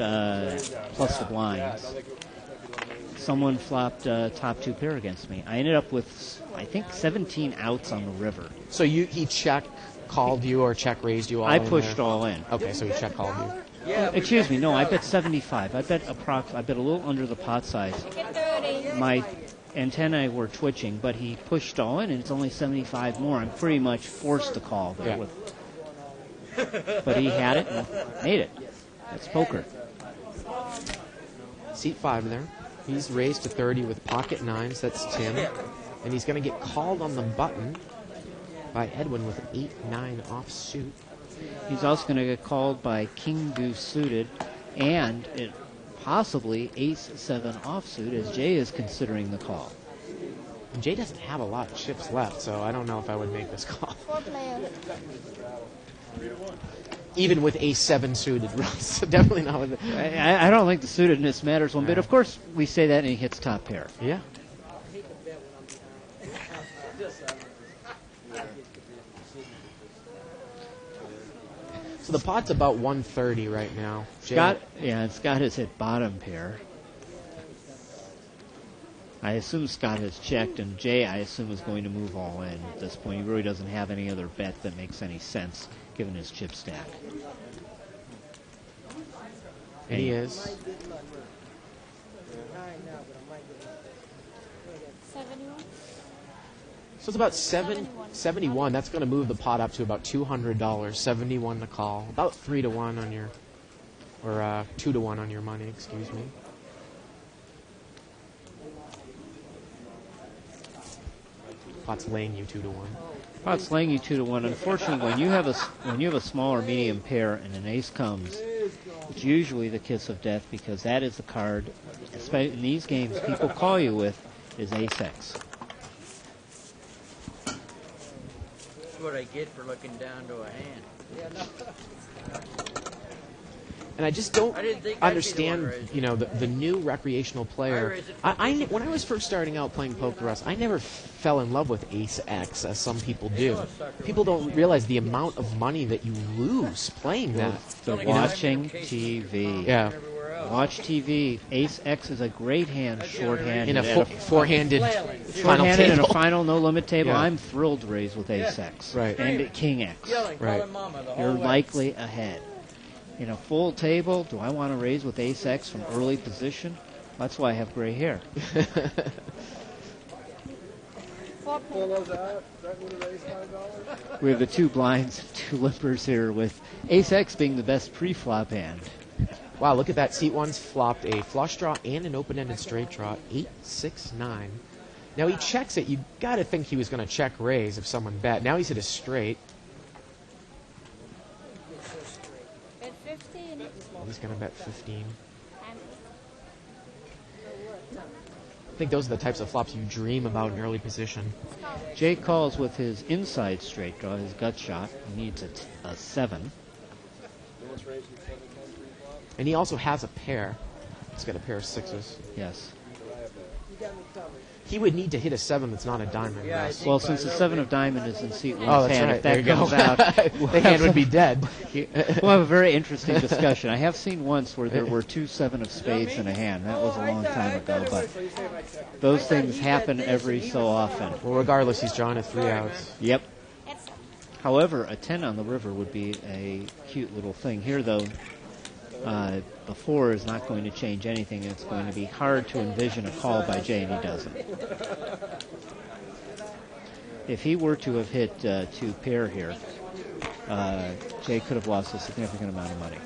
plus the blinds. Someone flopped top 2 pair against me. I ended up with, I think, 17 outs on the river. So he check called you or check raised you all I in pushed there? all in. Okay, so he check called you. Excuse me, no, I bet 75. I bet a little under the pot size. My antennae were twitching, but he pushed all in, and it's only 75 more. I'm pretty much forced to call there. But he had it and made it. That's poker. Seat 5 there. He's raised to 30 with pocket 9s. That's Tim. And he's going to get called on the button by Edwin with an 8-9 offsuit. He's also going to get called by king deuce suited and possibly ace-7 offsuit, as Jay is considering the call. And Jay doesn't have a lot of chips left, so I don't know if I would make this call. 4 players. Even with ace-7 suited, Russ. Definitely not with it. I don't think the suitedness matters one bit. Of course, we say that and he hits top pair. Yeah. So the pot's about 130 right now. Scott has hit bottom pair. I assume Scott has checked, and Jay, I assume, is going to move all in at this point. He really doesn't have any other bet that makes any sense, given his chip stack. And he is. 71. So it's about 71. That's going to move the pot up to about $200. 71 to call. About 3 to 1 on your, or 2 to 1 on your money. Excuse me. Pot's laying you 2 to 1. Pot's laying you 2 to 1. Unfortunately, when you have a small or medium pair and an ace comes, it's usually the kiss of death, because that is the card, especially in these games, people call you with is ace-x. That's what I get for looking down to a hand. And I just don't understand, you know, the new recreational player. When I was first starting out playing poker, Russ, I never fell in love with ace-x, as some people do. People don't realize the amount of money that you lose playing that. The watching TV. Yeah. Watch TV. Ace-x is a great hand, shorthanded. In a four-handed final table. In a final no-limit table, Yeah. I'm thrilled to raise with ace-x. Right. And at king-x. Right. You're likely ahead. In a full table, do I want to raise with ace-x from early position? That's why I have gray hair. We have the 2 blinds, 2 limpers here, with ace-x being the best pre-flop hand. Wow, look at that. Seat 1's flopped a flush draw and an open-ended straight draw. 8-6-9. Now he checks it. You got to think he was going to check raise if someone bet. Now he's hit a straight. Bet 15. He's going to bet 15. I think those are the types of flops you dream about in early position. Jay calls with his inside straight draw, his gut shot. He needs a 7. And he also has a pair. He's got a pair of 6s. Yes. He would need to hit a 7 that's not a diamond. Yes. Well, since the 7 of diamond is in seat 1's Oh, that's hand, right. if that There you comes go. out, The hand would be dead. We'll have a very interesting discussion. I have seen once where there were 2 7 of spades in a hand. That was a long time ago, but those things happen every so often. Well, regardless, he's drawing a 3 outs. Yep. However, a 10 on the river would be a cute little thing. Here, though, the 4 is not going to change anything. It's going to be hard to envision a call by Jay, and he doesn't. If he were to have hit 2 pair here, Jay could have lost a significant amount of money.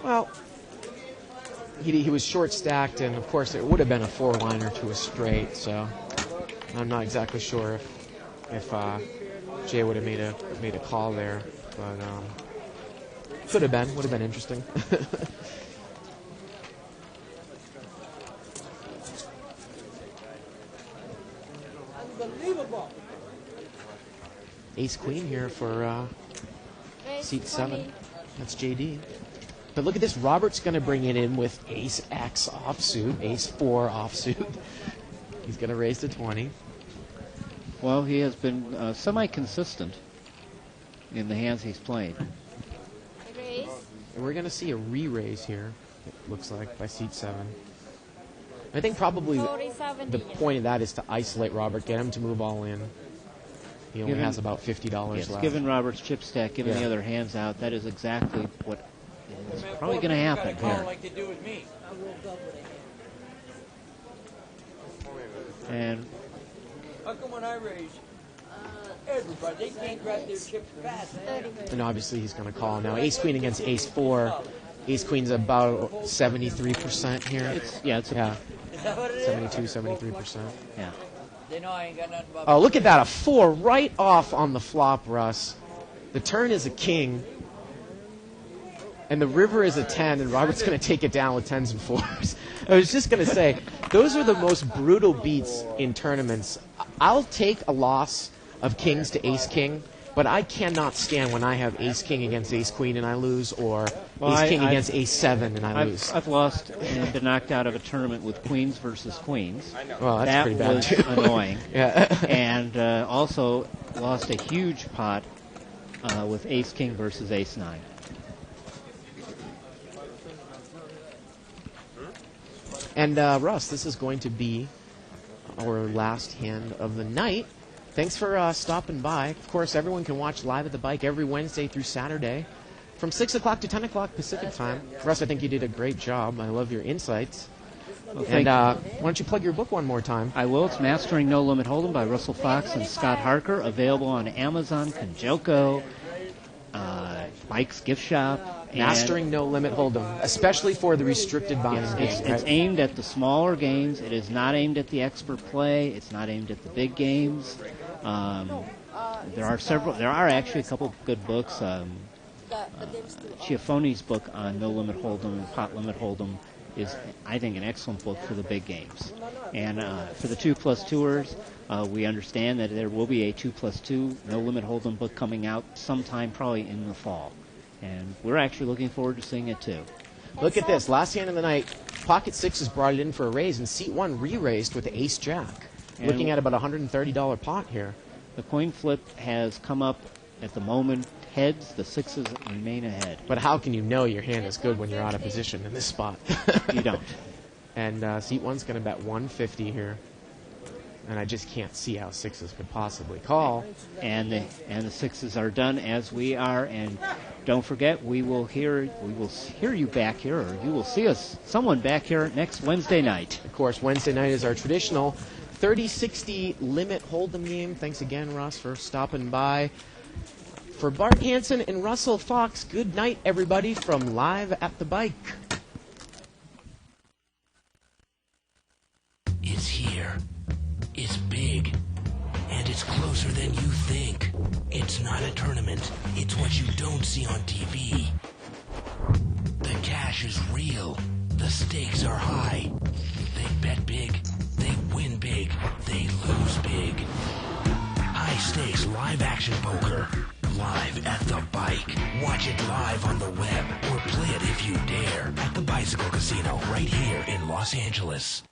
Well, he was short stacked, and of course it would have been a 4-liner to a straight, so I'm not exactly sure if Jay would have made a call there, but would have been interesting. Unbelievable. Ace Queen here for seat 7. That's JD. But look at this. Robert's going to bring it in with Ace X offsuit, Ace 4 offsuit. He's going to raise to 20. Well, he has been semi-consistent in the hands he's played. And we're going to see a re-raise here, it looks like, by seat 7. I think probably the point of that is to isolate Robert, get him to move all in. He only has about $50 yes, left. Given Robert's chip stack, given the other hands out, that is exactly what is probably going to happen here. Like they do with me. And how come when I raise, everybody, they can't grab their chips fast? And obviously he's going to call now. Ace Queen against Ace 4. Ace Queen's about 73% here. Is that what it is? 72, 73%. Yeah. They know I ain't got nothing about. Oh, look at that. A 4 right off on the flop, Russ. The turn is a king. And the river is a 10, and Robert's going to take it down with 10s and 4s. I was just going to say, those are the most brutal beats in tournaments. I'll take a loss of kings to ace king But I cannot stand when I have ace-king against ace-queen and I lose, or Well, ace-king I've- against ace-7 and I lose. I've lost and been knocked out of a tournament with queens versus queens. Well, that's that pretty bad, was too. annoying. Yeah. And also lost a huge pot with ace-king versus ace-9. And Russ, this is going to be our last hand of the night. Thanks for stopping by. Of course, everyone can watch Live at the Bike every Wednesday through Saturday from 6 o'clock to 10 o'clock Pacific time. Russ, I think you did a great job. I love your insights. Well, and thank why don't you plug your book one more time? I will. It's Mastering No Limit Hold'em by Russell Fox and Scott Harker, available on Amazon, Conjoco, Mike's Gift Shop. and- Mastering No Limit Hold'em, especially for the restricted buy-in game. It's right? aimed at the smaller games. It is not aimed at the expert play. It's not aimed at the big games. There are actually a couple of good books. Chiafoni's book on No Limit Hold'em and Pot Limit Hold'em is, I think, an excellent book for the big games. And for the 2+ tours, we understand that there will be a 2+2 No Limit Hold'em book coming out sometime probably in the fall. And we're actually looking forward to seeing it too. Look at this. Last hand of the night, Pocket Sixes brought it in for a raise, and Seat 1 re-raised with the Ace-Jack. And Looking at about a $130 pot here. The coin flip has come up at the moment heads. The sixes remain ahead. But how can you know your hand is good when you're out of position in this spot? You don't. And Seat 1's going to bet 150 here. And I just can't see how sixes could possibly call. And the sixes are done as we are. And don't forget, we will hear you back here, or you will see someone back here next Wednesday night. Of course, Wednesday night is our traditional 30-60 limit hold'em game. Thanks again, Russ, for stopping by. For Bart Hansen and Russell Fox, good night, everybody, from Live at the Bike. It's here. It's big. And it's closer than you think. It's not a tournament. It's what you don't see on TV. The cash is real. The stakes are high. They bet big. They win big. They lose big. High stakes live action poker. Live at the Bike. Watch it live on the web or play it if you dare at the Bicycle Casino right here in Los Angeles.